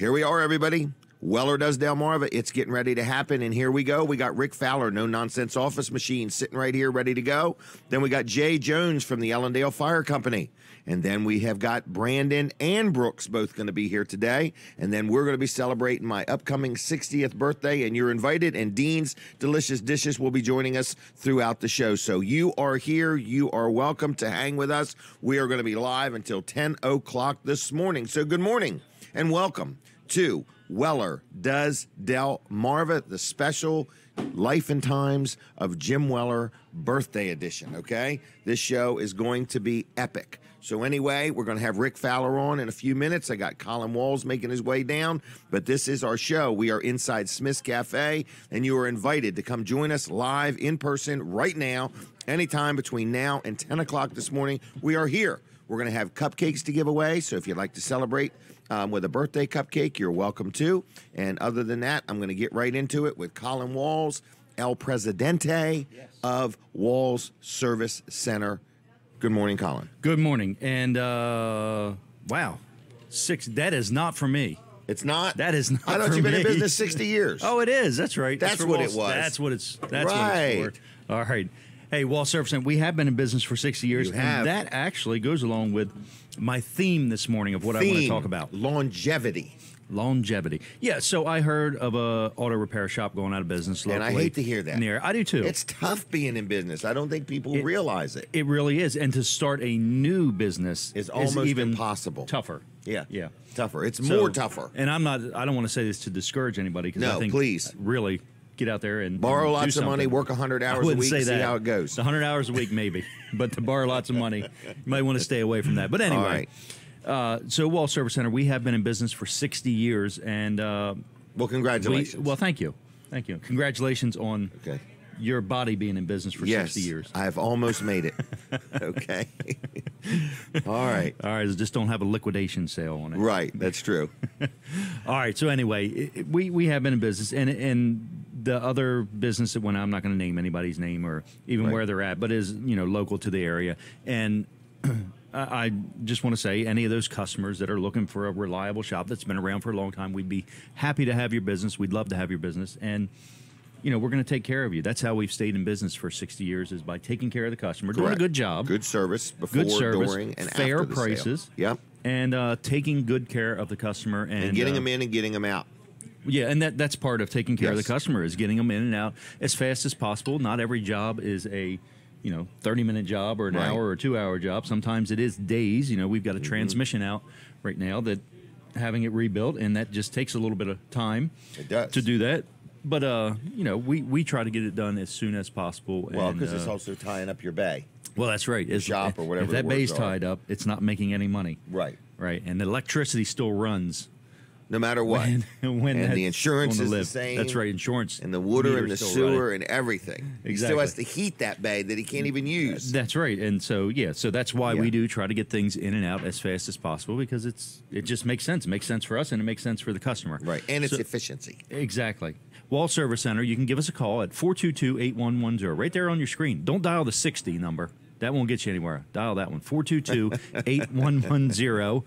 Here we are, everybody. Weller does Delmarva. It's getting ready to happen, and here we go. We got Rick Fowler, No Nonsense Office Machine, sitting right here ready to go. Then we got Jay Jones from the Ellendale Fire Company. And then we have got Brandon and Brooks both going to be here today. And then we're going to be celebrating my upcoming 60th birthday, and you're invited. And Dean's Delicious Dishes will be joining us throughout the show. So you are here. You are welcome to hang with us. We are going to be live until 10 o'clock this morning. So good morning and welcome to Weller Does Delmarva, the special Life and Times of Jim Weller birthday edition, okay? This show is going to be epic. So anyway, we're going to have Rick Fowler on in a few minutes. I got Colin Walls making his way down, but this is our show. We are inside Smith's Cafe, and you are invited to come join us live in person right now, anytime between now and 10 o'clock this morning. We are here. We're going to have cupcakes to give away, so if you'd like to celebrate with a birthday cupcake, you're welcome to. And other than that, I'm going to get right into it with Colin Walls, El Presidente of Walls Service Center. Good morning, Colin. Good morning. And, wow, that is not for me. It's not? That is not for me. I thought you've been in business 60 years. Oh, it is. That's right. That's what it was. That's what it's right. For. All right. Hey, Wall Service Center, we have been in business for 60 years. You have. And that actually goes along with my theme this morning of what I want to talk about. Longevity. Longevity. Yeah, so I heard of a auto repair shop going out of business locally. And I hate to hear that. I do too. It's tough being in business. I don't think people realize it. It really is. And to start a new business is almost even impossible. Tougher. Yeah. Yeah. Tougher. It's more tougher. And I don't want to say this to discourage anybody, because I think please. Really get out there and borrow and lots of money, work 100 hours a week, and see how it goes. 100 hours a week, maybe. But to borrow lots of money, you might want to stay away from that. But anyway, so Wall Service Center, we have been in business for 60 years. And well, congratulations. Thank you. Thank you. Congratulations on your body being in business for 60 years. I've almost made it. Okay. All right. All right. Just don't have a liquidation sale on it. Right. That's true. All right. So anyway, we have been in business, and the other business that went out, I'm not going to name anybody's name or even where they're at, but is local to the area. And I just want to say, any of those customers that are looking for a reliable shop that's been around for a long time, we'd be happy to have your business. We'd love to have your business. And we're going to take care of you. That's how we've stayed in business for 60 years, is by taking care of the customer, doing a good job. Good service before, during, and fair after the prices. Sale. Yep. And taking good care of the customer. And getting them in and getting them out. Yeah, and that's part of taking care of the customer, is getting them in and out as fast as possible. Not every job is a 30-minute job or an hour or 2-hour job. Sometimes it is days. We've got a transmission out right now that having it rebuilt, and that just takes a little bit of time to do that. But, we try to get it done as soon as possible. Well, because it's also tying up your bay. Well, that's right. Your shop or whatever. If that bay's tied up, it's not making any money. Right. Right. And the electricity still runs. No matter what. When and the insurance is the same. That's right. Insurance. And the water and the sewer and everything. Exactly. He still has to heat that bay that he can't even use. That's right. And so, so that's why we do try to get things in and out as fast as possible, because it just makes sense. It makes sense for us, and it makes sense for the customer. Right. And it's efficiency. Exactly. Wall Service Center, you can give us a call at 422-8110. Right there on your screen. Don't dial the 60 number. That won't get you anywhere. Dial that one. 422-8110.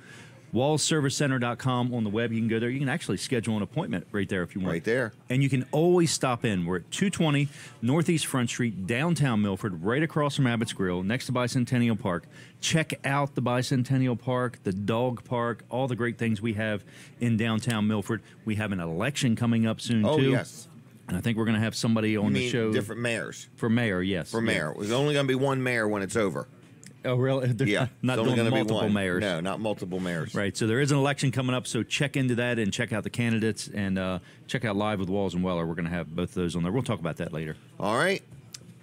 wallservicecenter.com on the web. You can go there. You can actually schedule an appointment right there if you want. Right there. And you can always stop in. We're at 220 Northeast Front Street, downtown Milford, right across from Abbott's Grill, next to Bicentennial Park. Check out the Bicentennial Park, the dog park, all the great things we have in downtown Milford. We have an election coming up soon, too. Oh, yes. And I think we're going to have somebody on the show. Different mayors. For mayor, yes. For mayor. There's only going to be one mayor when it's over. Oh, really? Yeah. Not doing multiple mayors. No, not multiple mayors. Right. So there is an election coming up, so check into that and check out the candidates, and check out Live with Walls and Weller. We're going to have both of those on there. We'll talk about that later. All right.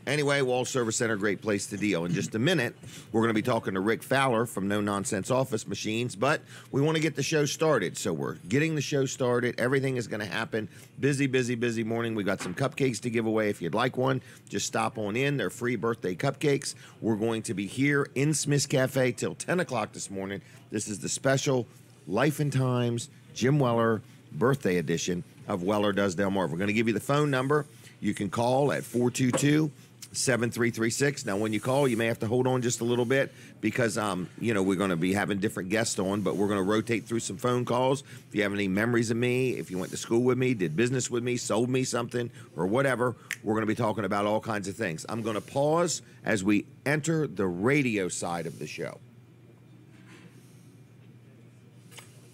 Anyway, Wall Service Center, great place to deal. In just a minute, we're going to be talking to Rick Fowler from No Nonsense Office Machines, but we want to get the show started. So we're getting the show started. Everything is going to happen. Busy, busy, busy morning. We got some cupcakes to give away. If you'd like one, just stop on in. They're free birthday cupcakes. We're going to be here in Smith's Cafe till 10 o'clock this morning. This is the special Life and Times Jim Weller birthday edition of Weller Does Delmarva. We're going to give you the phone number. You can call at 422 7336. Now, when you call, you may have to hold on just a little bit because, we're going to be having different guests on, but we're going to rotate through some phone calls. If you have any memories of me, if you went to school with me, did business with me, sold me something, or whatever, we're going to be talking about all kinds of things. I'm going to pause as we enter the radio side of the show.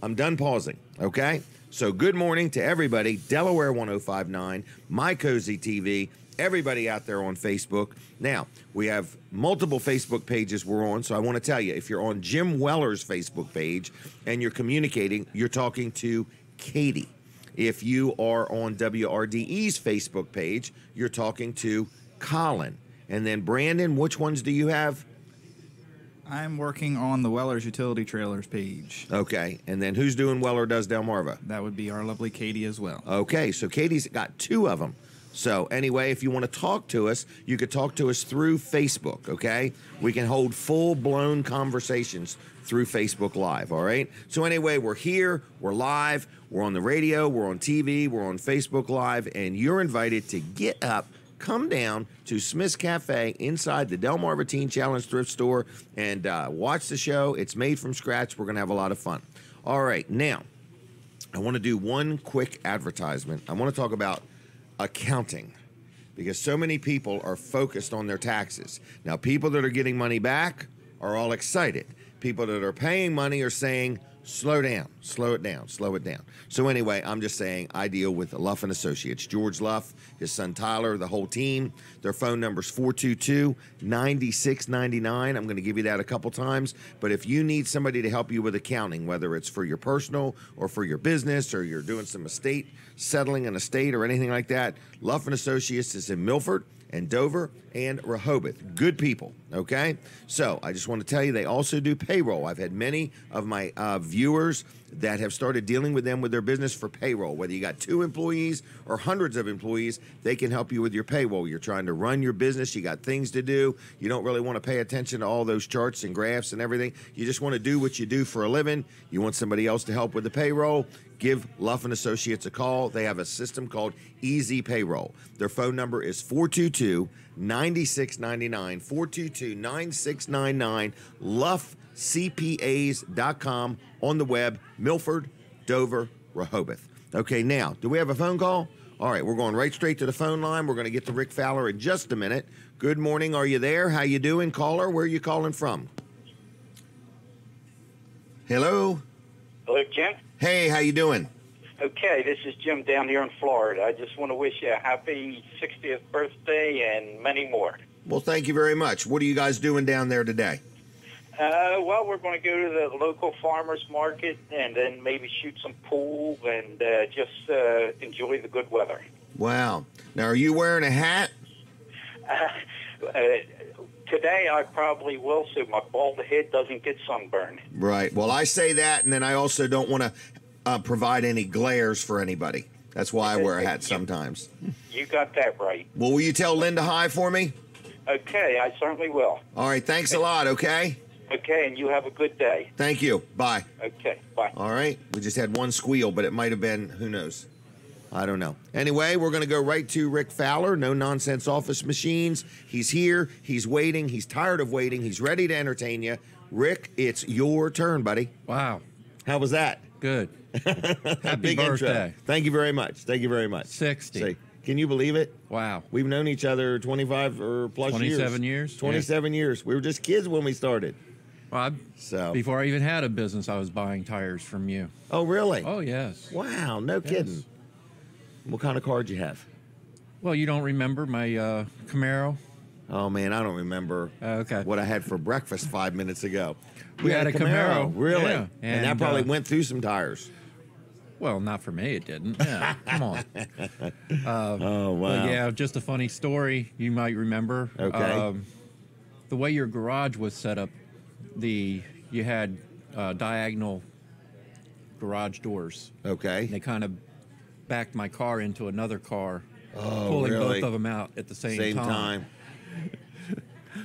I'm done pausing, okay? So good morning to everybody, Delaware 1059, My Cozy TV, everybody out there on Facebook. Now, we have multiple Facebook pages we're on, so I want to tell you, if you're on Jim Weller's Facebook page and you're communicating, you're talking to Katie. If you are on WRDE's Facebook page, you're talking to Colin. And then, Brandon, which ones do you have? I'm working on the Weller's Utility Trailers page. Okay, and then who's doing Weller Does Delmarva? That would be our lovely Katie as well. Okay, so Katie's got two of them. So anyway, if you want to talk to us, you could talk to us through Facebook, okay? We can hold full-blown conversations through Facebook Live, all right? So anyway, we're here, we're live, we're on the radio, we're on TV, we're on Facebook Live, and you're invited to get up, come down to Smith's Cafe inside the Delmarva Teen Challenge thrift store and watch the show. It's made from scratch. We're going to have a lot of fun. All right, now, I want to do one quick advertisement. I want to talk about accounting because so many people are focused on their taxes. Now, people that are getting money back are all excited. People that are paying money are saying, slow down, slow it down, slow it down. So anyway, I'm just saying I deal with Luff and Associates. George Luff, his son Tyler, the whole team. Their phone number is 422-9699. I'm going to give you that a couple times. But if you need somebody to help you with accounting, whether it's for your personal or for your business or you're doing some estate, settling an estate or anything like that, Luff and Associates is in Milford and Dover and Rehoboth. Good people, okay? So I just want to tell you they also do payroll. I've had many of my viewers that have started dealing with them with their business for payroll. Whether you got 2 employees or hundreds of employees, they can help you with your payroll. You're trying to run your business. You got things to do. You don't really want to pay attention to all those charts and graphs and everything. You just want to do what you do for a living. You want somebody else to help with the payroll. Give Luff and Associates a call. They have a system called Easy Payroll. Their phone number is 422-9699, 422-9699, luffcpas.com, on the web, Milford, Dover, Rehoboth. Okay, now, do we have a phone call? All right, we're going right straight to the phone line. We're going to get to Rick Fowler in just a minute. Good morning. Are you there? How you doing, caller? Where are you calling from? Hello? Hello, Jim. Hey, how you doing? Okay, this is Jim down here in Florida. I just want to wish you a happy 60th birthday and many more. Well, thank you very much. What are you guys doing down there today? Well, we're going to go to the local farmers market and then maybe shoot some pool and just enjoy the good weather. Wow. Now, are you wearing a hat? Today I probably will, so my bald head doesn't get sunburned. Right. Well, I say that, and then I also don't want to provide any glares for anybody. That's why I wear a hat sometimes. You got that right. Well, will you tell Linda hi for me? Okay, I certainly will. All right. Thanks a lot, okay? Okay, and you have a good day. Thank you. Bye. Okay, bye. All right. We just had one squeal, but it might have been, who knows? I don't know. Anyway, we're going to go right to Rick Fowler, No Nonsense Office Machines. He's here. He's waiting. He's tired of waiting. He's ready to entertain you. Rick, it's your turn, buddy. Wow. How was that? Good. Happy Big birthday. Intro. Thank you very much. Thank you very much. 60. Say, can you believe it? Wow. We've known each other 25 or plus 27 years? 27 years. We were just kids when we started. Well, before I even had a business, I was buying tires from you. Oh, really? Oh, yes. Wow, no kidding. What kind of car did you have? Well, you don't remember my Camaro? Oh, man, I don't remember Okay. what I had for breakfast 5 minutes ago. We had a Camaro. Really? Yeah. And that probably went through some tires. Well, not for me, it didn't. Yeah, come on. Oh, wow. But yeah, just a funny story you might remember. Okay. The way your garage was set up, you had diagonal garage doors. Okay. They kind of backed my car into another car, Oh, pulling really? both of them out at the same time.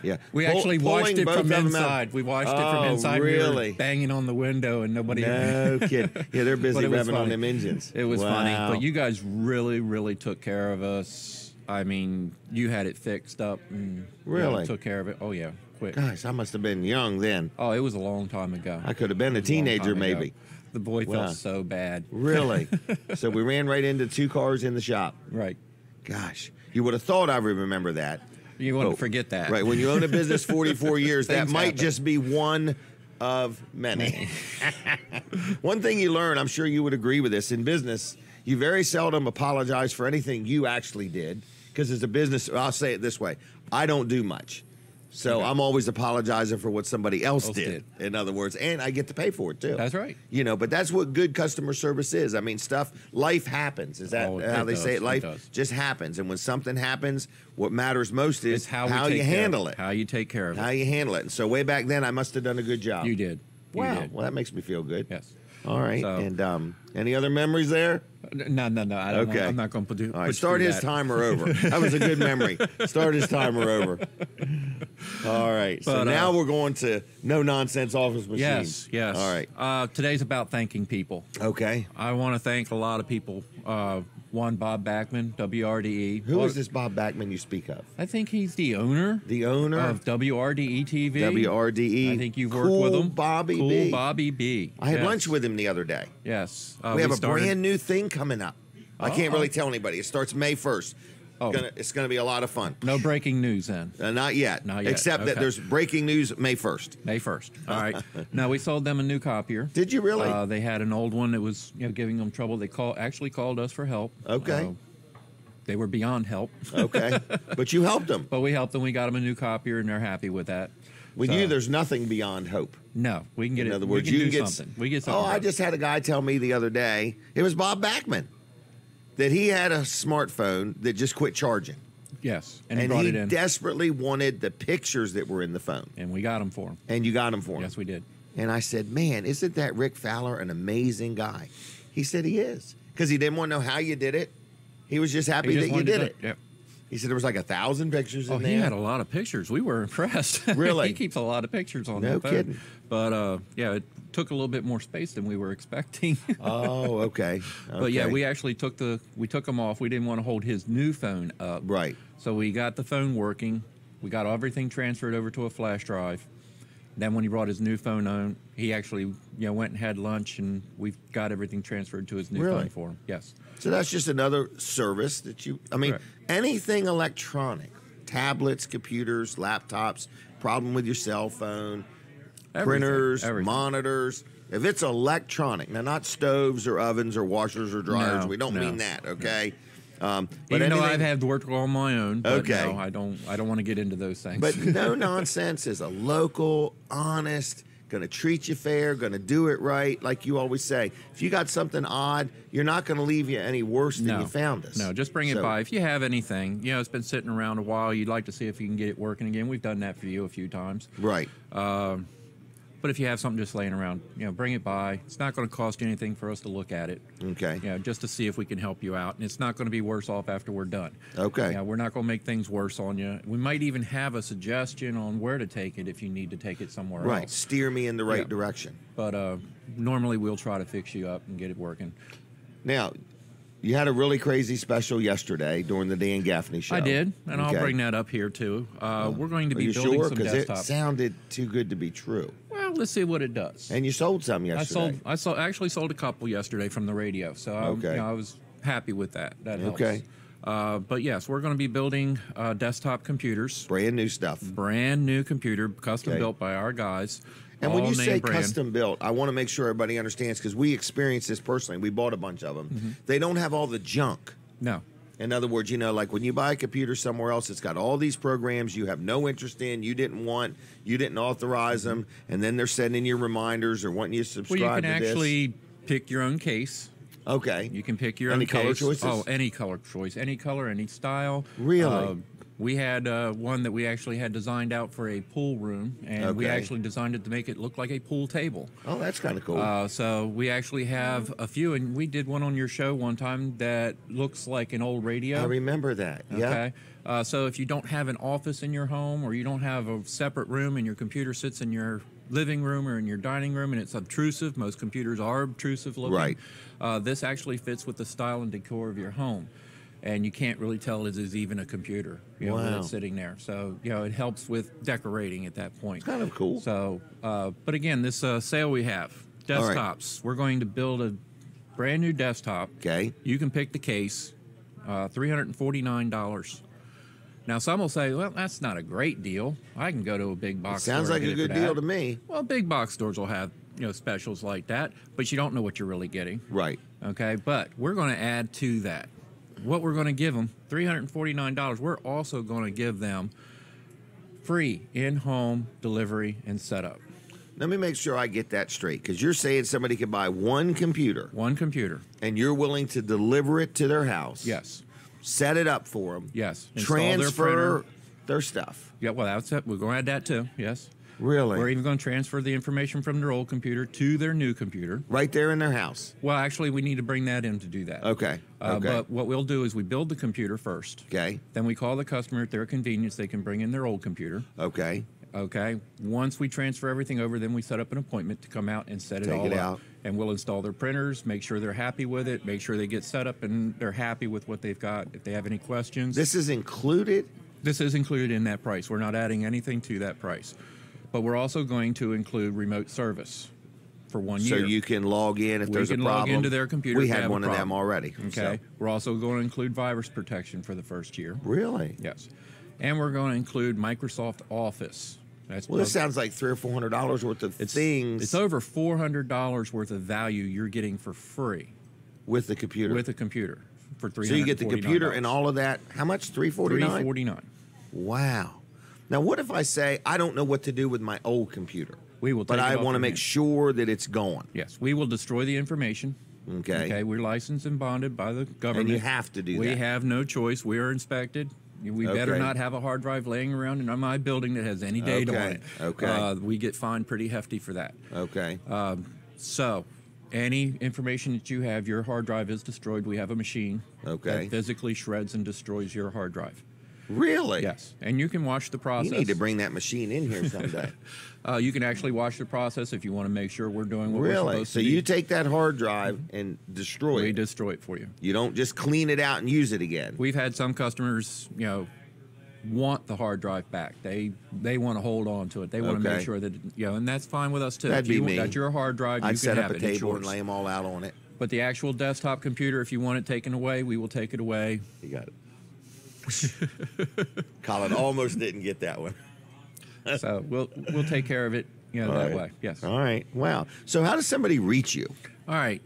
Yeah. We actually watched it from inside. We watched it from inside. Really? We were banging on the window, and nobody. No kidding. Yeah, they're busy But it was revving on funny. them engines. It was Wow. funny, but you guys really, really took care of us. I mean, you had it fixed up and Really? took care of it. Oh yeah, quick. Gosh, I must have been young then. Oh, it was a long time ago. I could have been a It was long teenager, time ago. maybe. The boy Wow. felt so bad. Really? So we ran right into 2 cars in the shop. Right. Gosh, you would have thought I would remember that. You want Oh, to forget that. Right. When you own a business 44 years, that Things might happen. just be one of many. One thing you learn, I'm sure you would agree with this, in business, you very seldom apologize for anything you actually did. Because as a business, I'll say it this way, I don't do much. So Okay. I'm always apologizing for what somebody else did, in other words, and I get to pay for it too. That's right. You know, but that's what good customer service is. I mean, life happens. Is that Oh, how it they say does. it? Life It does. just happens. And when something happens, what matters most is It's how, how we you take care of handle it. How you take care of How it. you handle it. And so way back then, I must have done a good job. You did. You Wow. did. Well, that makes me feel good. Yes. All right. So- And any other memories there? No. I don't Okay. I'm not going to put All right. put Start through his that. timer over. That was a good memory. Start his timer over. All right. So But, now we're going to no nonsense office machine. Yes. Yes. All right. Today's about thanking people. Okay. I want to thank a lot of people. One, Bob Backman, WRDE. Who is this Bob Backman you speak of? I think he's the owner The owner of WRDE TV. WRDE. I think you've Cool worked with him. Bobby cool B. Bobby B. I had Yes. lunch with him the other day. Yes. We have a started- brand new thing coming up. I can't Oh. really tell anybody. It starts May 1st. Oh. It's gonna be a lot of fun. No breaking news then. Not yet. Not yet. Except that Okay. there's breaking news May 1st. May 1st. All right. Now, we sold them a new copier. Did you really? They had an old one that was giving them trouble. They actually called us for help. Okay. They were beyond help. Okay. But you helped them. But we helped them. We got them a new copier, and they're happy with that. With So- you, there's nothing beyond hope. No, we can get In it. other words, we can you do get something. We get something. Oh, I done. just had a guy tell me the other day. It was Bob Backman that he had a smartphone that just quit charging, Yes, and he and brought he it in, desperately wanted the pictures that were in the phone, and we got them for him. and you got them for him. Yes, we did. And I said, "Man, isn't that Rick Fowler an amazing guy?" He said he is, because he didn't want to know how you did it. He was just happy He just that you wanted to did do it. Yep. He said there was like 1,000 pictures Oh, in he there. had a lot of pictures. We were impressed. Really? He keeps a lot of pictures on No that phone. kidding. But yeah, it took a little bit more space than we were expecting. Oh, okay. But yeah, Okay. we actually took them off. We didn't want to hold his new phone up. Right. So we got the phone working. We got everything transferred over to a flash drive. Then when he brought his new phone on, he actually went and had lunch, and we've got everything transferred to his new Really? phone for him. Yes. So that's just another service that I mean, Correct. anything electronic, tablets, computers, laptops, problem with your cell phone, Everything. printers, Everything. monitors. If it's electronic, now not stoves or ovens or washers or dryers, No, we don't no, mean that, okay? But Even though anything- I've had to work on my own, but Okay. no, I don't want to get into those things. But no nonsense is a local, honest, going to treat you fair, going to do it right, like you always say. If you got something odd, you're not going to leave you any worse than you found us. No, just bring it So- by. If you have anything, it's been sitting around a while, you'd like to see if you can get it working again. We've done that for you a few times. Right. But if you have something just laying around, bring it by. It's not going to cost you anything for us to look at it. Okay. Just to see if we can help you out. And it's not going to be worse off after we're done. Okay. We're not going to make things worse on you. We might even have a suggestion on where to take it if you need to take it somewhere Right. else. Steer me in the right Yeah. direction. But normally we'll try to fix you up and get it working. Now, you had a really crazy special yesterday during the Dan Gaffney show. I did, and I'll Okay. bring that up here too. We're going to Are be you building sure? some Because it desktops. sounded too good to be true. Well, let's see what it does. And you sold some yesterday. Actually sold a couple yesterday from the radio, so Okay. I was happy with that. That helps. Okay. But yes, we're going to be building desktop computers, Brand new stuff. brand new computer, custom Okay. built by our guys. And when all you name say brand. custom built, I want to make sure everybody understands because we experienced this personally. We bought a bunch of them. Mm-hmm. They don't have all the junk. No, In other words, like when you buy a computer somewhere else, it's got all these programs you have no interest in, you didn't want, you didn't authorize them, and then they're sending you reminders or wanting you to well, subscribe you can to actually pick your own case. this. Okay. You can pick your Any own color case. choices? Oh, any color choice, any color, any style. Really? We had one that we actually had designed out for a pool room, and we Okay. actually designed it to make it look like a pool table. Oh, that's kind of cool. So we actually have a few, and we did one on your show one time that looks like an old radio. I remember that. Yeah. Okay. So if you don't have an office in your home, or you don't have a separate room and your computer sits in your living room or in your dining room and it's obtrusive, most computers are obtrusive looking. Right. This actually fits with the style and decor of your home. and you can't really tell it is even a computer, you know, when Wow. it's sitting there. So, you know, it helps with decorating at that point. Kind of cool. So, but again, this sale we have, All right. desktops. We're going to build a brand new desktop. Okay. You can pick the case, $349. Now, some will say, well, that's not a great deal. I can go to a big box store. Sounds and like get a it good for that. deal to me. Well, big box stores will have, you know, specials like that, but you don't know what you're really getting. Right. Okay, but we're going to add to that. What we're going to give them, $349, we're also going to give them free in-home delivery and setup. Let me make sure I get that straight, because you're saying somebody can buy one computer One computer. and you're willing to deliver it to their house. Yes. Set it up for them. Yes. Install their Transfer printer. their stuff. Yeah, well, that's it. We're going to add that too. Yes. Really? We're even going to transfer the information from their old computer to their new computer. Right there in their house. Well, actually, we need to bring that in to do that. Okay. Okay. But what we'll do is we build the computer first. Okay. Then we call the customer at their convenience. They can bring in their old computer. Okay. Okay. Once we transfer everything over, then we set up an appointment to come out and set it Take all it up. out. And we'll install their printers, make sure they're happy with it, make sure they get set up and they're happy with what they've got. If they have any questions, This is included. this is included in that price. We're not adding anything to that price. But we're also going to include remote service for 1 So year. you can log in if We there's a can problem. log into their computer We if they had have a one of them problem. already. Okay. So- We're also going to include virus protection for the first year. Really? Yes. And we're going to include Microsoft Office. That's Well, this sounds like $300 or $400 worth of things It's over $400 worth of value you're getting for free with the computer. with a computer for $349. So you get the computer and all of that. How much? $349? $349. Wow. Now, what if I say I don't know what to do with my old computer? We will But take it I off want to your make hands. sure that it's gone. Yes, we will destroy the information. Okay. Okay, we're licensed and bonded by the government. And you have to do we that. have no choice. We are inspected. We better Okay. not have a hard drive laying around in my building that has any data on Okay, it. okay. We get fined pretty hefty for that. Okay. So, any information that you have, your hard drive is destroyed. We have a machine Okay. that physically shreds and destroys your hard drive. Really? Yes, and you can watch the process. You need to bring that machine in here someday. You can actually watch the process if you want to make sure we're doing what we're Really? supposed So to. you take that hard drive and destroy we it. destroy it for you. You don't just clean it out and use it again. We've had some customers, you know, want the hard drive back. They want to hold on to it. They want to Okay. make sure that, you know, and that's fine with us too. That'd If you be want- me. That's your hard drive. You I'd can set have up a it. It's table and yours. lay them all out on it. But the actual desktop computer, if you want it taken away, we will take it away. You got it. Colin almost didn't get that one. So we'll take care of it, you know, All that right. way. Yes. All right. Wow. So how does somebody reach you? All right.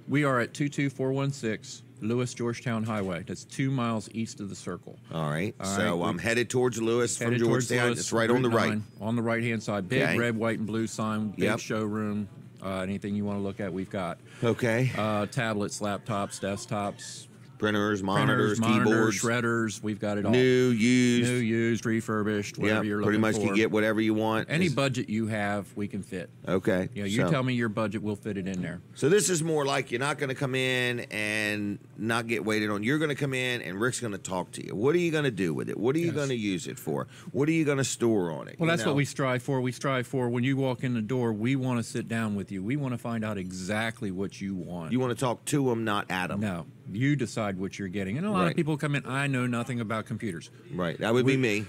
We are at 22416 Lewis Georgetown Highway. That's 2 miles east of the circle. All right. All So right. I'm headed towards Lewis from Headed towards Georgetown. Lewis, It's right on the Route right. 9, on the right hand side. Big Okay. red, white, and blue sign. Big Yep. showroom. Anything you want to look at, we've got. Okay. Tablets, laptops, desktops, Printers, monitors, monitors, keyboards, shredders. We've got it all. new, used. New, used, refurbished, Yeah, whatever you're looking pretty much for. can get whatever you want. Any budget you have, we can fit. Okay. You know, you so, tell me your budget, we'll fit it in there. So this is more like you're not going to come in and not get waited on. You're going to come in and Rick's going to talk to you. What are you going to do with it? What are you Yes. going to use it for? What are you going to store on it? Well, You that's know? what we strive for. We strive for when you walk in the door, we want to sit down with you. We want to find out exactly what you want. You want to talk to them, not at them. No, you decide what you're getting. And a lot Right. of people come in, I know nothing about computers. Right. That would be me.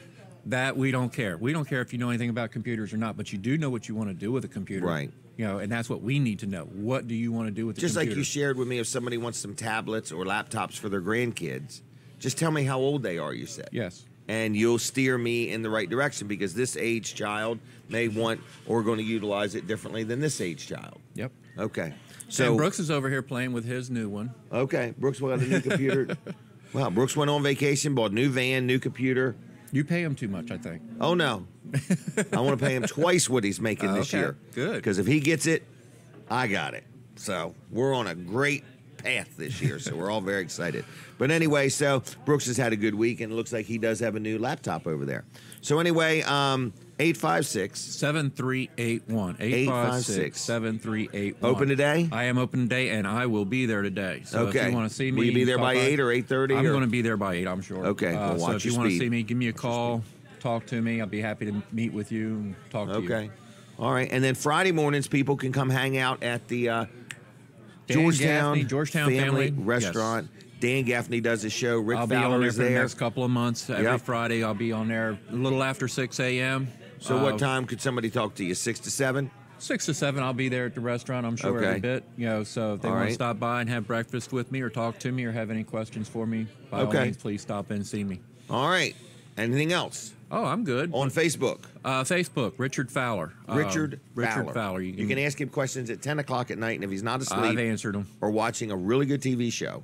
That we don't care. We don't care if you know anything about computers or not, but you do know what you want to do with a computer. Right. You know, and that's what we need to know. What do you want to do with the Just computer? like you shared with me, if somebody wants some tablets or laptops for their grandkids, just tell me how old they are, you said. Yes. And you'll steer me in the right direction because this age child may want or going to utilize it differently than this age child. Yep. Okay. So So, Brooks is over here playing with his new one. okay, Brooks got a new computer. Wow, Brooks went on vacation, bought a new van, new computer. You pay him too much, I think. Oh, no. I want to pay him twice what he's making this Okay, year. good. Because if he gets it, I got it. So we're on a great path this year. So we're all very excited. But anyway, so Brooks has had a good week, and it looks like he does have a new laptop over there. So anyway, 856. 7381. 856 7381. Open today? I am open today, and I will be there today. So Okay. if you want to see me, Will you be there stop by 8 or 8:30? I'm or- going to be there by 8, I'm sure. Okay, well, so watch if you your want to speed. see me, give me a call, talk to me. I'll be happy to meet with you and talk to you. Okay. All right. And then Friday mornings, people can come hang out at the Dan Georgetown Gaffney, Georgetown Family. Restaurant. Dan Gaffney does his show. Rick I'll be on Fowler there is for the there. next couple of months. Every Yep. Friday, I'll be on there a little after 6 a.m. So what time could somebody talk to you? 6 to 7? 6 to 7, I'll be there at the restaurant, I'm sure, Okay. every bit. So if they All want right. to stop by and have breakfast with me or talk to me or have any questions for me, by all Okay. means, please stop in and see me. All right. Anything else? Oh, I'm good. On Facebook. Facebook, Richard Fowler. Richard Richard Fowler. You can ask him questions at 10 o'clock at night, and if he's not asleep I've answered them. or watching a really good TV show,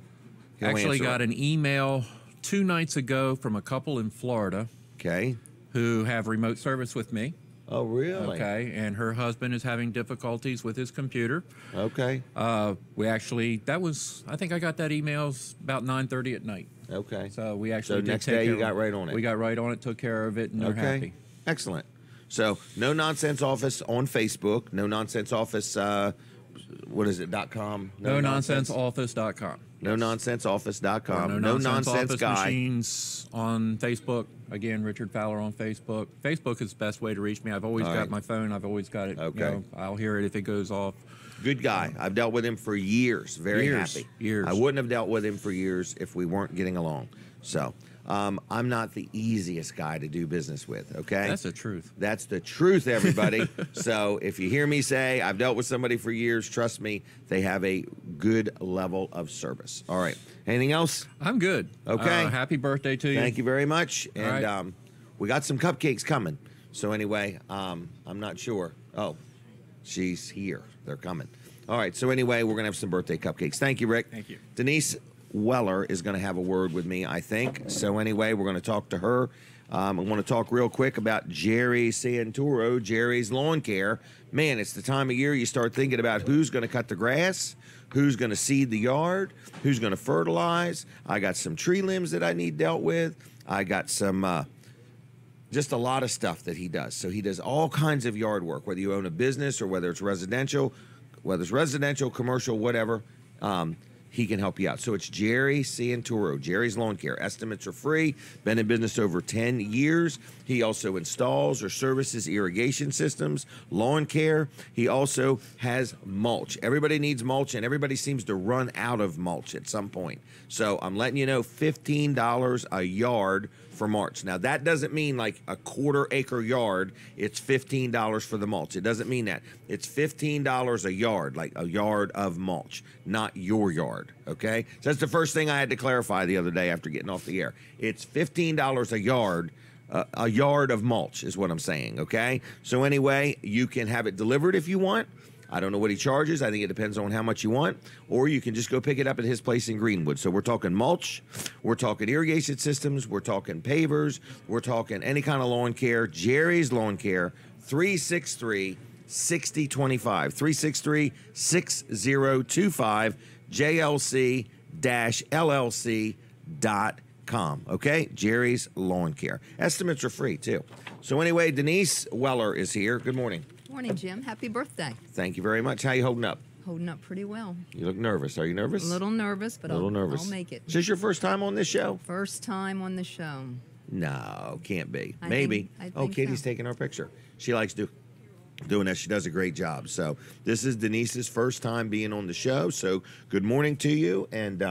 he'll Actually answer got them. an email 2 nights ago from a couple in Florida Okay. who have remote service with me. Oh, really? Okay, and her husband is having difficulties with his computer. Okay. I think I got that email about 9:30 at night. Okay. So we actually did next take day care you got right on it. We got right on it, took care of it, and they're Okay. happy. Excellent. So, No Nonsense Office on Facebook. No Nonsense Office, what is it, .com? NoNonsenseOffice.com. NoNonsenseOffice.com. No No Nonsense Office Guy. Machines on Facebook. Again, Richard Fowler on Facebook. Facebook is the best way to reach me. I've always All got right. my phone. I've always got it. Okay. I'll hear it if it goes off. Good guy. I've dealt with him for years. Very Years. happy. Years. I wouldn't have dealt with him for years if we weren't getting along. So, I'm not the easiest guy to do business with, okay? That's the truth. That's the truth, everybody. So if you hear me say I've dealt with somebody for years, trust me, they have a good level of service. All right. Anything else? I'm good. Okay. Happy birthday to you. Thank you very much. All And right. we got some cupcakes coming. So anyway, I'm not sure. Oh, she's here. They're coming. All right. So anyway, we're going to have some birthday cupcakes. Thank you, Rick. Thank you. Denise Weller is going to have a word with me, I think. So anyway, we're going to talk to her. I want to talk real quick about Jerry Santoro, Jerry's Lawn Care. Man, it's the time of year you start thinking about who's going to cut the grass, who's going to seed the yard, who's going to fertilize. I got some tree limbs that I need dealt with. I got some just a lot of stuff that he does. So he does all kinds of yard work, whether you own a business or whether it's residential, commercial, whatever. He can help you out. So it's Jerry Santoro, Jerry's Lawn Care. Estimates are free. Been in business over 10 years. He also installs or services irrigation systems, lawn care. He also has mulch. Everybody needs mulch, and everybody seems to run out of mulch at some point. So I'm letting you know, $15 a yard for mulch. Now, that doesn't mean like a quarter-acre yard. It's $15 for the mulch. It doesn't mean that. It's $15 a yard, like a yard of mulch, not your yard, okay? So that's the first thing I had to clarify the other day after getting off the air. It's $15 a yard of mulch is what I'm saying, okay? So anyway, you can have it delivered if you want. I don't know what he charges. I think it depends on how much you want. Or you can just go pick it up at his place in Greenwood. So we're talking mulch. We're talking irrigation systems. We're talking pavers. We're talking any kind of lawn care. Jerry's Lawn Care, 363-6025. 363-6025. JLC-LLC.com. Okay? Jerry's Lawn Care. Estimates are free, too. So anyway, Denise Weller is here. Good morning. Morning, Jim. Happy birthday. Thank you very much. How you holding up? Holding up pretty well. You look nervous. Are you nervous? A little nervous, but I'll make it. Is this your first time on this show? First time on the show. No, can't be. I Maybe. think Katie's so. taking our picture. She likes doing that. She does a great job. So this is Denise's first time being on the show. So good morning to you, and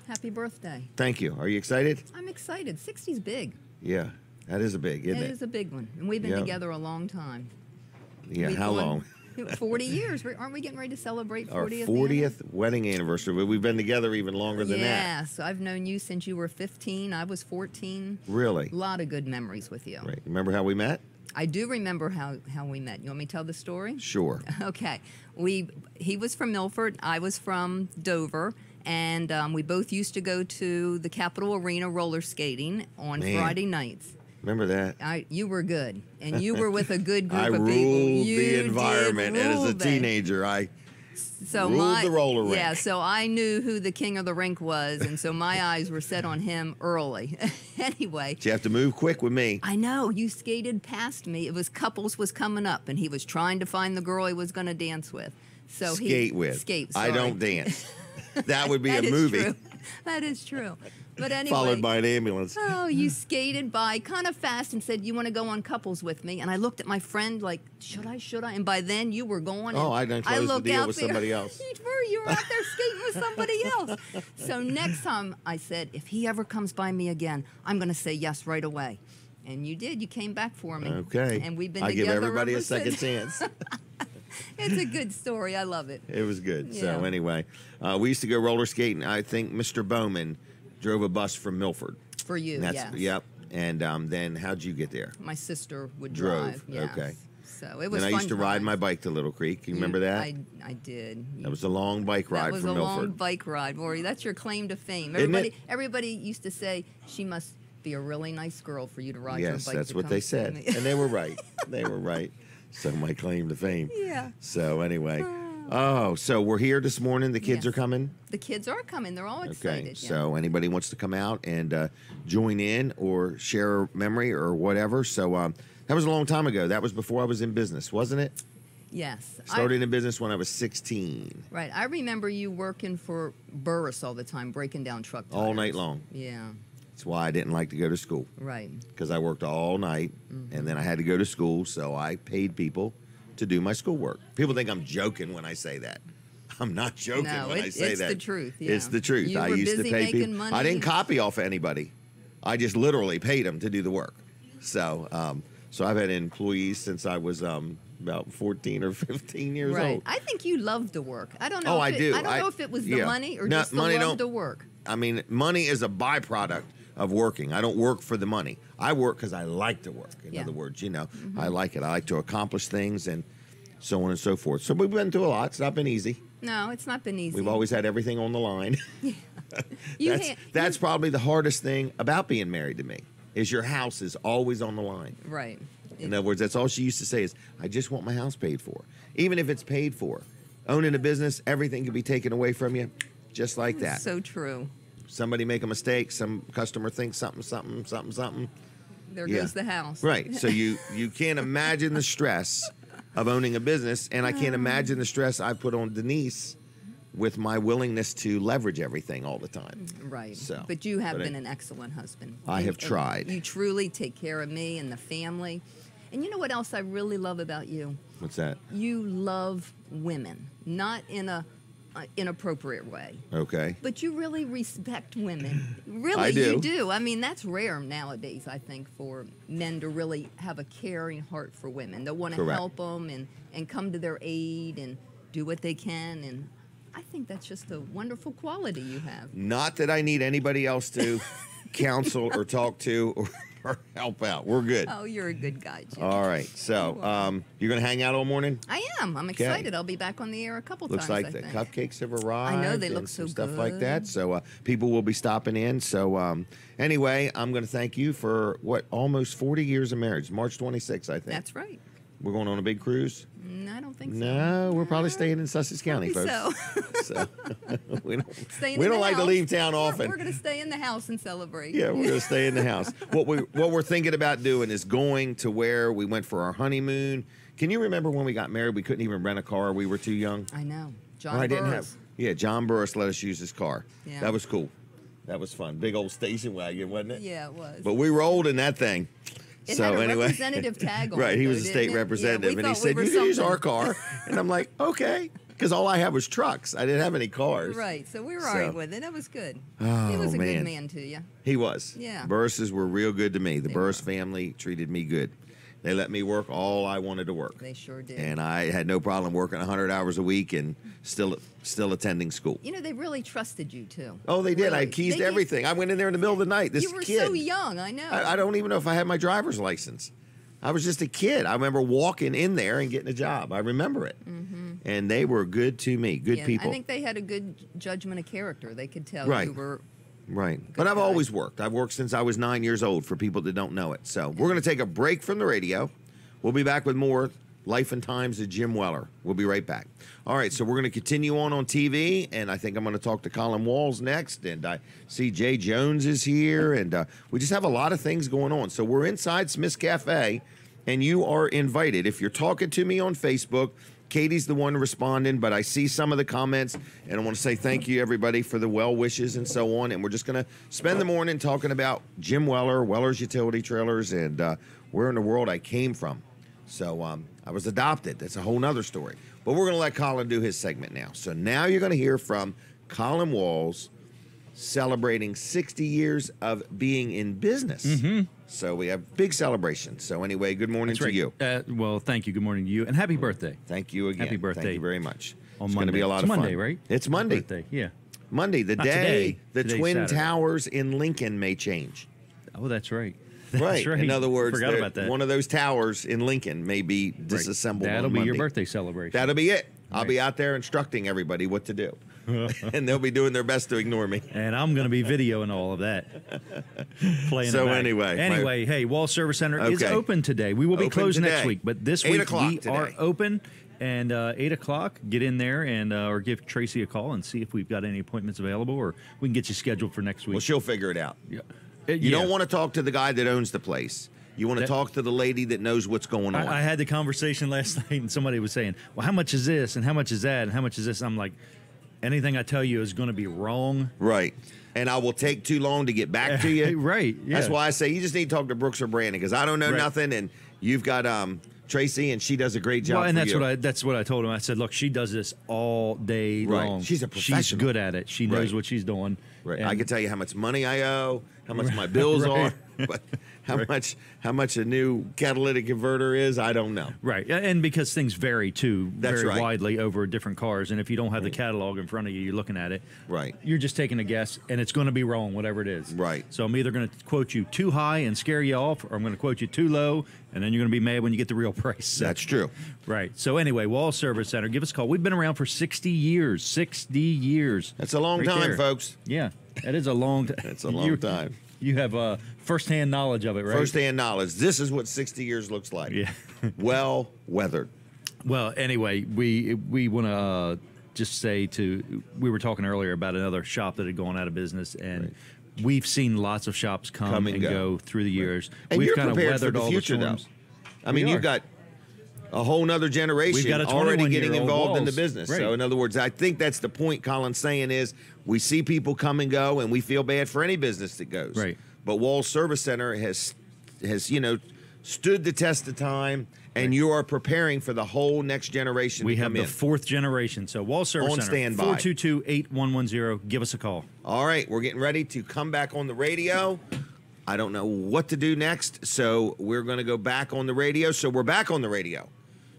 Happy birthday. thank you. Are you excited? I'm excited. 60's big. Yeah, that is a big, isn't It it? is a big one. And we've been Yeah. together a long time. Yeah, We've how gone- long? 40 years. Aren't we getting ready to celebrate 40th? Our 40th wedding anniversary. But we've been together even longer than that. Yeah, so I've known you since you were 15. I was 14. Really? A lot of good memories with you. Right. Remember how we met? I do remember how we met. You want me to tell the story? Sure. Okay. He was from Milford. I was from Dover. And we both used to go to the Capitol Arena roller skating on Man. Friday nights. Remember that? You were good. And you were with a good group I of people. ruled You the did environment, and as rule a them. teenager, I So ruled the roller rink. Yeah, so I knew who the king of the rink was, and so my eyes were set on him early. Anyway. you have to move quick with me. I know, you skated past me. It was couples was coming up, and he was trying to find the girl he was going to dance with. Skate with. Skate, I sorry. don't dance. That would be That a is movie. True. That is true. But anyway. Followed by an ambulance. Oh, you skated by kind of fast and said, you want to go on couples with me? And I looked at my friend like, should I? And by then you were going. Oh, and I done closed the look deal out with there. somebody else. You were out there skating with somebody else. So next time I said, if he ever comes by me again, I'm going to say yes right away. And you did. You came back for me. Okay. And we've been I together give everybody ever a second since. chance. It's a good story. I love it. It was good. So Yeah. anyway, we used to go roller skating. I think Mr. Bowman drove a bus from Milford. For you, And yes. Yep. And then how'd you get there? My sister would Drove, drive. Yes. okay. So it was And I fun used to ride times. my bike to Little Creek. You remember that? I did. That was a long bike ride That was from a Milford. long bike ride, Rory. That's your claim to fame. Isn't it? Everybody used to say she must be a really nice girl for you to ride your Yes, bike. that's to what come they see said. me. And they were right. They were right. So my claim to fame. Yeah. So anyway. Oh, so we're here this morning. The kids Yes. are coming? The kids are coming. They're all excited. Okay. Yeah. So anybody wants to come out and join in or share a memory or whatever. So that was a long time ago. That was before I was in business, wasn't it? Yes. Started in business when I was 16. Right. I remember you working for Burris all the time, breaking down truck tires. All night long. Yeah. That's why I didn't like to go to school. Right. Because I worked all night and then I had to go to school. So I paid people to do my schoolwork. People think I'm joking when I say that. I'm not joking No, when I say it's that. the truth, yeah. It's the truth. You I were used to busy pay making people. money. I didn't copy off of anybody. I just literally paid them to do the work. So, so I've had employees since I was about 14 or 15 years Right. old. I think you loved the work. I don't know. Oh, if I do. I don't know if it was the yeah. money or No, just the money love don't- to work. I mean, money is a byproduct of working. I don't work for the money. I work because I like to work. In Yeah. other words, I like it. I like to accomplish things and so on and so forth. So we've been through a lot. It's not been easy. No, it's not been easy. We've always had everything on the line. You That's probably the hardest thing about being married to me is your house is always on the line. right. In other words, that's all she used to say is, I just want my house paid for. Even if it's paid for. Owning a business, everything can be taken away from you just like that. So true. Somebody make a mistake, some customer thinks something. There Yeah. goes the house. Right. So you can't imagine the stress of owning a business, and I can't imagine the stress I put on Denise with my willingness to leverage everything all the time. Right. So, but you have but been an excellent husband. I have And tried. You truly take care of me and the family. And you know what else I really love about you? What's that? You love women, not in a inappropriate way, Okay. but you really respect women. Really, I do. you do. I mean, that's rare nowadays, I think, for men to really have a caring heart for women. They want to Correct. help them and come to their aid and do what they can. And I think that's just a wonderful quality you have. Not that I need anybody else to counsel or talk to or help out. We're good. Oh, you're a good guy, Jim. All right. So you're going to hang out all morning? I am. I'm excited. I'll be back on the air a couple Looks times. like I the think. cupcakes have arrived. I know, they and look so some stuff like good. that. So people will be stopping in. So anyway, I'm going to thank you for almost 40 years of marriage. March 26th, I think. That's right. We're going on a big cruise. I don't think so. No, we're probably staying in Sussex County, Probably folks. so. So we don't, Staying we in don't the like to house. leave town often. We're going to stay in the house and celebrate. Yeah, we're gonna stay in the house. What we're thinking about doing is going to where we went for our honeymoon. Can you remember when we got married? We couldn't even rent a car. We were too young. I know. John Or I didn't Burris. have. Yeah, John Burris let us use his car. Yeah. That was cool. That was fun. Big old station wagon, wasn't it? Yeah, it was. But we rolled in that thing. It So had a anyway, representative tag on right? it, He though, was a didn't state it? Yeah, representative, we and he thought we said, were "You can use something." our car." And I'm like, "Okay," because all I had was trucks. I didn't have any cars. Right, so we were So- all right with it. That was good. Oh, he was a man. good man to you. He was. Yeah. Burrises were real good to me. The They Burris were. family treated me good. They let me work all I wanted to work. They sure did. And I had no problem working 100 hours a week and still attending school. You know, they really trusted you, too. Oh, they did. I Really. had keys They to gave- everything. I went in there in the middle of the night. This You were kid. so young, I know. I don't even know if I had my driver's license. I was just a kid. I remember walking in there and getting a job. I remember it. Mm-hmm. And they were good to me, good Yeah, people. I think they had a good judgment of character. They could tell Right. you were. Right. But I've guy. always worked. I've worked since I was 9 years old for people that don't know it. So we're going to take a break from the radio. We'll be back with more Life and Times of Jim Weller. We'll be right back. All right, so we're going to continue on TV, and I think I'm going to talk to Colin Walls next, and I see Jay Jones is here, and we just have a lot of things going on. So we're inside Smith's Cafe, and you are invited. If you're talking to me on Facebook, Katie's the one responding, but I see some of the comments, and I want to say thank you, everybody, for the well wishes and so on. And we're just going to spend the morning talking about Jim Weller, Weller's Utility Trailers, and where in the world I came from. So I was adopted. That's a whole nother story. But we're going to let Colin do his segment now. So now you're going to hear from Colin Walls celebrating 60 years of being in business. Mm-hmm. So we have big celebration. So anyway, good morning to you. Well, thank you. Good morning to you, and happy birthday. Thank you again. Happy birthday. Thank you very much. On It's going to Monday. be a lot It's of fun. Monday, right? It's Monday. Birthday, yeah. Monday, the Not day today. the Today's Twin Saturday. Towers in Lincoln may change. Oh, that's right. That's Right. In other words, forgot about that. one of those towers in Lincoln may be disassembled. That'll on be your Monday. birthday celebration. That'll be it. I'll Right. be out there instructing everybody what to do. And they'll be doing their best to ignore me. And I'm going to be videoing all of that. Playing So it back. anyway, hey, Wall Service Center is Okay. open today. We will be Open closed next today. week, but this 8 week o'clock we today. are open. And 8 o'clock, get in there and or give Tracy a call and see if we've got any appointments available, or we can get you scheduled for next week. Well, she'll figure it out. Yeah. You don't want to talk to the guy that owns the place. You want to That- talk to the lady that knows what's going on. I had the conversation last night, and somebody was saying, "Well, how much is this, and how much is that, and how much is this?" I'm like, anything I tell you is going to be wrong. Right. And I will take too long to get back to you. Right. Yeah. That's why I say you just need to talk to Brooks or Brandon, because I don't know Right. nothing, and you've got Tracy, and she does a great job. Well, and for that's you. that's what I told him. I said, "Look, she does this all day Right. long. She's a She's professional. good at it. She knows Right. what she's doing." Right. And- I can tell you how much money I owe, how much my bills Right. are, but how much a new catalytic converter is, I don't know. Right, and because things vary too, That's very right. widely over different cars, and if you don't have the catalog in front of you, you're looking at it. Right. You're just taking a guess, and it's going to be wrong, whatever it is. Right. So I'm either going to quote you too high and scare you off, or I'm going to quote you too low, and then you're going to be mad when you get the real price. That's true. Right. So anyway, Wall Service Center, give us a call. We've been around for 60 years. 60 years. That's a long Right time, there. folks. Yeah, that is a long time. That's a long time. You have firsthand knowledge of it, right? First-hand knowledge. This is what 60 years looks like. Yeah. Well weathered. Well, anyway, we want to just say we were talking earlier about another shop that had gone out of business, and we've seen lots of shops come and go through the years. And We've you're kind of prepared for weathered the all future, the though. storms. I mean, We you've are. got a whole nother generation We've got a already getting 21-year-old involved in the Walls. business. Right. So, in other words, I think that's the point Colin's saying is we see people come and go, and we feel bad for any business that goes. Right. But Walls Service Center has stood the test of time, and you are preparing for the whole next generation We to have come the in. fourth generation. So Wall Service On Center, standby. 422-8110. Give us a call. All right, we're getting ready to come back on the radio. I don't know what to do next, so we're going to go back on the radio. So we're back on the radio.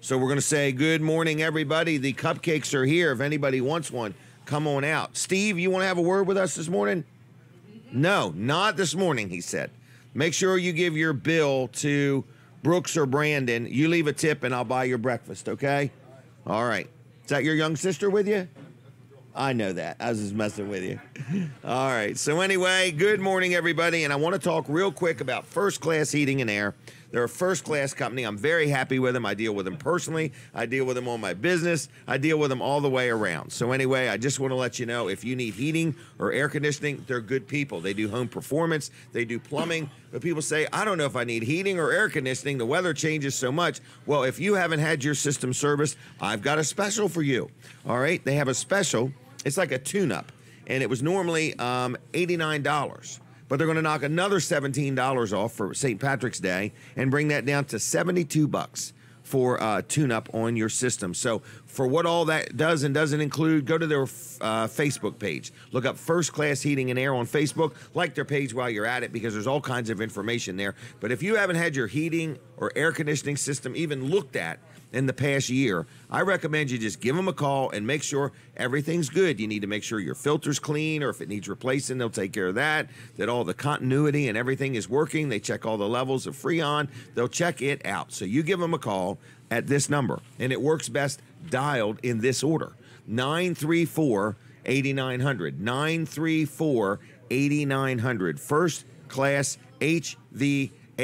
So we're going to say, good morning, everybody. The cupcakes are here. If anybody wants one, come on out. Steve, you want to have a word with us this morning? No, not this morning, he said. Make sure you give your bill to Brooks or Brandon. You leave a tip, and I'll buy your breakfast, okay? All right. Is that your young sister with you? I know that. I was just messing with you. All right. So anyway, good morning, everybody. And I want to talk real quick about First Class Heating and Air. They're a first-class company. I'm very happy with them. I deal with them personally. I deal with them on my business. I deal with them all the way around. So anyway, I just want to let you know, if you need heating or air conditioning, they're good people. They do home performance. They do plumbing. But people say, I don't know if I need heating or air conditioning. The weather changes so much. Well, if you haven't had your system serviced, I've got a special for you. All right? They have a special. It's like a tune-up. And it was normally $89. But they're going to knock another $17 off for St. Patrick's Day and bring that down to $72 for tune-up on your system. So for what all that does and doesn't include, go to their Facebook page. Look up First Class Heating and Air on Facebook. Like their page while you're at it, because there's all kinds of information there. But if you haven't had your heating or air conditioning system even looked at in the past year, I recommend you just give them a call and make sure everything's good. You need to make sure your filter's clean, or if it needs replacing, they'll take care of that, that all the continuity and everything is working. They check all the levels of Freon. They'll check it out. So you give them a call at this number, and it works best dialed in this order: 934-8900. 934-8900.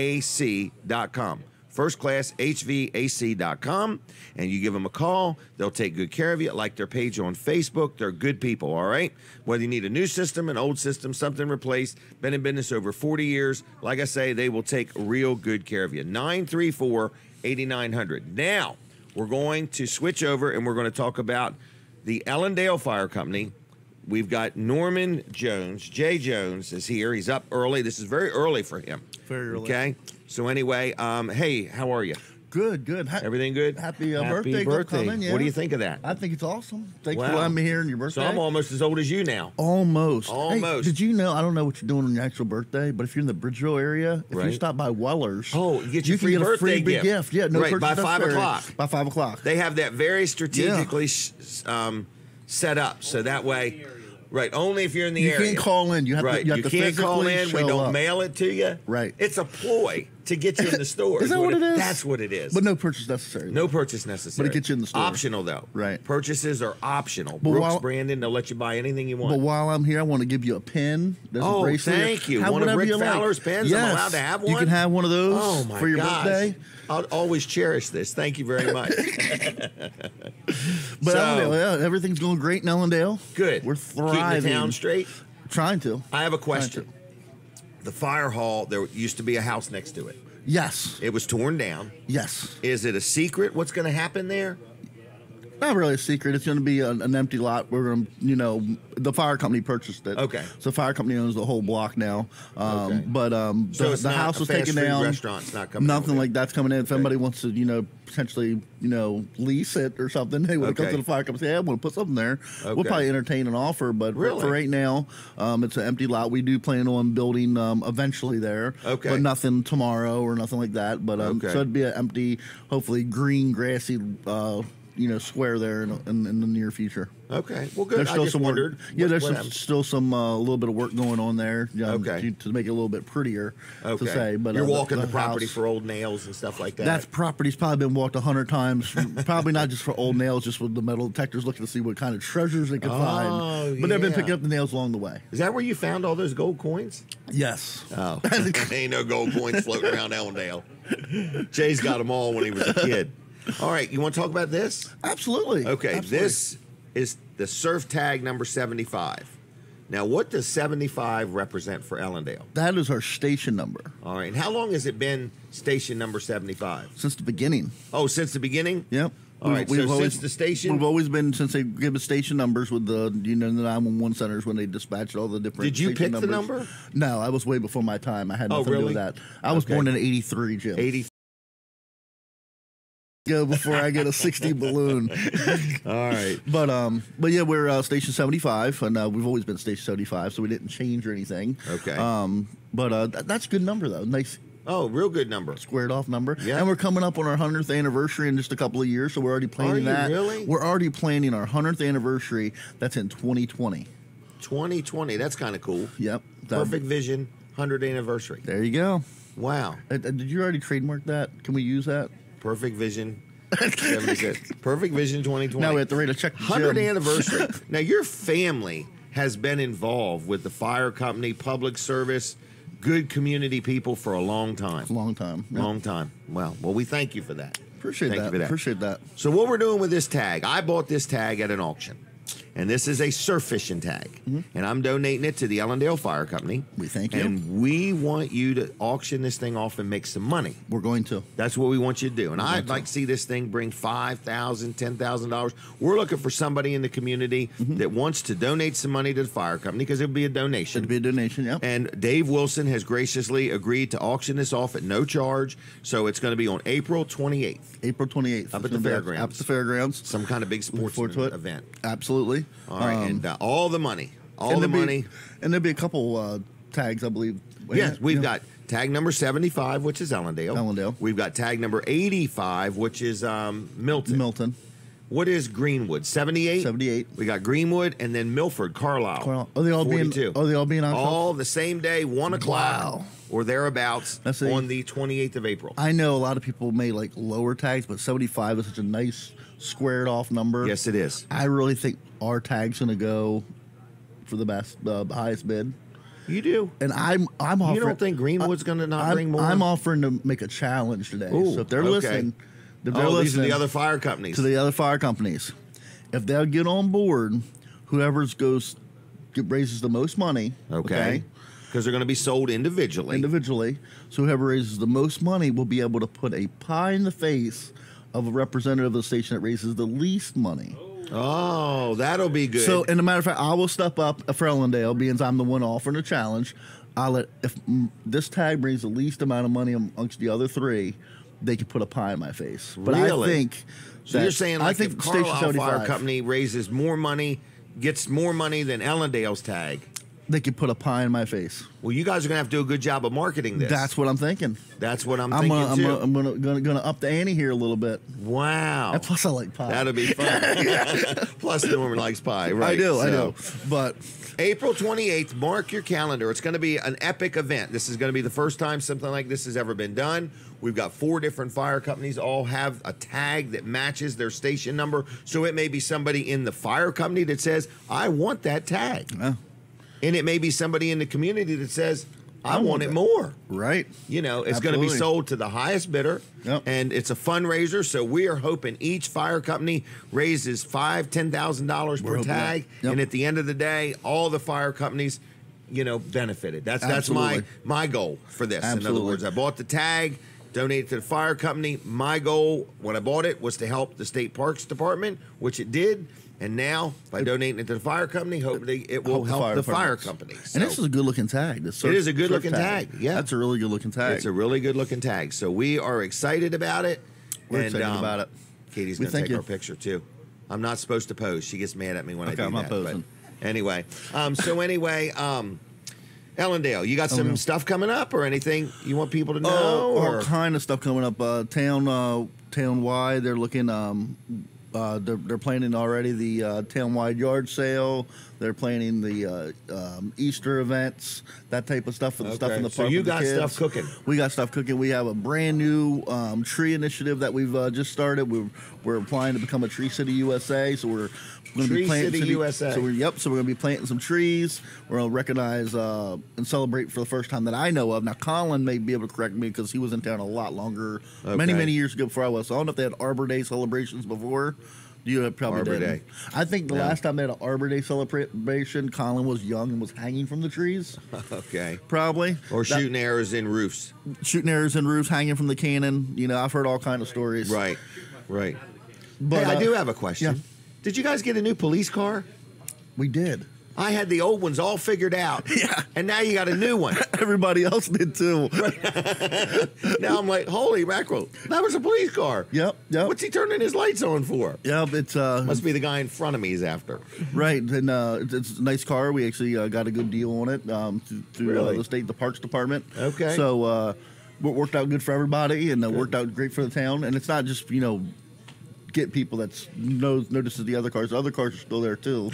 FirstClassHVAC.com. FirstClassHVAC.com, and you give them a call. They'll take good care of you. Like their page on Facebook. They're good people, all right? Whether you need a new system, an old system, something replaced, been in business over 40 years, like I say, they will take real good care of you. 934-8900. Now, we're going to switch over and we're going to talk about the Ellendale Fire Company. We've got Norman Jones. Jay Jones is here. He's up early. This is very early for him. Very early. Okay. So anyway, hey, how are you? Good, good. Everything good? Happy birthday. Upcoming, yeah. What do you think of that? I think it's awesome. Thanks for Wow. letting me here on your birthday. So I'm almost as old as you now. Almost. Almost. Hey, did you know, I don't know what you're doing on your actual birthday, but if you're in the Bridgeville area, if Right. you stop by Weller's, Oh, you get your you free can get a birthday free big gift. Yeah, no Right, purchase by 5 necessary. o'clock. By 5 o'clock. They have that very strategically set up so that way, right? Only if you're in the You area. can't call in. You have right. to. You have you to can't call physically in. We show don't up. mail it to you. Right. It's a ploy to get you in the store. Is that what it is? That's what it is. But no purchase necessary. No purchase necessary. But it gets you in the store. Optional though. Right. Purchases are optional. But Brooks while- Brandon, they'll let you buy anything you want. But while I'm here, I want to give you a pin. There's a Oh, bracelet. thank you. Have One of whatever Rick you like. Fowler's pins? I'm Yes. allowed to have You one? can have one of those Oh my for your gosh. birthday. I'll always cherish this. Thank you very much. But So- Ellendale, yeah, everything's going great in Ellendale. Good. We're Keeping thriving. the town straight. Trying to. I have a question. Trying The fire hall, there used to be a house next to it. Yes. It was torn down. Yes. Is it a secret what's going to happen there? Not really a secret. It's going to be an empty lot. We're going to, the fire company purchased it. Okay. So the fire company owns the whole block now. Okay. But So it's the not house a was fast taken food down. restaurant's not coming Nothing over like that's coming in. If anybody wants to, potentially, lease it or something, hey, when it comes Okay. to the fire company, say, hey, I want to put something there. Okay. We'll probably entertain an offer. But Really? for right now, it's an empty lot. We do plan on building eventually there. Okay. But nothing tomorrow or nothing like that. But Okay. so it'd be an empty, hopefully green, grassy, square there in the near future. Okay. Well, good. There's I still just some wondered. work. Yeah, there's what some, happened. still some a little bit of work going on there. Okay. To make it a little bit prettier. Okay. To say, but you're walking the property house- for old nails and stuff like that. That property's probably been walked 100 times. Probably not just for old nails, just with the metal detectors looking to see what kind of treasures they can find. But they've been yeah. picking up the nails along the way. Is that where you found all those gold coins? Yes. Oh, ain't no gold coins floating around Ellendale. Jay's got them all when he was a kid. All right, you want to talk about this? Absolutely. Okay, Absolutely. this is the surf tag number 75. Now, what does 75 represent for Ellendale? That is our station number All right, and how long has it been station number 75? since the beginning. Oh, since the beginning? Yep. All right, so since the station- we've always been since they give us station numbers with the the 911 centers when they dispatched all the different. Did you station pick the numbers. number? No, I was way before my time. I had Oh, nothing to do really? with that. I was Okay. born in '83, Jim. 80. Go before I get a 60 balloon. All right. But yeah, we're station 75, and we've always been station 75, so we didn't change or anything. Okay. That's a good number though. Nice Oh, real good number. squared off number. Yeah. And we're coming up on our 100th anniversary in just a couple of years, so we're already planning you that. really? We're already planning our 100th anniversary. That's in 2020. 2020. That's kind of cool. Yep. Perfect Vision 100th anniversary. There you go. Wow. Did you already trademark that? Can we use that? Perfect Vision 76. Perfect Vision 2020. Now we have to rate a check. to 100th Jim. anniversary. Now, your family has been involved with the fire company, public service, good community people for a long time. Long time. Yep. Long time. Well, we thank you for that. Appreciate Thank that. you for that. Appreciate that. So what we're doing with this tag, I bought this tag at an auction. And this is a surf fishing tag. And I'm donating it to the Ellendale Fire Company. We thank you. And we want you to auction this thing off and make some money. We're going to. That's what we want you to do. And I'd like to see this thing bring $5,000, $10,000. We're looking for somebody in the community that wants to donate some money to the fire company because it would be a donation. It'd be a donation. Yep. And Dave Wilson has graciously agreed to auction this off at no charge. So it's going to be on April 28th. April 28th. Up It's at the gonna be fairgrounds. Up at the fairgrounds. Some kind of big sports Forward to it. event. Absolutely. All right. And all the money. All and the there'll money. And there'll be a couple tags, I believe. Yes, we've Yeah. got tag number 75, which is Ellendale. Ellendale. We've got tag number 85, which is Milton. Milton. What is Greenwood? 78? 78. We got Greenwood and then Milford, Carlisle. Are they all 42. being auctioned? All the same day, 1 o'clock Wow. or thereabouts That's a- on the 28th of April. I know a lot of people may like lower tags, but 75 is such a nice squared off number. Yes, it is. I really think our tag's going to go for the best, the highest bid. You do. And I'm offering. You don't think Greenwood's going to not bring more? I'm offering to make a challenge today. Ooh, so if they're okay. listening, These are the other fire companies. to the other fire companies. If they'll get on board, whoever raises the most money, Okay. Because they're going to be sold individually. individually. So whoever raises the most money will be able to put a pie in the face of a representative of the station that raises the least money. Oh, that'll be good. So, and a matter of fact, I will step up for Ellendale, being I'm the one offering the challenge. If this tag brings the least amount of money amongst the other three, they can put a pie in my face. But Really? I think So you're saying, like, if Station Carlisle Fire 75, Company raises more money, gets more money than Ellendale's tag, they could put a pie in my face. well, you guys are going to have to do a good job of marketing this. That's what I'm thinking. That's what I'm thinking, too. I'm gonna up the ante here a little bit. Wow. And plus, I like pie. That'll be fun. Plus, Norman likes pie, right? I do. So, But April 28th, mark your calendar. It's going to be an epic event. This is going to be the first time something like this has ever been done. We've got 4 different fire companies, all have a tag that matches their station number. So it may be somebody in the fire company that says, I want that tag. yeah, And it may be somebody in the community that says, I want it more. right. You know, it's going to be Absolutely. sold to the highest bidder, Yep. and it's a fundraiser. So we are hoping each fire company raises $5,000-$10,000 per hoping tag, that. Yep. and at the end of the day, all the fire companies, you know, benefited. That's Absolutely. my goal for this. In other Absolutely. words, I bought the tag, donated to the fire company. My goal when I bought it was to help the state parks department, which it did. And now, by donating it to the fire company, hopefully it will help the fire company. And this is a good looking tag. It is a good looking tag. Yeah, that's a really good looking tag. it's a really good looking tag. So we are excited about it. We're excited about it. Katie's We going to thank take you. our picture too. I'm not supposed to pose. She gets mad at me when I Okay, do I'm not that. posing. But anyway, Ellendale, you got some stuff coming up or anything you want people to know? All or? kind of stuff coming up. Town wide, they're looking. They're planning already the town wide yard sale. They're planning the Easter events, that type of stuff for the stuff in the So park. you with the got kids. stuff cooking. We got stuff cooking. We have a brand new tree initiative that we've just started. We're applying to become a Tree City USA. So we're going to Tree be planting City USA. So we're going to be planting some trees. We're going to recognize and celebrate for the first time that I know of. Now Colin may be able to correct me because he was in town a lot longer, many Okay. years ago before I was. So I don't know if they had Arbor Day celebrations before. You probably Arbor didn't. Day. I think the No. last time they had an Arbor Day celebration, Colin was young and was hanging from the trees. Okay. Probably. Or That- shooting arrows in roofs. shooting arrows in roofs, hanging from the cannon. You know, I've heard all kind of stories. Right. Right. But Hey, I do have a question. yeah. Did you guys get a new police car? We did. I had the old ones all figured out. Yeah. And now you got a new one. Everybody else did too. Now I'm like, holy mackerel, that was a police car. Yep. What's he turning his lights on for? Yep. It's Must be the guy in front of me he's after. right, and it's a nice car. We actually got a good deal on it through Really? the Parks Department. Okay. So it worked out good for everybody, and worked out great for the town. And it's not just get people that's notices the other cars. The other cars are still there too.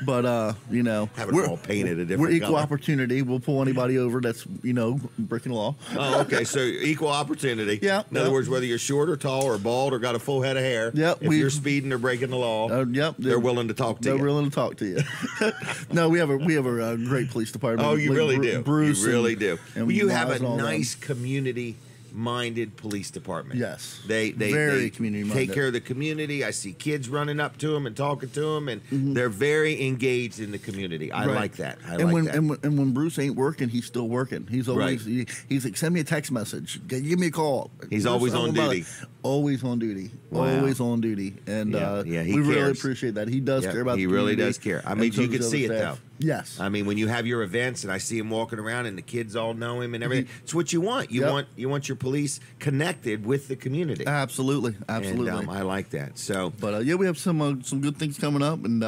But Having them all painted a different we're equal color. opportunity. We'll pull anybody over that's breaking the law. Oh, okay. So equal opportunity. Yeah, In other yeah. words, whether you're short or tall or bald or got a full head of hair. Yep, If you're speeding or breaking the law. Yep, They're willing to talk to They're you. willing to talk to you. No, we have a great police department. Oh, you Like really do. Bruce, you really and- do. and Well, you have Miles a and all them. nice community-minded police department. Yes. They Very they community-minded. take care of the community. I see kids running up to them and talking to them, and Mm-hmm. they're very engaged in the community. I Right. like that. I and like when, that. And when Bruce ain't working, he's still working. He's always Right. he's like, send me a text message, give me a call. He's Bruce, always I'm on about duty. it. Always on duty. Wow. Always on duty. And Yeah, he we really cares. appreciate that. He does Yeah, care about. he the really community, does care. I and mean, so you does could the see it, other staff. though. Yes. I mean, when you have your events and I see him walking around and the kids all know him and everything, it's what you want. You Yep. want your police connected with the community. Absolutely. Absolutely. And I like that. So But we have some good things coming up, and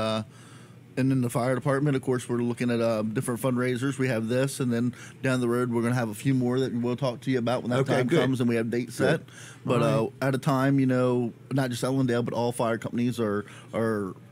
in the fire department, of course, we're looking at different fundraisers. We have this, and then down the road, we're going to have a few more that we'll talk to you about when that Okay, time good. comes and we have dates set. But at a time, not just Ellendale, but all fire companies are I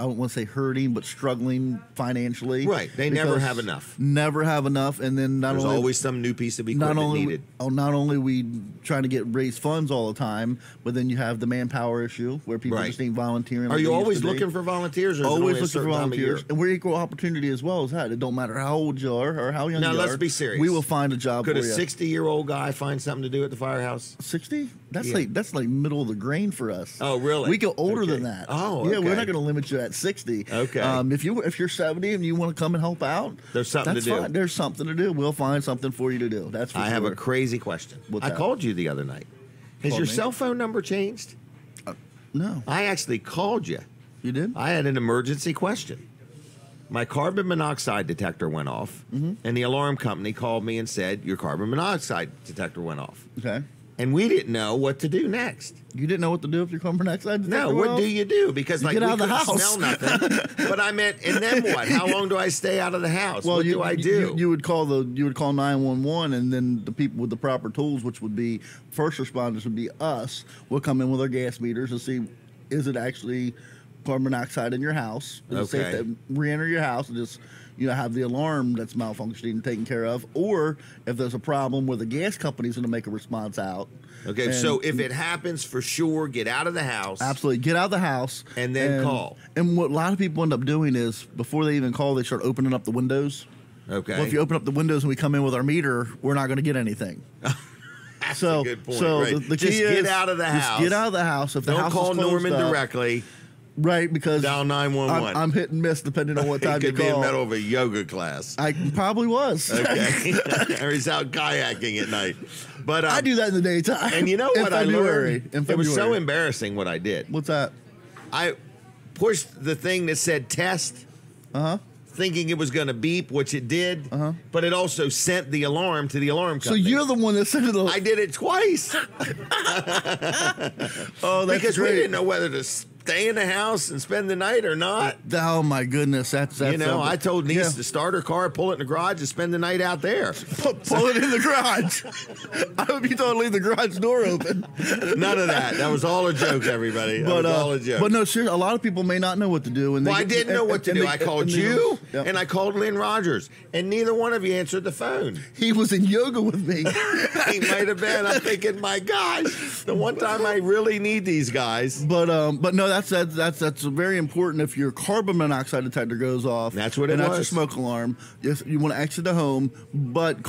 don't want to say hurting, but struggling financially. Right. They never because have enough. Never have enough, and then there's always some new piece of equipment needed. not only we trying to raise funds all the time, but then you have the manpower issue where people Right. just ain't volunteering. Are like you they used always to be. looking for volunteers? Or is it only Always a looking certain for time of year? volunteers, and we're equal opportunity as well as that. It don't matter how old you are or how young Now, you are. let's be serious. We will find a job Could for a you. 60-year-old guy find something to do at the firehouse? 60? That's Yeah. like middle of the grain for us. Oh, really? We go older Okay. than that. Oh, yeah. We're okay. not going to limit you at 60. Okay. If you're 70 and you want to come and help out, There's something that's to do. fine. There's something to do. We'll find something for you to do. That's for I sure. have a crazy question. What's I that? called you the other night. Has Called your me? cell phone number changed? No. I actually called you. You did? I had an emergency question. My carbon monoxide detector went off, and the alarm company called me and said, your carbon monoxide detector went off. Okay. And we didn't know what to do next. You didn't know what to do if your carbon monoxide detector No, went what off? do you do? Because like get we out of the couldn't house. smell nothing. But I meant, and then what? How long do I stay out of the house? Well, what do I do? You would call 911, and then the people with the proper tools, which would be first responders, would be us. We'll come in with our gas meters and see, is it actually carbon monoxide in your house? Is it safe Okay. to re-enter your house and just have the alarm that's malfunctioning and taken care of? Or if there's a problem where the gas company's going to make a response out. Okay, And- so if it happens, for sure, get out of the house. Absolutely. Get out of the house. And then call. And what a lot of people end up doing is, before they even call, they start opening up the windows. Okay. Well, if you open up the windows and we come in with our meter, we're not going to get anything. That's So, a good point. so right. the key just is get out of the just house. get out of the house. If the Don't house call is closed Norman up, directly. right? Because Dial 911. I'm hit and miss depending on what He time you could be in the call. middle of a yoga class. I probably was. Okay. Or he's out kayaking at night. But I do that in the daytime. And you know In what I February. learned? In It was so February. embarrassing what I did. What's that? I pushed the thing that said test, thinking it was going to beep, which it did, but it also sent the alarm to the alarm So company. you're the one that sent it. I did it twice Oh, that's because great. we didn't know whether to stay in the house and spend the night or not. Oh my goodness, that's You know, I told Niece Yeah. to start her car, pull it in the garage, and spend the night out there. Pull it in the garage. I hope you don't leave the garage door open. None of that. That was all a joke, everybody. That was all a joke. But no, seriously, a lot of people may not know what to do. And Well, I didn't know what to do. I called you, Yep. and I called Lynn Rogers, and neither one of you answered the phone. He was in yoga with me. He might have been. I'm thinking, my gosh, the one time I really need these guys. But no, that's very important. If your carbon monoxide detector goes off, That's what it and that's your was. smoke alarm. If you want to exit the home, but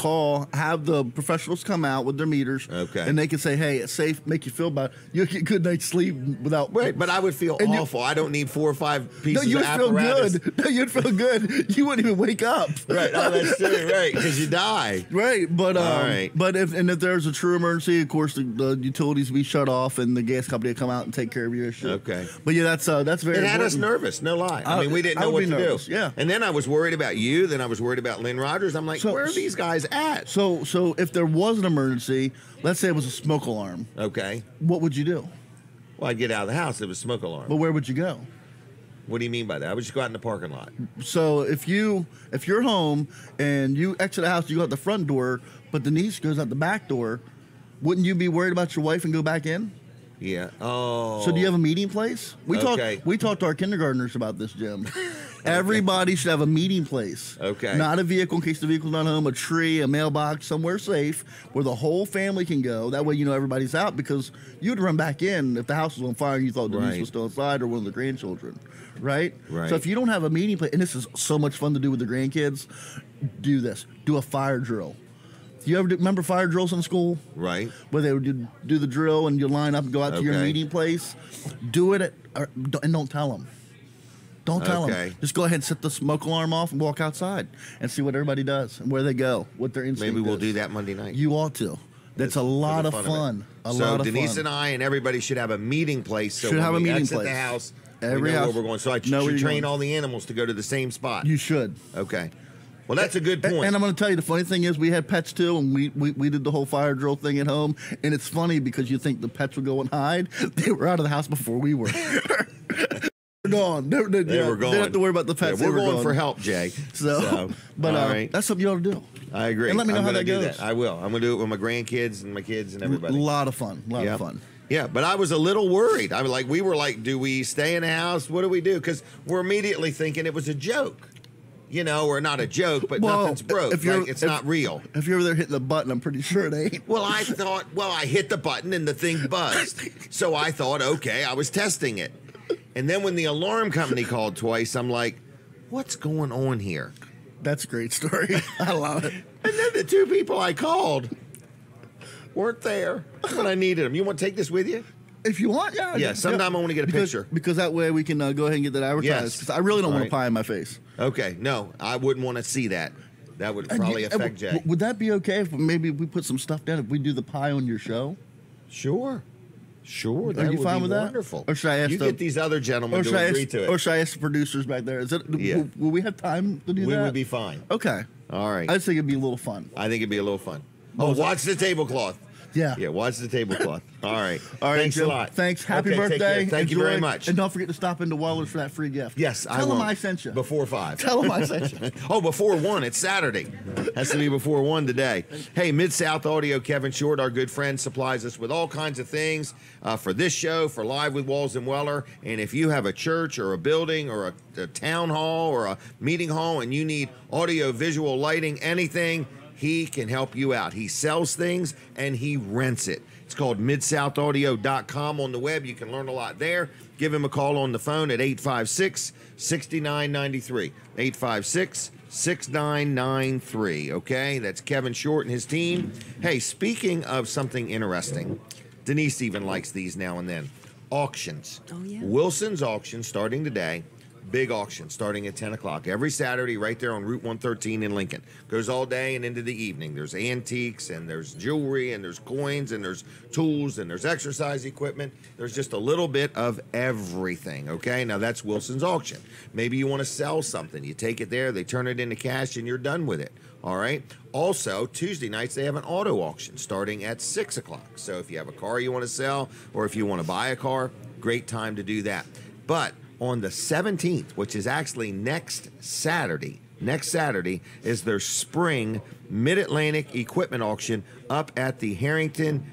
have the professionals come out with their meters, Okay. and they can say, "Hey, it's safe." Make you feel better. You'll get good night's sleep without. Right, but I would feel And you- awful. I don't need 4 or 5 No, pieces you'd of feel apparatus. good. No, you'd feel good. You wouldn't even wake up. Right, oh, that's true, right, because you die. Right, but All right. but if there's a true emergency, of course the utilities will be shut off and the gas company will come out and take care of your issue. Okay. But yeah, that's very. It had us important. nervous, no lie. I mean, we didn't I know would what be to nervous, do. yeah. And then I was worried about you. Then I was worried about Lynn Rogers. I'm like, So- where are these guys at? So if there was an emergency, let's say it was a smoke alarm, Okay. what would you do? Well, I'd get out of the house. It was a smoke alarm. But where would you go? What do you mean by that? I would just go out in the parking lot. So if you're home and you exit the house, you go out the front door, but the niece goes out the back door, wouldn't you be worried about your wife and go back in? Yeah. Oh. So do you have a meeting place? We Okay. talked to our kindergartners about this, Jim. Everybody should have a meeting place. Okay. Not a vehicle in case the vehicle's not home, a tree, a mailbox, somewhere safe where the whole family can go. That way you know everybody's out because you'd run back in if the house was on fire and you thought Denise Right. was still inside or one of the grandchildren. Right? Right. So if you don't have a meeting place, and this is so much fun to do with the grandkids, do this. Do a fire drill. Do you ever remember fire drills in school? Right. Where they would do the drill and you line up and go out to your Okay. meeting place. Do it and don't tell them. Don't tell Okay. them. Just go ahead and set the smoke alarm off and walk outside and see what everybody does and where they go, what their instinct Maybe we'll is. do that Monday night. You ought to. That's a lot of fun. A So lot of Denise fun. and I and everybody should have a meeting place. So Should when have a we meeting exit place. the house, Every we know house- where we're going. So I know where should you're train going. all the animals to go to the same spot. You should. Okay. Well, that's a good point. And I'm going to tell you, the funny thing is we had pets too, and we did the whole fire drill thing at home. And it's funny because you think the pets would go and hide. They were out of the house before we were. They're gone. They were gone. They don't have to worry about the pets. Yeah, we're They were going gone. for help, Jay. But all right. that's something you ought to do. I agree. And let me know I'm how gonna that do goes. I will. I'm going to do it with my grandkids and my kids and A everybody. lot of fun. A lot Yep. of fun. Yeah, but I was a little worried. I was like, we were like, do we stay in the house? What do we do? Because we're immediately thinking it was a joke. You know, or not a joke, but Well, nothing's broke. Like, it's not real. If you're over there hitting the button, I'm pretty sure it ain't. Well, I thought, I hit the button and the thing buzzed. So I thought, okay, I was testing it. And then when the alarm company called twice, I'm like, what's going on here? That's a great story. I love it. And then the 2 people I called weren't there when I needed them. You want to take this with you? If you want, yeah. Yeah, sometime I wanna get a picture. Because that way we can go ahead and get that advertised. Yes. Because I really don't want a Right. pie in my face. Okay, no, I wouldn't want to see that. That would probably affect Jay. Would that be okay if maybe we put some stuff down if we do the pie on your show? Sure. Sure, that Are you would fine be with that? wonderful. Or should I ask you the- get these other gentlemen to agree to it? Or should I ask the producers back there? Is it? Yeah. Will we have time to do We that? would be fine. Okay. All right. I just think it'd be a little fun. I think it'd be a little fun. Oh, watch the tablecloth. Yeah. Yeah, watch the tablecloth. All right. All right, Thanks Jim. a lot. Thanks. Happy Okay, take care. birthday. Thank you very Enjoy. much. And don't forget to stop into Weller's for that free gift. Yes, I Tell will. them I sent you. Before 5. Tell them I sent you. Oh, before 1. It's Saturday. Has to be before 1 today. Hey, Mid-South Audio, Kevin Short, our good friend, supplies us with all kinds of things for this show, for Live with Walls and Weller. And if you have a church or a building or a town hall or a meeting hall and you need audio, visual, lighting, anything, he can help you out. He sells things and he rents it. It's called MidSouthAudio.com on the web. You can learn a lot there. Give him a call on the phone at 856-6993. 856-6993. Okay, that's Kevin Short and his team. Hey, speaking of something interesting, Denise even likes these now and then. Auctions. Oh, yeah. Wilson's auction starting today. Big auction starting at 10 o'clock every Saturday right there on Route 113 in Lincoln. Goes all day and into the evening. There's antiques and there's jewelry and there's coins and there's tools and there's exercise equipment. There's just a little bit of everything, okay? Now that's Wilson's auction. Maybe you want to sell something. You take it there, they turn it into cash and you're done with it, all right? Also, Tuesday nights they have an auto auction starting at 6 o'clock. So if you have a car you want to sell or if you want to buy a car, great time to do that. But on the 17th, which is actually next Saturday, is their spring Mid-Atlantic equipment auction up at the Harrington,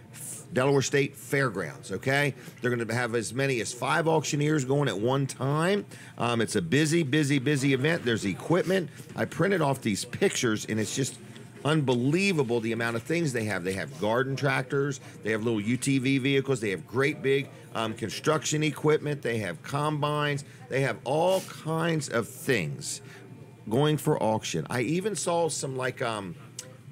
Delaware State Fairgrounds, okay? They're going to have as many as 5 auctioneers going at one time. It's a busy event. There's equipment. I printed off these pictures, and it's just unbelievable the amount of things they have. They have garden tractors. They have little UTV vehicles. They have great big construction equipment. They have combines. They have all kinds of things going for auction. I even saw some like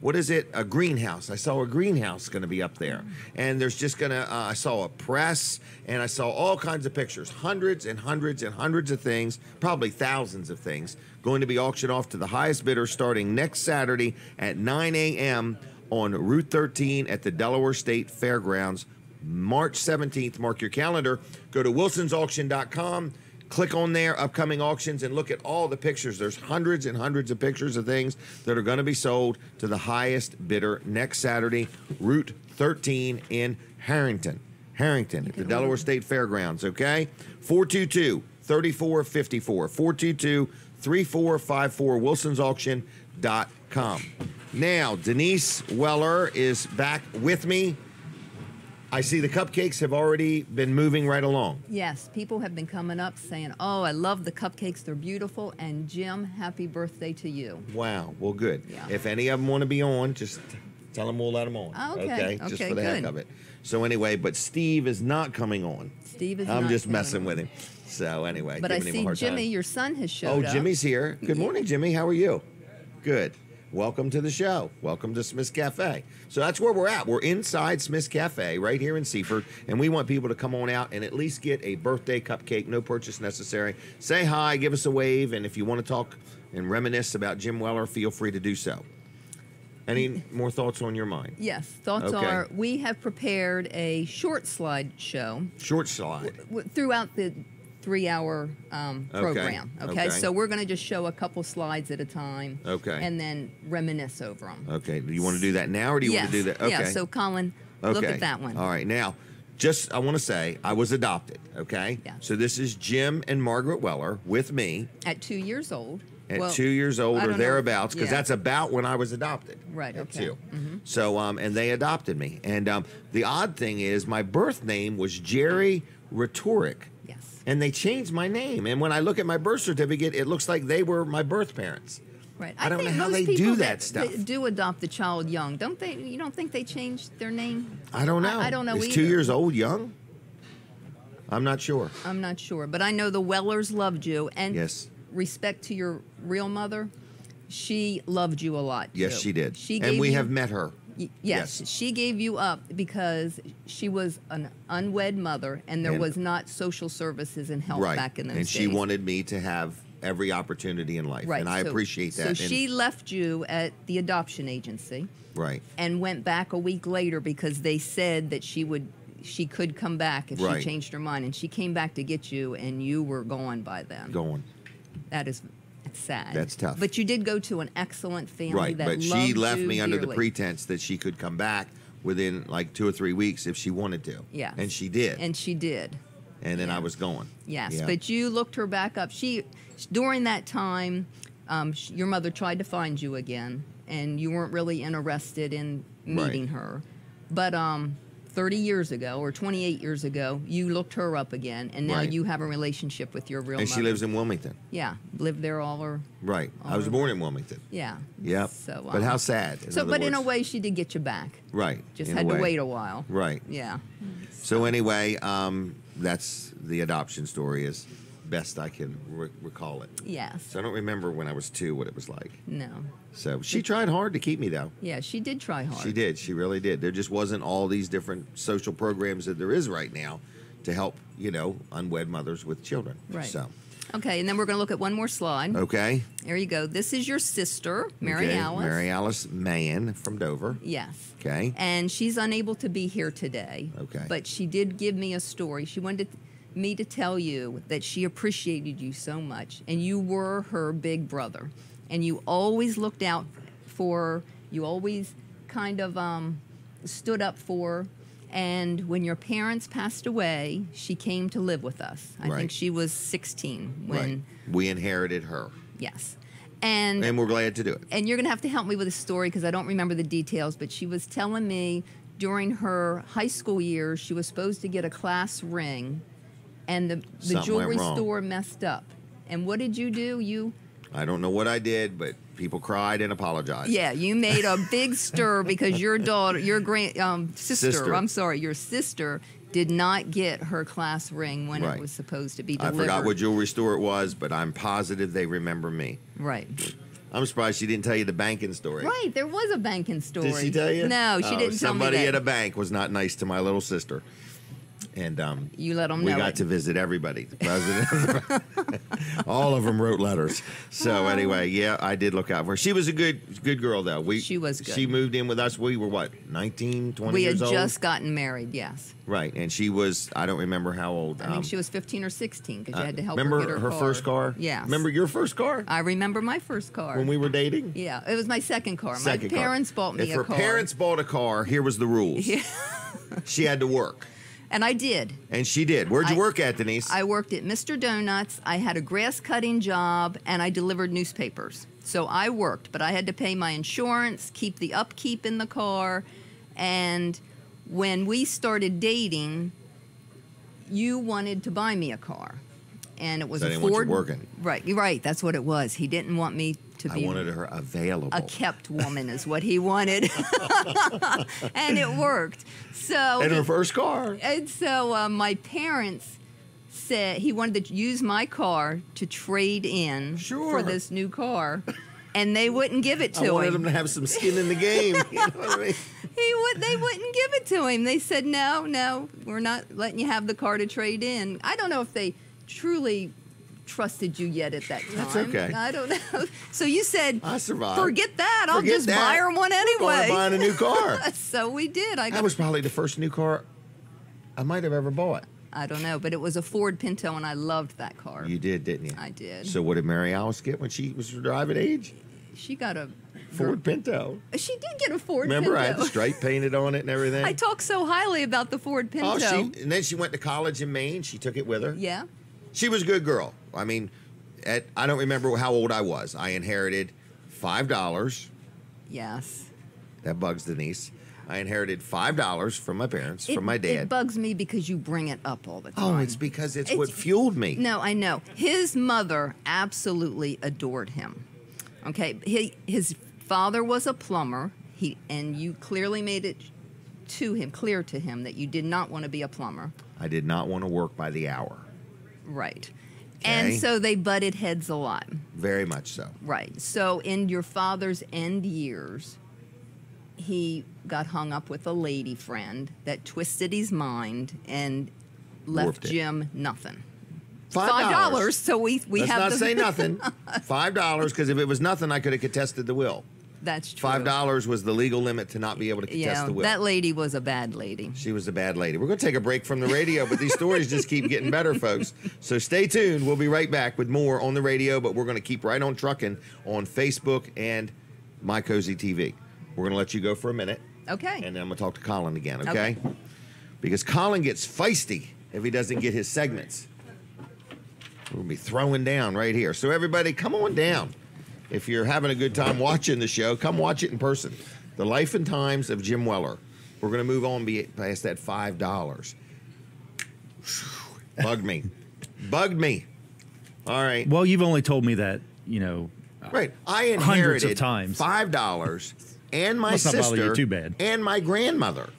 what is it? A greenhouse. I saw a greenhouse going to be up there. And there's just going to, I saw a press and I saw all kinds of pictures, hundreds and hundreds and hundreds of things, probably thousands of things, going to be auctioned off to the highest bidder starting next Saturday at 9 a.m. on Route 13 at the Delaware State Fairgrounds, March 17th. Mark your calendar. Go to wilsonsauction.com. Click on there, upcoming auctions, and look at all the pictures. There's hundreds and hundreds of pictures of things that are going to be sold to the highest bidder next Saturday, Route 13 in Harrington, at the Delaware State Fairgrounds, okay? 422-3454, 422-3454, wilsonsauction.com. Now, Denise Weller is back with me. I see the cupcakes have already been moving right along. Yes, people have been coming up saying, "Oh, I love the cupcakes. They're beautiful." And Jim, happy birthday to you. Wow. Well, good. Yeah. If any of them want to be on, just tell them we'll let them on. Okay. Just Okay, for the heck good. of it. So anyway, but Steve is not coming on. Steve is I'm not just coming messing on. with him. So anyway, But I giving him a see hard Jimmy, time. your son, has showed up. Jimmy's here. Good Yeah. morning, Jimmy. How are you? Good. Welcome to the show. Welcome to Smith's Cafe. So that's where we're at. We're inside Smith's Cafe right here in Seaford, and we want people to come on out and at least get a birthday cupcake, no purchase necessary. Say hi, give us a wave, and if you want to talk and reminisce about Jim Weller, feel free to do so. Any more thoughts on your mind? Yes, thoughts Okay. are we have prepared a short slide show Short slide. throughout the 3-hour program. Okay, okay. so we're going to just show a couple slides at a time. Okay. And then reminisce over them. Okay. Do you want to do that now, or do you want to do that? Okay. Yeah. So Colin, look at that one. All right. Now, just I want to say I was adopted. Okay. Yeah. So this is Jim and Margaret Weller with me At 2 years old. at Well, 2 years old I or don't know. thereabouts, because Yeah. that's about when I was adopted. Right, At okay. 2. So and they adopted me. And the odd thing is my birth name was Jerry Rhetoric. Yes. And they changed my name. And when I look at my birth certificate, it looks like they were my birth parents. Right. I don't think know how most they do people that stuff. do adopt the child young, don't they? You don't think they changed their name? I don't know. I don't know Is either. 2 years old young? I'm not sure. I'm not sure, but I know the Wellers loved you, and Yes. respect to your real mother, she loved you a lot. Yes, too. she did. She And gave we you- have met her. Yes, Yes. she gave you up because she was an unwed mother, and there And- was not social services and help Right. back in those And days. she wanted me to have every opportunity in life. Right, And I so- appreciate that. So And- she left you at the adoption agency right. and went back a week later because they said that she she could come back if Right. she changed her mind. And she came back to get you, and you were gone by then. Going. That is it's sad. That's tough. But you did go to an excellent family Right, that but she loved left you me under the dearly. pretense that she could come back within like 2 or 3 weeks if she wanted to. Yes. And she did. And she did. And then yeah. I was going. Yes, Yeah. but you looked her back up. During that time, your mother tried to find you again, and you weren't really interested in meeting Right. her. But 30 years ago or 28 years ago, you looked her up again, and now Right. you have a relationship with your real And mother. she lives in Wilmington. Yeah, lived there all her. Right. I was born in Wilmington. Yeah. Yep. So, but how sad. But in a way, she did get you back. Right. Just in had a to way. wait a while. Right. Yeah. So anyway, that's the adoption story as best I can recall it. Yes. So I don't remember when I was 2 what it was like. No. So she tried hard to keep me though. Yeah, she did try hard. She did. She really did. There just wasn't all these different social programs that there is right now to help, unwed mothers with children. Right. So, Okay, and then we're going to look at one more slide. okay. There you go. This is your sister, Mary Okay, Alice. Mary Alice Mann from Dover. Yes. Okay. And she's unable to be here today. Okay. But she did give me a story. She wanted me to tell you that she appreciated you so much, and you were her big brother. And you always looked out for her. You always kind of stood up for her. And when your parents passed away, she came to live with us. I Right. think she was 16 when, Right. We inherited her. yes. And And we're glad to do it. and you're going to have to help me with the story because I don't remember the details, but she was telling me during her high school years, she was supposed to get a class ring, and the Something jewelry went wrong. store messed up. And what did you do? I don't know what I did, but people cried and apologized. Yeah, you made a big stir because your daughter, your sister, your sister did not get her class ring when Right. it was supposed to be I delivered. forgot what jewelry store it was, but I'm positive they remember me. Right. I'm surprised she didn't tell you the banking story. Right, there was a banking story. Did she tell you? No, she Oh, didn't tell me Somebody that. at a bank was not nice to my little sister. And You let them we know got it. to visit everybody. The president, all of them wrote letters. So anyway, yeah, I did look out for her. She was a good girl, though. She was good. She moved in with us. We were, what, 19, 20 We years had old? just gotten married, yes. Right, and she was, I don't remember how old. I think she was 15 or 16 because you had to help remember her get her car. first car? Yeah. Remember your first car? I remember my first car. When we were dating? Yeah, it was my second car. Second my car. parents bought me if a her car. parents bought a car, here was the rules. Yeah. She had to work. And I did. And she did. Where'd you I- work at, Denise? I worked at Mr. Donuts. I had a grass cutting job, and I delivered newspapers. So I worked, but I had to pay my insurance, keep the upkeep in the car, and when we started dating, you wanted to buy me a car, and it was So I a didn't want you Ford. working. Right, you're right. That's what it was. He didn't want me to I be. wanted her available. A kept woman is what he wanted, and it worked. So and her first car. and so my parents said he wanted to use my car to trade in Sure. for this new car, and they wouldn't give it I to wanted him. them to have some skin in the game. You know what I mean? They wouldn't give it to him. They said, no, we're not letting you have the car to trade in. I don't know if they truly trusted you yet at that time. That's okay. I don't know. So you said, I survived. forget that. I'll Forget just that. buy her one We're anyway. buying a new car. So we did. That was probably the first new car I might have ever bought. I don't know, but it was a Ford Pinto, and I loved that car. You did, didn't you? I did. So what did Mary Alice get when she was driving age? She got a Ford Pinto. She did get a Ford Remember, Pinto. I had the stripe painted on it and everything. I talk so highly about the Ford Pinto. Oh, and then she went to college in Maine. She took it with her. Yeah. She was a good girl. I mean, I don't remember how old I was. I inherited $5. Yes. That bugs Denise. I inherited $5 from my parents, from my dad. It bugs me because you bring it up all the time. Oh, it's because it's what fueled me. No, I know. His mother absolutely adored him. Okay, his father was a plumber. And you clearly made it clear to him that you did not want to be a plumber. I did not want to work by the hour. Right. Okay. And so they butted heads a lot. Very much so. Right. So in your father's end years, he got hung up with a lady friend that twisted his mind and left Warped it. Jim nothing. $5. So we Let's have not the say nothing. $5, because if it was nothing, I could have contested the will. That's true. $5 was the legal limit to not be able to contest Yeah, the will. that lady was a bad lady. She was a bad lady. We're going to take a break from the radio, but these stories just keep getting better, folks. So stay tuned. We'll be right back with more on the radio, but we're going to keep right on trucking on Facebook and My Cozy TV. We're going to let you go for a minute. Okay. And then I'm going to talk to Colin again, okay? Because Colin gets feisty if he doesn't get his segments. We'll be throwing down right here. So everybody, come on down. If you're having a good time watching the show, come watch it in person. The Life and Times of Jim Weller. We're going to move on past that $5. Bugged me. Bugged me. All right. Well, you've only told me that, Right. I hundreds inherited of times. $5 and my Must not bother sister you too bad. and my grandmother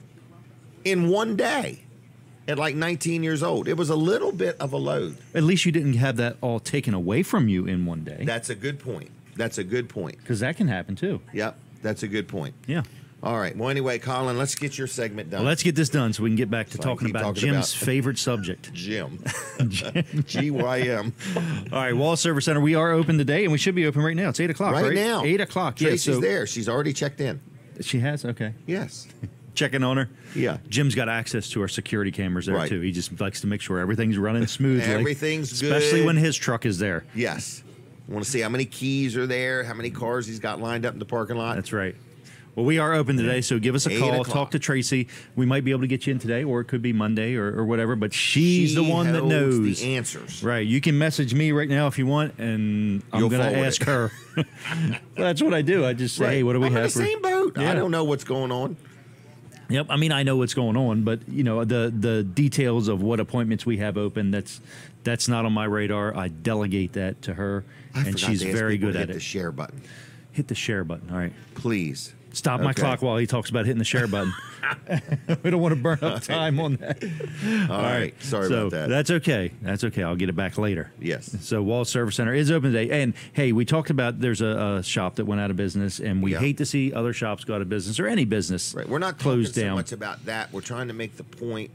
in one day at like 19 years old. It was a little bit of a load. At least you didn't have that all taken away from you in one day. That's a good point. That's a good point. Because that can happen too. Yep. That's a good point. Yeah. All right. Well, anyway, Colin, let's get your segment done. Well, let's get this done so we can get back to So I talking keep about talking Jim's about- favorite subject. Jim. G-Y-M. All right, Wall Service Center. We are open today, and we should be open right now. It's 8 o'clock, right? Right now. 8 o'clock. Tracy's yeah, so there. She's already checked in. She has? Okay. Yes. Checking on her. Yeah. Jim's got access to our security cameras there, Right. too. He just likes to make sure everything's running smoothly. Everything's good. Especially when his truck is there. Yes. I want to see how many keys are there, how many cars he's got lined up in the parking lot. That's right. Well, we are open today, so give us a 8 call. o'clock. Talk to Tracy. We might be able to get you in today, or it could be Monday or whatever, but she's She the one that holds knows. the answers. Right. You can message me right now if you want, and I'm You'll going to forward ask it. her. That's what I do. I just say, Right. hey, what do we I'm have in for the same boat. Yeah. I don't know what's going on. Yep. I mean, I know what's going on, but the details of what appointments we have open, that's not on my radar. I delegate that to her, I and forgot she's to ask very people good to at hit it. the share button. Hit the share button. All right. Please. Stop my Okay. clock while he talks about hitting the share button. We don't want to burn up time on that. All right. Sorry So about that. that's okay. That's okay. I'll get it back later. Yes. So Wall Service Center is open today. And hey, we talked about there's a shop that went out of business, and we Yeah. hate to see other shops go out of business or any business Right. We're not closed talking so down. much about that. We're trying to make the point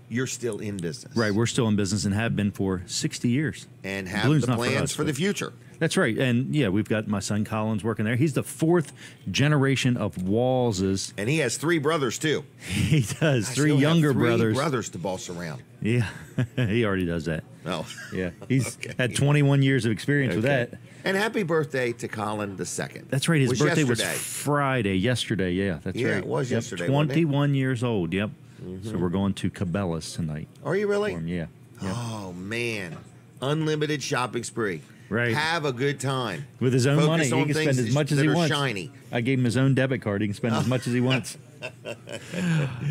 you're still in business. Right, we're still in business and have been for 60 years. And have Balloon's the not for plans us, for the but- future. That's right. And yeah, we've got my son Colin's working there. He's the fourth generation of Wallses. And he has 3 brothers, too. He does. I Three still have younger 3 brothers. brothers to boss around. Yeah, he already does that. Oh. Yeah, he's Okay. had 21 years of experience with Okay. that. And happy birthday to Colin the second. That's right. His birthday was yesterday. Friday. Yesterday. Yeah, that's Yeah, right. it was Yep, yesterday, wasn't it? 21 years old. Yep. So we're going to Cabela's tonight. Are you really? for him, Yeah. Yep. Oh, man. Unlimited shopping spree. Right. Have a good time. With his own Focus money, he on can spend things as much as that he are wants. shiny. I gave him his own debit card. He can spend as much as he wants.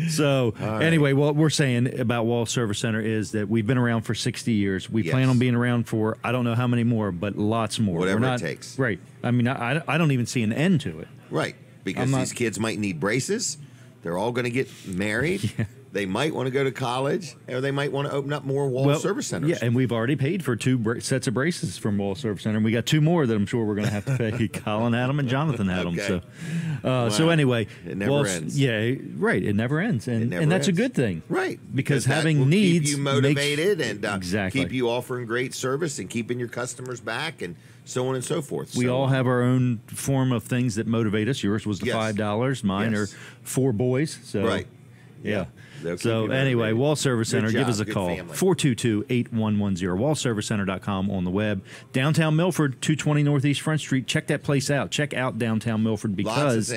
So anyway, what we're saying about Wall Service Center is that we've been around for 60 years. We Yes. plan on being around for I don't know how many more, but lots more. Whatever We're it not, takes. Right. I mean, I don't even see an end to it. Right. Because I'm not- these kids might need braces. They're all going to get married. Yeah. They might want to go to college, or they might want to open up more Wall Service Centers. Yeah, and we've already paid for 2 sets of braces from Wall Service Center. And we got 2 more that I'm sure we're going to have to pay. Colin had them and Jonathan had them. Okay. So Wow. anyway, It never ends. Yeah, right. It never ends, and never that's ends. a good thing, Right. Because that having will needs keep you makes- motivated and exactly keep you offering great service and keeping your customers back and so on and so forth. We So, all have our own form of things that motivate us. Yours was the Yes. $5. Mine Yes. are 4 boys. So Right. Yeah. They'll keep So you anyway, motivated. Wall Service Good Center, give job, us a good call. family. 422-8110. WallServiceCenter.com on the web. Downtown Milford, 220 Northeast Front Street. Check that place out. Check out Downtown Milford because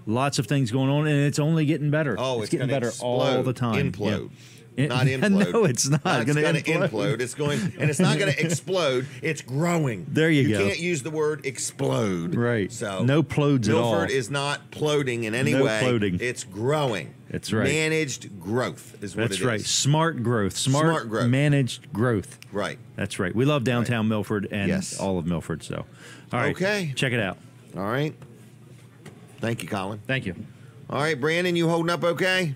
lots of things going on, and it's only getting better. Oh, it's it's getting gonna better all explode. the time. Implode. Yeah. Not implode. No, it's not. It's Gonna going to implode. implode. It's going, and it's not going to explode. It's growing. There you go. You can't use the word explode. Right. So No plodes at all. Milford is not ploding in any No way. ploding. It's growing. That's right. Managed growth is what That's it is. right. Smart growth. Smart growth. Managed growth. Right. That's right. We love downtown Milford and Yes. all of Milford. So, all right. Okay. Check it out. All right. Thank you, Colin. Thank you. All right, Brandon, you holding up okay?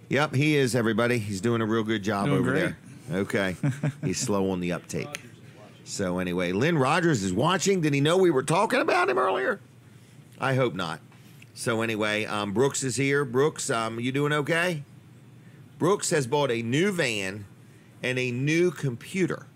Yep, he is, everybody. He's doing a real good job Doing over great. there. Okay. He's slow on the uptake. So anyway, Lynn Rogers is watching. Did he know we were talking about him earlier? I hope not. So anyway, Brooks is here. Brooks, you doing okay? Brooks has bought a new van and a new computer.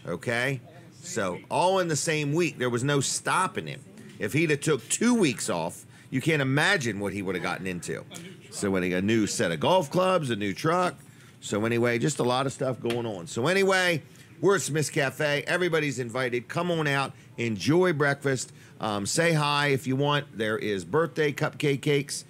Okay? So all in the same week. There was no stopping him. If he'd have took 2 weeks off, you can't imagine what he would have gotten into. So when he got a new set of golf clubs, a new truck. So anyway, just a lot of stuff going on. So anyway, we're at Smith's Cafe. Everybody's invited. Come on out. Enjoy breakfast. Say hi if you want. There is birthday cupcake cakes.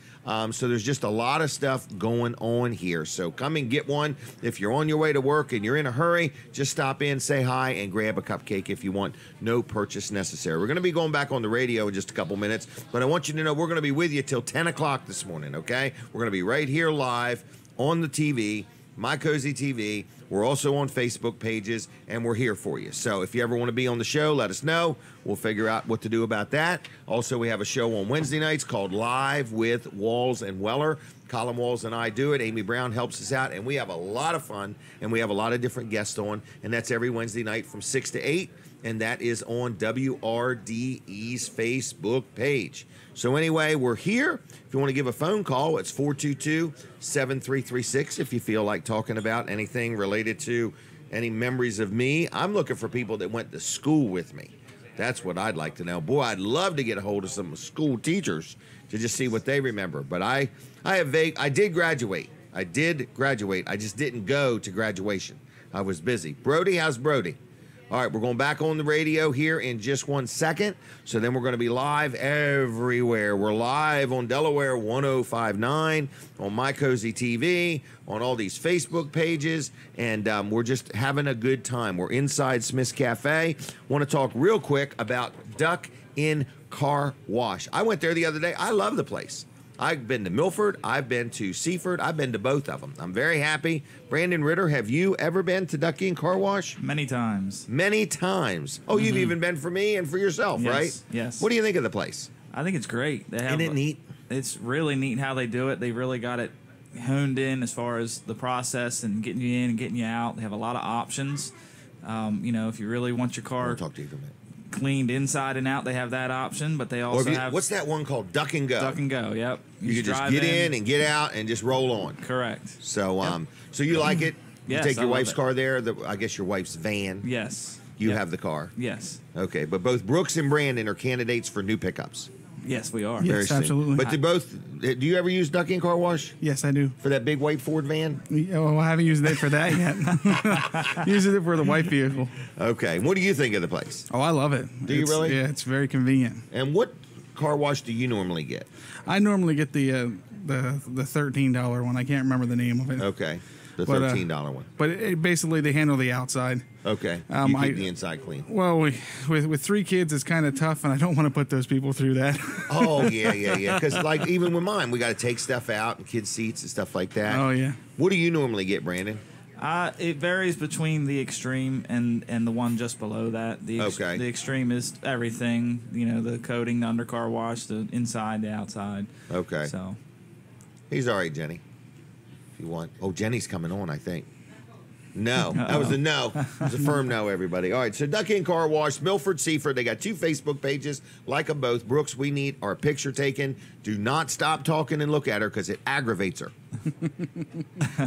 So there's just a lot of stuff going on here. So come and get one. If you're on your way to work and you're in a hurry, just stop in, say hi, and grab a cupcake if you want. No purchase necessary. We're going to be going back on the radio in just a couple minutes, but I want you to know we're going to be with you till 10 o'clock this morning, okay? We're going to be right here live on the TV, My Cozy TV. We're also on Facebook pages, and we're here for you. So if you ever want to be on the show, let us know. We'll figure out what to do about that. Also, we have a show on Wednesday nights called Live with Walls and Weller. Colin Walls and I do it. Amy Brown helps us out, and we have a lot of fun, and we have a lot of different guests on, and that's every Wednesday night from 6 to 8, and that is on WRDE's Facebook page. So anyway, we're here. If you want to give a phone call, it's 422-7336 if you feel like talking about anything related to any memories of me. I'm looking for people that went to school with me. That's what I'd like to know. Boy, I'd love to get a hold of some school teachers to just see what they remember. But I did graduate. I just didn't go to graduation. I was busy. Brody, how's Brody? All right, we're going back on the radio here in just 1 second. So then we're going to be live everywhere. We're live on Delaware 105.9, on My Cozy TV, on all these Facebook pages, and we're just having a good time. We're inside Smith's Cafe. Want to talk real quick about Duck In Car Wash. I went there the other day. I love the place. I've been to Milford. I've been to Seaford. I've been to both of them. I'm very happy. Brandon Ritter, have you ever been to Ducky and Car Wash? Many times. Many times. Oh, you've even been for me and for yourself, Yes, right? yes. What do you think of the place? I think it's great. They have Isn't it neat? It's really neat how they do it. They really got it honed in as far as the process and getting you in and getting you out. They have a lot of options. If you really want your I car want to talk to you for a minute. cleaned inside and out, they have that option. But they also have What's that one called? Duck and Go. Duck and Go. Yep. You can just drive get in and get out and just roll on. Correct. So, so you like it? Yes, You take I your love wife's it. car there. I guess your wife's van. Yes. You Yep. have the car. Yes. Okay, but both Brooks and Brandon are candidates for new pickups. Yes, we are. Yes, Very soon. absolutely. But do you ever use Ducky and Car Wash Yes, I do. for that big white Ford van? Yeah, well, I haven't used it for that yet. Using it for the white vehicle. Okay. What do you think of the place? Oh, I love it. Do you really? Yeah, it's very convenient. And what car wash do you normally get? I normally get the $13 one. I can't remember the name of it. Okay. The But, $13 one. But basically, they handle the outside. Okay. Um, You keep I- the inside clean. Well, with 3 kids, it's kind of tough, and I don't want to put those people through that. Oh, yeah. Because, like, even with mine, we got to take stuff out and kids' seats and stuff like that. Oh, yeah. What do you normally get, Brandon? It varies between the extreme and the one just below that. Okay. The extreme is everything. The coating, the undercar wash, the inside, the outside. Okay. So He's all right, Jenny. If you want. Oh, Jenny's coming on, I think. No. That was a no. It was a firm no, everybody. All right, so Ducky and Car Wash, Milford, Seaford. They got 2 Facebook pages. Like them both. Brooks, we need our picture taken. Do not stop talking and look at her because it aggravates her.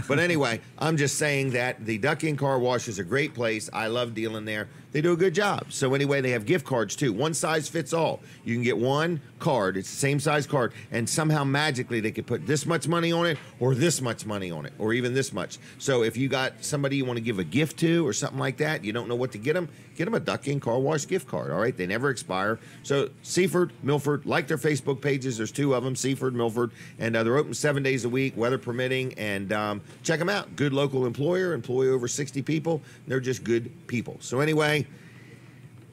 But anyway, I'm just saying that the Ducky and Car Wash is a great place. I love dealing there. They do a good job. So anyway, they have gift cards too. One size fits all. You can get one card. It's the same size card. And somehow magically they could put this much money on it or this much money on it or even this much. So if you got somebody you want to give a gift to or something like that, you don't know what to get them a Ducky and Car Wash gift card. All right. They never expire. So Seaford, Milford, like their Facebook pages. There's 2 of them, Seaford, Milford. And they're open 7 days a week, weather permitting. And check them out. Good local employer, employ over 60 people. They're just good people. So anyway,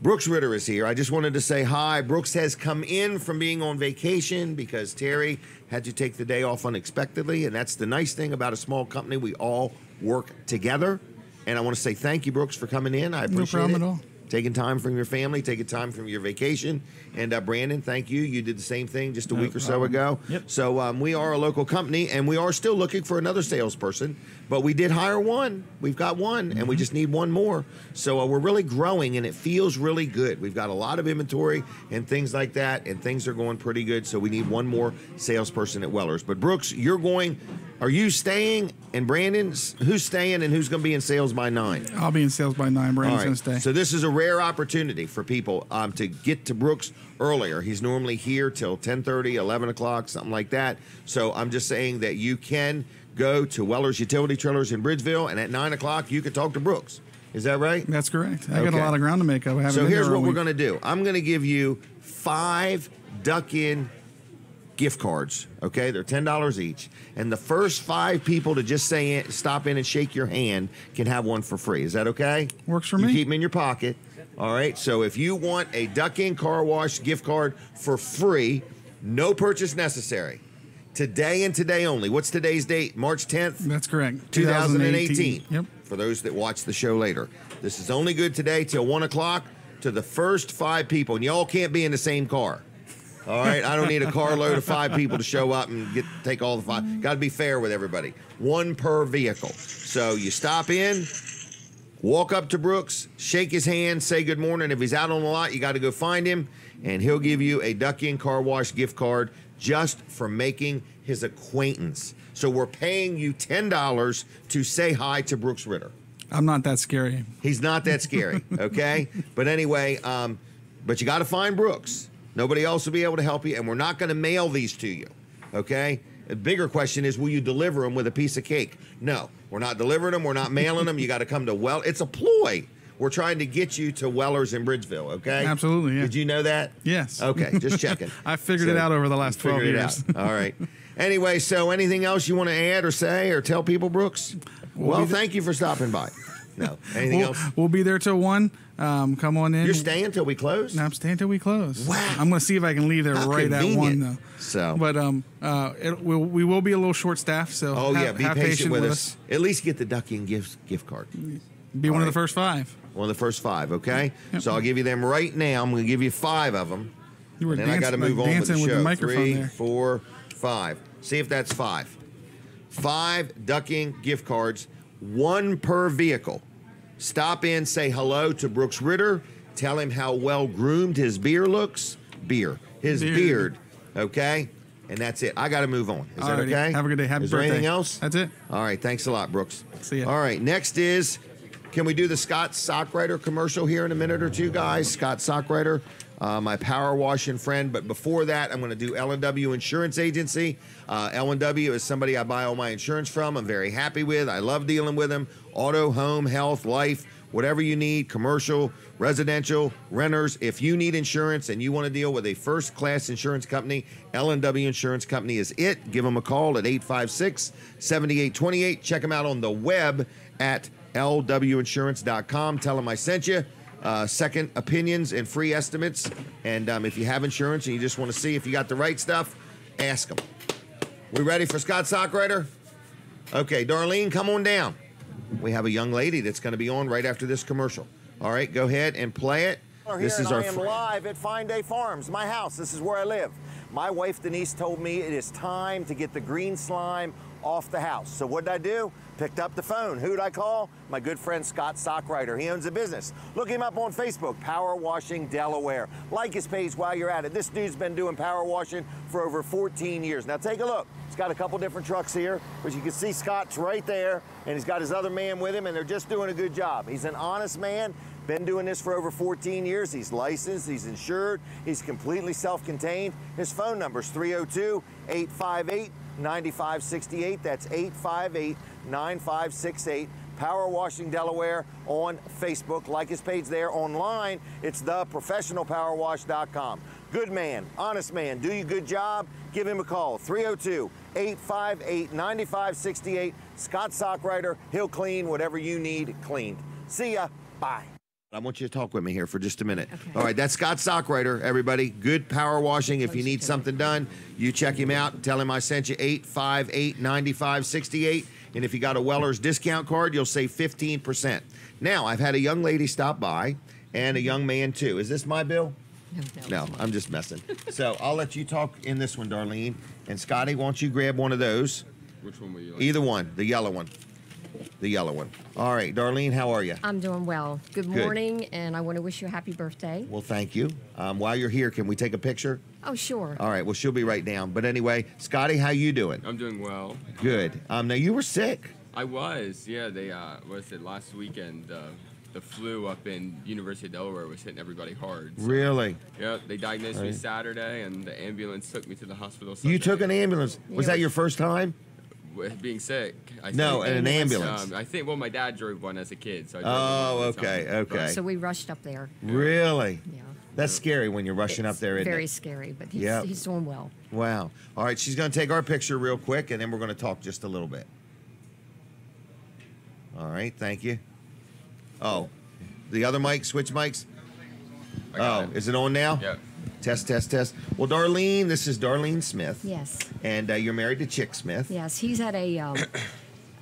Brooks Ritter is here. I just wanted to say hi. Brooks has come in from being on vacation because Terry had to take the day off unexpectedly. And that's the nice thing about a small company. We all work together. And I want to say thank you, Brooks, for coming in. I appreciate problem it. at all. Taking time from your family, taking time from your vacation. And Brandon, thank you. You did the same thing just a week or so ago. Yep. So we are a local company, and we are still looking for another salesperson. But we did hire one. We've got one, and we just need one more. So we're really growing, and it feels really good. We've got a lot of inventory and things like that, and things are going pretty good. So we need one more salesperson at Weller's. But Brooks, you're going Are you staying? And Brandon's, who's staying and who's going to be in sales by 9? I'll be in sales by 9. Brandon's going to stay. So this is a rare opportunity for people to get to Brooks earlier. He's normally here till 10:30, 11 o'clock, something like that. So I'm just saying that you can go to Weller's Utility Trailers in Bridgeville, and at 9 o'clock you can talk to Brooks. Is that right? That's correct. I got a lot of ground to make up. So here's what we're going to do. I'm going to give you 5 duck-in gift cards. Okay, they're $10 each, and the first 5 people to just stop in and shake your hand can have one for free. Is that okay? Works for you me. Keep them in your pocket. All right. So if you want a duck-in car wash gift card for free, no purchase necessary. Today and today only. What's today's date? March 10th? That's correct. 2018. Yep. For those that watch the show later. This is only good today till 1 o'clock to the first 5 people. And y'all can't be in the same car. All right? I don't need a carload of 5 people to show up and take all the 5. Got to be fair with everybody. 1 per vehicle. So you stop in, walk up to Brooks, shake his hand, say good morning. If he's out on the lot, you got to go find him, and he'll give you a duck-in car wash gift card just for making his acquaintance. So we're paying you $10 to say hi to Brooks Ritter. I'm not that scary. He's not that scary, okay? But anyway, but you got to find Brooks. Nobody else will be able to help you, and we're not going to mail these to you, okay? The bigger question is, will you deliver them with a piece of cake? No, we're not delivering them. We're not mailing them. You got to come to It's a ploy. We're trying to get you to Weller's in Bridgeville, okay? Absolutely, yeah. Did you know that? Yes. Okay, just checking. I figured it out over the last 12 years. All right. Anyway, so anything else you want to add or say or tell people, Brooks? Well, thank you for stopping by. No. Anything else? We'll be there till 1. Come on in. You're staying till we close? No, I'm staying till we close. Wow. I'm going to see if I can leave there right at 1, though. So. But we will be a little short staffed, so be patient with us. At least get the duck-in gift card. Be one of the first 5. One of the first 5, okay? Yep. So I'll give you them right now. I'm going to give you 5 of them. You were and then I got to move on with the show. With the microphone 3, there. 4, 5. See if that's 5. 5 duck-in gift cards, 1 per vehicle. Stop in, say hello to Brooks Ritter. Tell him how well groomed his beard looks. His beard. Okay? And that's it. I got to move on. Is that okay? Have a good day. Happy birthday. Is there anything else? That's it. All right. Thanks a lot, Brooks. See ya. All right. Next is, can we do the Scott Sockwriter commercial here in a minute or two, guys? Scott Sockwriter, my power washing friend. But before that, I'm going to do L&W Insurance Agency. L&W is somebody I buy all my insurance from. I'm very happy with. I love dealing with them. Auto, home, health, life, whatever you need, commercial, residential, renters. If you need insurance and you want to deal with a first-class insurance company, L&W Insurance Company is it. Give them a call at 856-7828. Check them out on the web at lwinsurance.com. Tell them I sent you. Second opinions and free estimates. And if you have insurance and you just want to see if you got the right stuff, ask them. We ready for Scott Sockwriter? Okay, Darlene, come on down. We have a young lady that's going to be on right after this commercial. All right, go ahead and play it. This is I am live at Fine Day Farms, my house. This is where I live. My wife Denise told me it is time to get the green slime off the house. So what did I do? Picked up the phone. Who'd I call? My good friend Scott Sockwriter. He owns a business. Look him up on Facebook, Power Washing Delaware. Like his page while you're at it. This dude's been doing power washing for over 14 years. Now take a look. He's got a couple different trucks here, but you can see Scott's right there, and he's got his other man with him, and they're just doing a good job. He's an honest man. Been doing this for over 14 years. He's licensed, he's insured, he's completely self-contained. His phone number is 302-858-9568. That's 858-9568. Power Washing Delaware on Facebook. Like his page there. Online, it's theprofessionalpowerwash.com. Good man, honest man, do you a good job? Give him a call, 302-858-9568. Scott Sockwriter, he'll clean whatever you need cleaned. See ya, bye. I want you to talk with me here for just a minute. Okay. All right, that's Scott Sockwriter, everybody. Good power washing. If you need something done, you check him out. Tell him I sent you 858-9568. And if you got a Weller's discount card, you'll save 15%. Now, I've had a young lady stop by and a young man, too. Is this my bill? No, I'm just messing. So I'll let you talk in this one, Darlene. And Scotty, why don't you grab one of those? Which one will you like? Either one, the yellow one. The yellow one. All right, Darlene, how are you? I'm doing well. Good Good. morning, and I want to wish you a happy birthday. Well, thank you. While you're here, can we take a picture? Oh, sure. All right, well, she'll be right down. But anyway, Scotty, how you doing? I'm doing well. Good. Now, you were sick. I was, yeah. They, last weekend? The flu up in University of Delaware was hitting everybody hard. So, Really? yeah, they diagnosed me Right. Saturday, and the ambulance took me to the hospital You Sunday. took an ambulance. Was that your first time? With being sick. No, think. in an ambulance. I think, well, my dad drove one as a kid. So I drove Oh, one all the okay, time. okay. So we rushed up there. Really? Yeah. That's scary when you're rushing up there, isn't Very it? scary, but he's, Yep. he's doing well. Wow. All right, she's going to take our picture real quick, and then we're going to talk just a little bit. All right, thank you. Oh, the other mic, switch mics? I got Oh, it. is it on now? Yep. Test, test, test. Well, Darlene, this is Darlene Smith. Yes. And you're married to Chick Smith. Yes, he's at a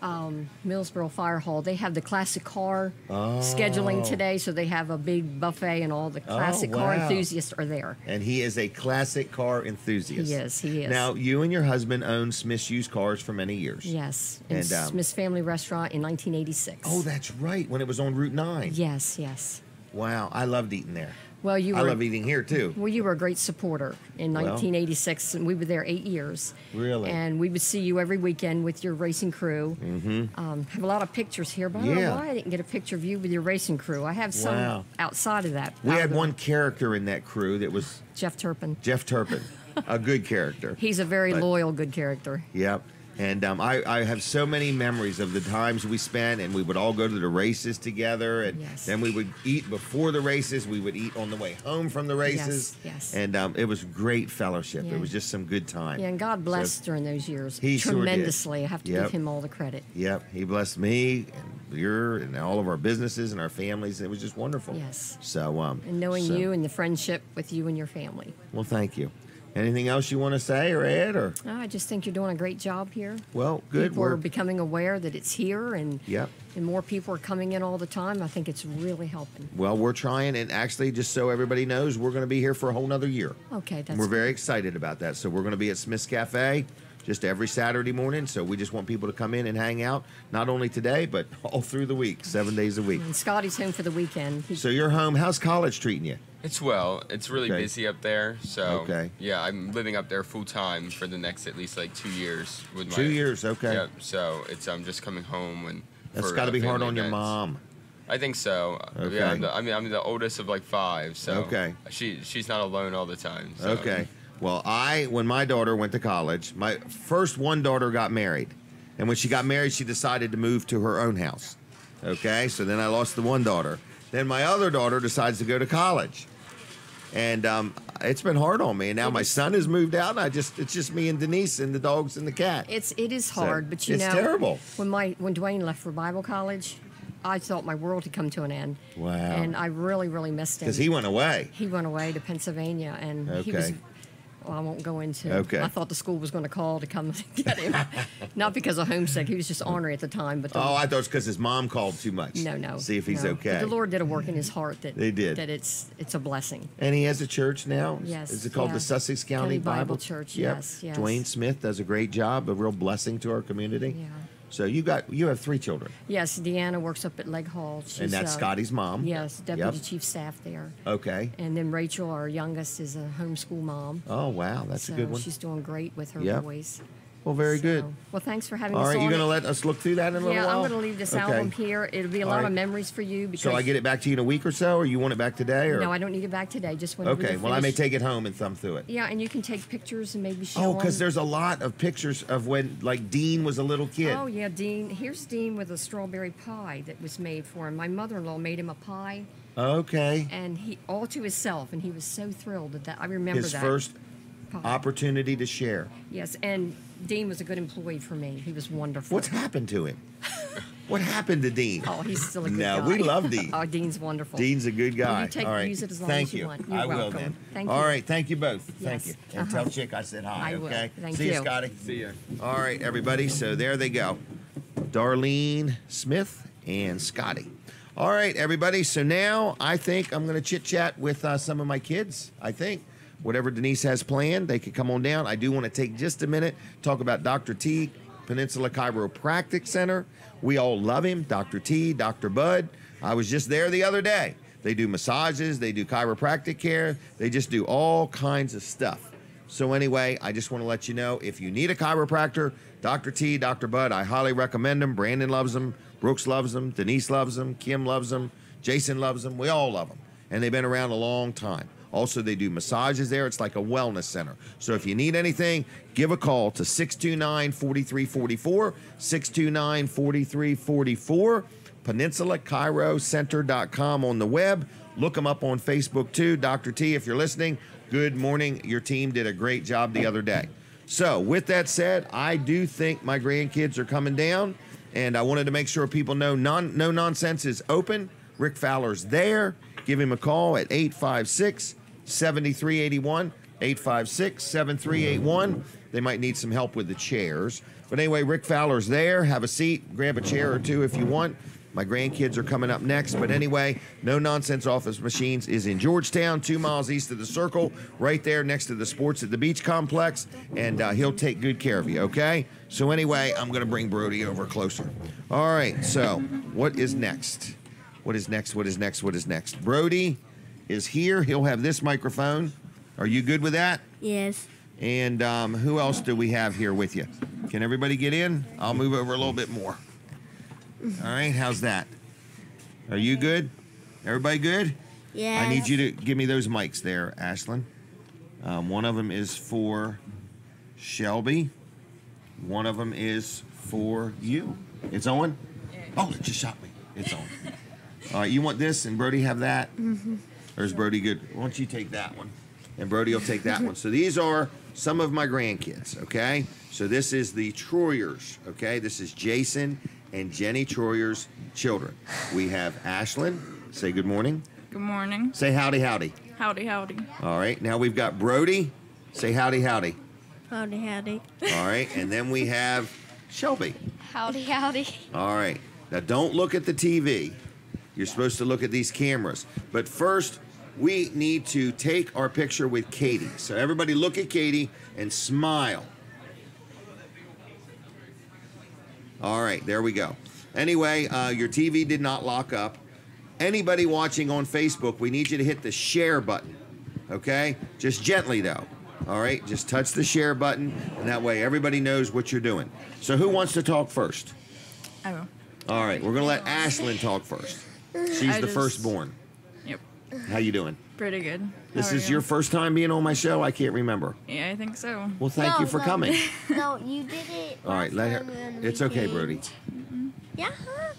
Millsboro Fire Hall. They have the classic car scheduling today, so they have a big buffet, and all the classic car wow. enthusiasts are there. And he is a classic car enthusiast. He is. Now, you and your husband owned Smith's Used Cars for many years. Yes, in And, Smith's Family Restaurant in 1986. Oh, that's right, when it was on Route 9. Yes, yes. Wow, I loved eating there. Well, you I were. love eating here, too. Well, you were a great supporter in Well. 1986, and we were there 8 years. Really? And we would see you every weekend with your racing crew. Mm-hmm. Have a lot of pictures here, but I don't Yeah. know why I didn't get a picture of you with your racing crew. I have some Wow. outside of that. We out had of the- one character in that crew that was Jeff Turpin. Jeff Turpin, a good character. He's a very But- loyal, good character. Yep. And I have so many memories of the times we spent, and we would all go to the races together, and Yes. then we would eat before the races. We would eat on the way home from the races. Yes, yes. And it was great fellowship. Yeah. It was just some good time. Yeah, and God blessed So- during those years He sure did. tremendously. I have to Yep. give him all the credit. Yep. He blessed me and and all of our businesses and our families. It was just wonderful. Yes. So And knowing so- you and the friendship with you and your family. Well, thank you. Anything else you want to say or add, or? I just think you're doing a great job here. Well, good. People are becoming aware that it's here, and Yep. and more people are coming in all the time. I think it's really helping. Well, we're trying, and actually, just so everybody knows, we're going to be here for a whole nother year. Okay, that's And we're very excited about that. So we're going to be at Smith's Cafe just every Saturday morning. So we just want people to come in and hang out, not only today, but all through the week, 7 days a week. And Scotty's home for the weekend. So you're home. How's college treating you? It's well. It's really Okay. busy up there. So Okay. yeah, I'm living up there full time for the next at least like 2 years with my 2 years, okay. Yep. So it's I'm just coming home and That's for, got to be hard family on your events. mom. I think so. Okay. Yeah, I'm the oldest of like 5. So Okay. she's not alone all the time. So. Okay. Well, when my daughter went to college, my first one daughter got married. And when she got married, she decided to move to her own house. Okay. So then I lost the one daughter. Then my other daughter decides to go to college. And it's been hard on me. And now my son has moved out, and it's just me and Denise and the dogs and the cat. It is hard, but you it's know, terrible. When Dwayne left for Bible college, I thought my world had come to an end. Wow. And I really, really missed him. Because he went away. He went away to Pennsylvania, and he was. Okay. Well, I won't go into. Okay. I thought the school was going to call to come get him, not because of homesick. He was just ornery at the time. But Oh, I thought it's because his mom called too much. no. See if he's no. okay. But the Lord did a work in his heart that They did. that it's a blessing. And he has a church now. Yes, Is it called yeah. the Sussex County County Bible Bible Church, Yep. yes, yes. Dwayne Smith does a great job, a real blessing to our community. Yeah. So you have 3 children, Yes, Deanna works up at Leg Hall. She's, and that's Scotty's mom. Yes, deputy Yep. chief staff there. Okay. And then Rachel, our youngest, is a homeschool mom. Oh wow, that's so a good one. She's doing great with her Yep. boys. Well, very So, good. Well, thanks for having All us right, on. you're going to let us look through that in a little Yeah, while? I'm going to leave this Okay. album here. It'll be a All lot right. of memories for you. Because So I get it back to you in a week or so, or you want it back today? Or? No, I don't need it back today. Just when Okay, you're well, I may finished. take it home and thumb through it. Yeah, and you can take pictures and maybe show Oh, because them. there's a lot of pictures of when, like, Dean was a little kid. Oh, yeah, Dean. Here's Dean with a strawberry pie that was made for him. My mother-in-law made him a pie, Okay. and he all to himself, and he was so thrilled that I remember His that. first pie. opportunity to share. Yes, and Dean was a good employee for me. He was wonderful. What's happened to him? What happened to Dean? Oh, he's still a good No, guy. we love Dean. Oh, Dean's wonderful. Dean's a good guy. Well, you take- All right. use it as long Thank as you you. want. You're I will welcome. then. Thank All you. right. Thank you both. Thank Yes. you. And tell Chick I said hi. I will. Okay. Thank See you, you. Scotty. See ya. All right, everybody. So there they go. Darlene Smith and Scotty. All right, everybody. So now I think I'm going to chit chat with some of my kids. I think whatever Denise has planned, they could come on down. I do want to take just a minute talk about Dr. T Peninsula Chiropractic Center. We all love him, Dr. T, Dr. Bud. I was just there the other day. They do massages, they do chiropractic care, they just do all kinds of stuff. So anyway, I just want to let you know, if you need a chiropractor, Dr. T, Dr. Bud, I highly recommend them. Brandon loves them, Brooks loves them, Denise loves them, Kim loves them, Jason loves them. We all love them. And they've been around a long time. Also, they do massages there. It's like a wellness center. So if you need anything, give a call to 629-4344, 629-4344, PeninsulaChiroCenter.com on the web. Look them up on Facebook too. Dr. T, if you're listening, good morning. Your team did a great job the other day. So with that said, I do think my grandkids are coming down, and I wanted to make sure people know No Nonsense is open. Rick Fowler's there. Give him a call at 856-7381, 856-7381. They might need some help with the chairs. But anyway, Rick Fowler's there. Have a seat. Grab a chair or two if you want. My grandkids are coming up next. But anyway, No Nonsense Office Machines is in Georgetown, 2 miles east of the Circle, right there next to the Sports at the Beach complex. And he'll take good care of you, okay? So anyway, I'm going to bring Brody over closer. All right, so what is next? What is next? What is next? What is next? Brody is here. He'll have this microphone. Are you good with that? Yes. And who else do we have here with you? Can everybody get in? I'll move over a little bit more. All right, how's that? Are you good? Everybody good? Yes. I need you to give me those mics there, Ashlyn. One of them is for Shelby. One of them is for you. It's on? Oh, it just shot me. It's on. All right, you want this and Brody have that? Mm-hmm. Or is Brody good? Why don't you take that one? And Brody will take that one. So these are some of my grandkids, okay? So this is the Troyers, okay? This is Jason and Jenny Troyer's children. We have Ashlyn. Say good morning. Good morning. Say howdy, howdy. Howdy, howdy. All right, now we've got Brody. Say howdy, howdy. Howdy, howdy. All right, and then we have Shelby. Howdy, howdy. All right, now don't look at the TV. You're supposed to look at these cameras. But first, we need to take our picture with Katie. So everybody look at Katie and smile. All right, there we go. Anyway, your TV did not lock up. Anybody watching on Facebook, we need you to hit the share button, okay? Just gently, though. All right, just touch the share button, and that way everybody knows what you're doing. So who wants to talk first? I will. All right, we're going to let Ashlyn talk first. She's the firstborn. Yep. How you doing? Pretty good. This How are is you? your first time being on my show? I can't remember. Yeah, I think so. Well, thank you for coming. No, you did it. All right, let her. It's okay, Brody. Yeah.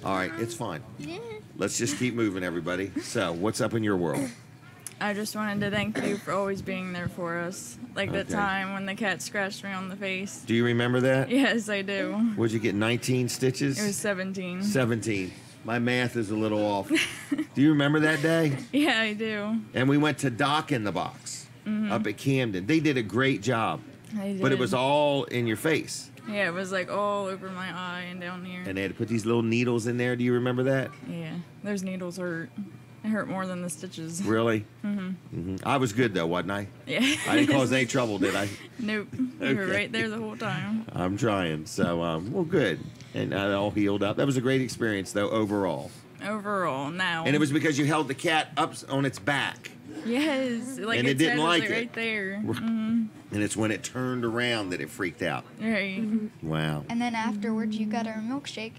All right, it's fine. Yeah. Let's just keep moving, everybody. So, what's up in your world? I just wanted to thank you for always being there for us. Like that Okay. time when the cat scratched me on the face. Do you remember that? Yes, I do. Would you get 19 stitches? It was 17. 17. My math is a little off. Do you remember that day? Yeah, I do. And we went to Doc in the Box up at Camden. They did a great job. I did. But it was all in your face. Yeah, it was like all over my eye and down here. And they had to put these little needles in there. Do you remember that? Yeah, those needles hurt. It hurt more than the stitches. Really? Mm-hmm. I was good, though, wasn't I? Yeah. I didn't cause any trouble, did I? Nope. You were Okay. right there the whole time. I'm trying. So, well, good. And it all healed up. That was a great experience, though, overall. Overall, now. And it was because you held the cat up on its back. Yes, like And it its didn't head was, like like it. right there. And it's when it turned around that it freaked out. Right. Wow. And then afterwards, you got our milkshake.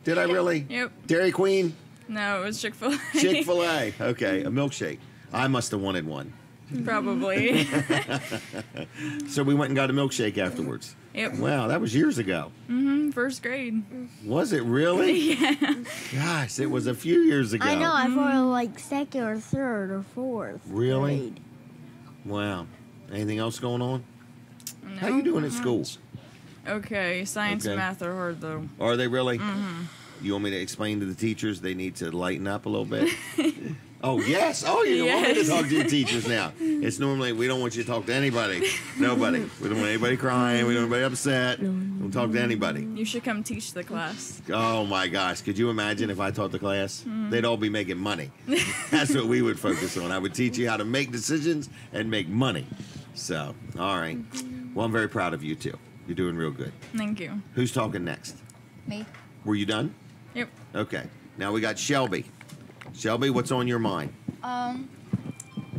Did I really? Yep. Dairy Queen? No, it was Chick-fil-A. Chick-fil-A. Okay, a milkshake. I must have wanted one. Probably. So we went and got a milkshake afterwards. Yep. Wow, that was years ago. First grade. Was it really? Yeah. Gosh, it was a few years ago. I know. I thought it was like second or third or fourth. Really? grade. Wow. Anything else going on? No, How you doing at not school? much. Okay, science Okay. and math are hard though. Are they really? You want me to explain to the teachers they need to lighten up a little bit? Oh, yes. Oh, you want me to Yes. talk to your teachers now. It's normally, we don't want you to talk to anybody. Nobody. We don't want anybody crying. We don't want anybody upset. Don't talk to anybody. You should come teach the class. Oh, my gosh. Could you imagine if I taught the class? They'd all be making money. That's what we would focus on. I would teach you how to make decisions and make money. So, all right. Well, I'm very proud of you, too. You're doing real good. Thank you. Who's talking next? Me. Were you done? Yep. Okay. Now we got Shelby. Shelby, what's on your mind?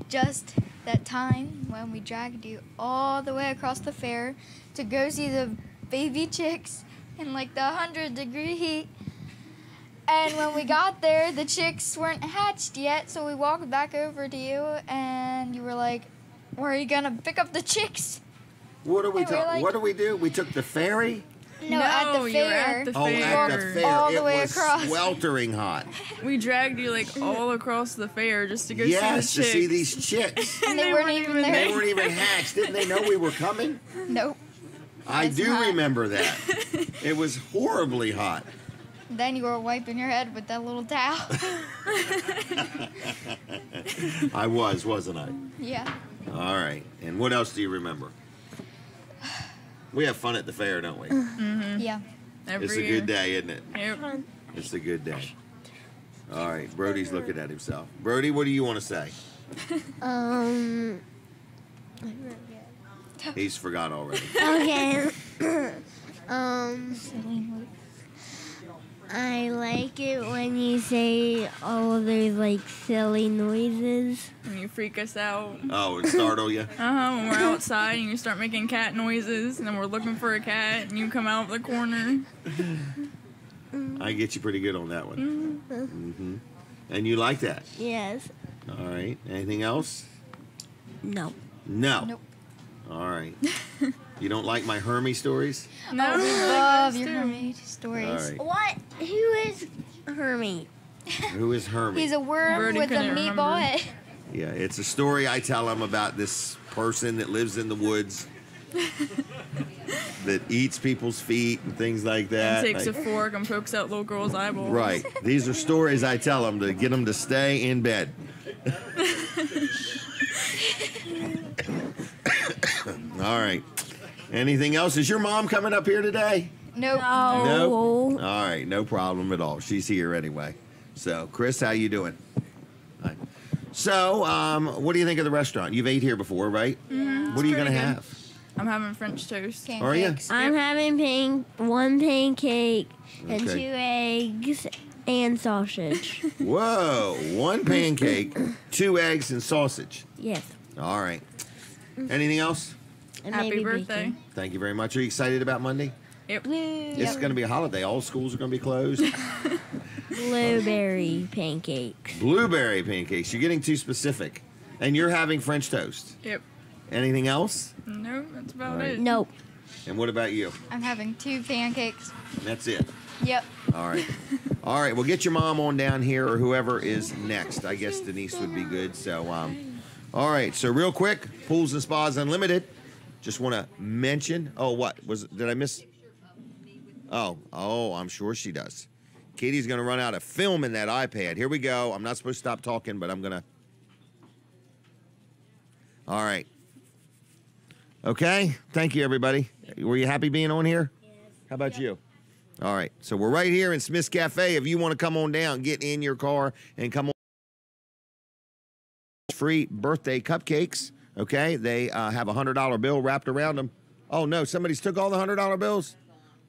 Just that time when we dragged you all the way across the fair to go see the baby chicks in like the 100-degree heat. And when we got there, the chicks weren't hatched yet, so we walked back over to you, and you were like, "Where are you gonna pick up the chicks?" What do we And we're like- What do we do? We took the ferry. No, at the you were fair. at the Oh, fair. at the fair. All the it way was across. sweltering hot. We dragged you like all across the fair just to go Yes, see the to chicks. see these chicks. And they weren't even there. They weren't even hatched. Didn't they know we were coming? Nope. I It's do hot. remember that. It was horribly hot. Then you were wiping your head with that little towel. I was, wasn't I? Yeah. All right. And what else do you remember? We have fun at the fair, don't we? Yeah. Every It's a year. good day, isn't it? Yep. It's a good day. All right. Brody's looking at himself. Brody, what do you want to say? He's forgot already. Okay. I like it when you say all those like silly noises. And you freak us out. Oh, and startle you? When we're outside and you start making cat noises, and then we're looking for a cat, and you come out of the corner. I get you pretty good on that one. Mm-hmm. And you like that? Yes. All right. Anything else? No. No. Nope. All right. You don't like my Hermie stories? No, We love your mermaid stories. All right. What? Who is Hermie? Who is Hermie? He's a worm Brody with a couldn't meat remember. ball head. Yeah, it's a story I tell them about this person that lives in the woods that eats people's feet and things like that. And takes a Like- fork and pokes out little girls' eyeballs. Right. These are stories I tell them to get them to stay in bed. All right. Anything else? Is your mom coming up here today? Nope. Nope. All right, no problem at all. She's here anyway. So, Chris, how you doing? Hi. So, what do you think of the restaurant? You've ate here before, right? What are you going to pretty good. have? I'm having French toast. Are you? I'm having one pancake and Okay. 2 eggs and sausage. Whoa, 1 pancake, 2 eggs, and sausage. Yes. All right. Anything else? And Happy maybe birthday. bacon. Thank you very much. Are you excited about Monday? Yep. It's going to be a holiday. All schools are going to be closed. Blueberry pancakes. Blueberry pancakes. You're getting too specific. And you're having French toast. Yep. Anything else? No, that's about All right. it. Nope. And what about you? I'm having 2 pancakes. That's it. Yep. All right. All right. Well, get your mom on down here or whoever is next. I guess Denise would be good. So, all right. So, real quick, Pools and Spas Unlimited. Just want to mention. Oh, what was? Did I miss? Oh, I'm sure she does. Katie's going to run out of film in that iPad. Here we go. I'm not supposed to stop talking, but I'm going to. All right. Okay. Thank you, everybody. Were you happy being on here? Yes. How about you? All right. So we're right here in Smith's Cafe. If you want to come on down, get in your car and come on. Free birthday cupcakes. Okay. They have a $100 bill wrapped around them. Oh, no. Somebody's took all the $100 bills?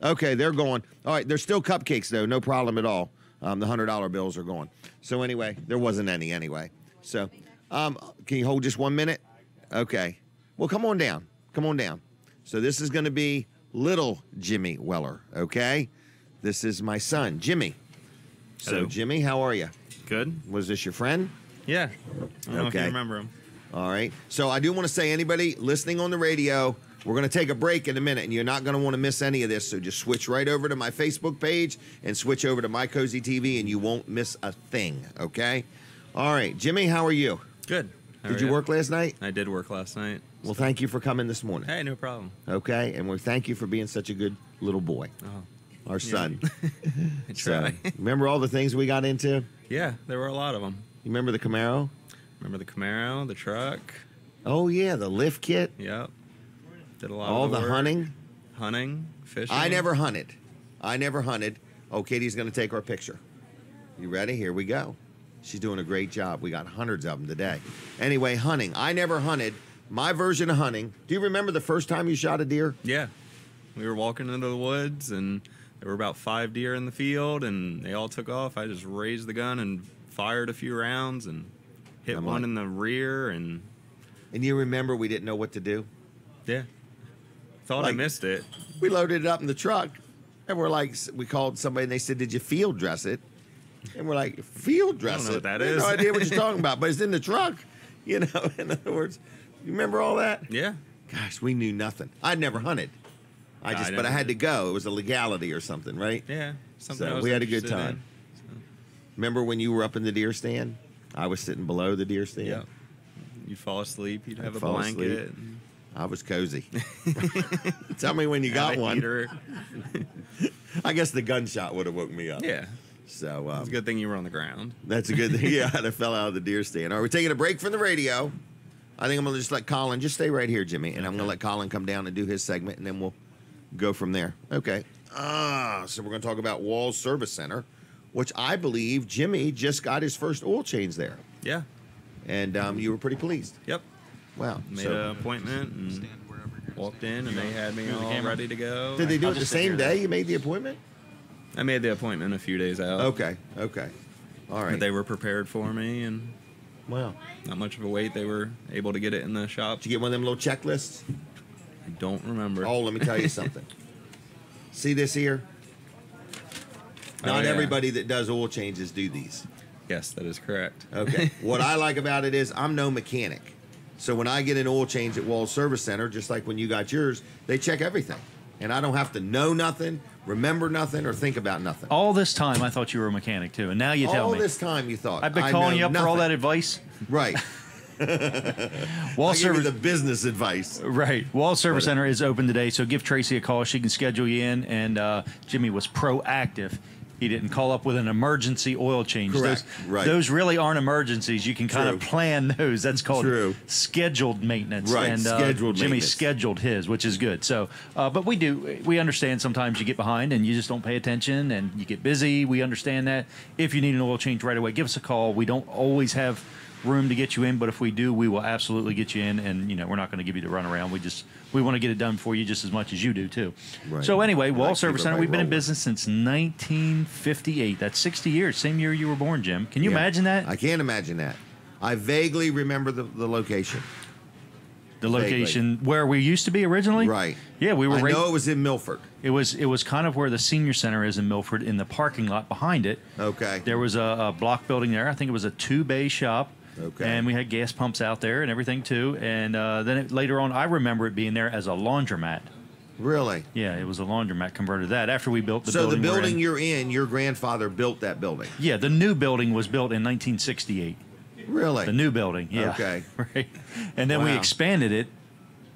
Okay. They're gone. All right. There's still cupcakes, though. No problem at all. The $100 bills are gone. So anyway, there wasn't any anyway. So can you hold just 1 minute? Okay. Well, come on down. Come on down. So this is going to be little Jimmy Weller, okay? This is my son, Jimmy. So, Hello. Jimmy, how are you? Good. Was this your friend? Yeah. I don't know if you Okay. remember him. All right. So I do want to say, anybody listening on the radio, we're going to take a break in a minute, and you're not going to want to miss any of this. So just switch right over to my Facebook page and switch over to My Cozy TV, and you won't miss a thing, okay? All right. Jimmy, how are you? Good. How Did are you ya? work last night? I did work last night. Well, thank you for coming this morning. Hey, no problem. Okay, and we thank you for being such a good little boy. Oh, Our son. I So, try. remember all the things we got into? Yeah, there were a lot of them. You remember the Camaro? Remember the Camaro, the truck? Oh yeah, the lift kit. Yep. Did a lot All of the work. hunting. Fishing. I never hunted. Oh, Katie's going to take our picture. You ready? Here we go. She's doing a great job. We got hundreds of them today. Anyway, hunting. I never hunted. My version of hunting. Do you remember the first time you shot a deer? Yeah. We were walking into the woods, and there were about 5 deer in the field, and they all took off. I just raised the gun and fired a few rounds and hit one in the rear. And you remember we didn't know what to do? Yeah. Thought I missed it. We loaded it up in the truck, and we called somebody, and they said, "Did you field dress it?" And we're like, "Field dress I don't know it? what that I have is." no idea what you're talking about, but it's in the truck. You know, in other words, you remember all that? Yeah. Gosh, we knew nothing. I'd never hunted. But I had to go. It was a legality or something, right? Yeah. Something I So was we had a good interested time. in. Remember when you were up in the deer stand? I was sitting below the deer stand. Yeah. You'd fall asleep. You'd have a fall blanket. asleep. I was cozy. Tell me when you got one. Heater. I guess the gunshot would have woke me up. Yeah. So It's a good thing you were on the ground. that's a good thing. Yeah, I fell out of the deer stand. All right, we're taking a break from the radio. I think I'm going to just let Colin, just stay right here, Jimmy, and I'm going to let Colin come down and do his segment, and then we'll go from there. Okay. So we're going to talk about Walls Service Center, which I believe Jimmy just got his first oil change there. Yeah. And you were pretty pleased. Yep. Wow. Made an appointment and walked in, and they had me all ready to go. Did they do it the same day you made the appointment? I made the appointment a few days out. Okay. All right. But they were prepared for me, and wow, not much of a wait. They were able to get it in the shop. Did you get one of them little checklists? I don't remember. Oh, let me tell you something. See this here? Not yeah. everybody that does oil changes do these. Yes, that is correct. Okay. What I like about it is I'm no mechanic. So when I get an oil change at Walls Service Center, just like when you got yours, they check everything. And I don't have to know nothing, remember nothing, or think about nothing. All this time, I thought you were a mechanic too, and now you tell me. All this time you thought. I've been calling you up for all that advice. Right. Wall Service, the business advice. Right. Wall Service Center is open today, so give Tracy a call. She can schedule you in. And Jimmy was proactive. He didn't call up with an emergency oil change. Correct. Those really aren't emergencies. You can kind of plan those. That's called scheduled maintenance. Right. And Scheduled Jimmy maintenance. scheduled his, which is good. So, but we understand sometimes you get behind and you just don't pay attention and you get busy. We understand that. If you need an oil change right away, give us a call. We don't always have room to get you in, but if we do, we will absolutely get you in. And we're not going to give you the runaround. We want to get it done for you just as much as you do too. Right. So anyway, Wall Service Center, we've been in rolling. business since 1958. That's 60 years. Same year you were born, Jim. Can you imagine that? I can't imagine that. I vaguely remember the location. The location where we used to be originally? Right. Yeah, we were. I know it was in Milford. It was kind of where the senior center is in Milford, in the parking lot behind it. Okay. There was a block building there. I think it was a 2-bay shop. Okay. And we had gas pumps out there and everything too. And then later on, I remember it being there as a laundromat. Really? Yeah, it was a laundromat converted to that after we built the so building. the we're building in. you're in, your grandfather built that building. Yeah, the new building was built in 1968. Really? The new building, yeah. Okay. Right. And then we Wow. expanded it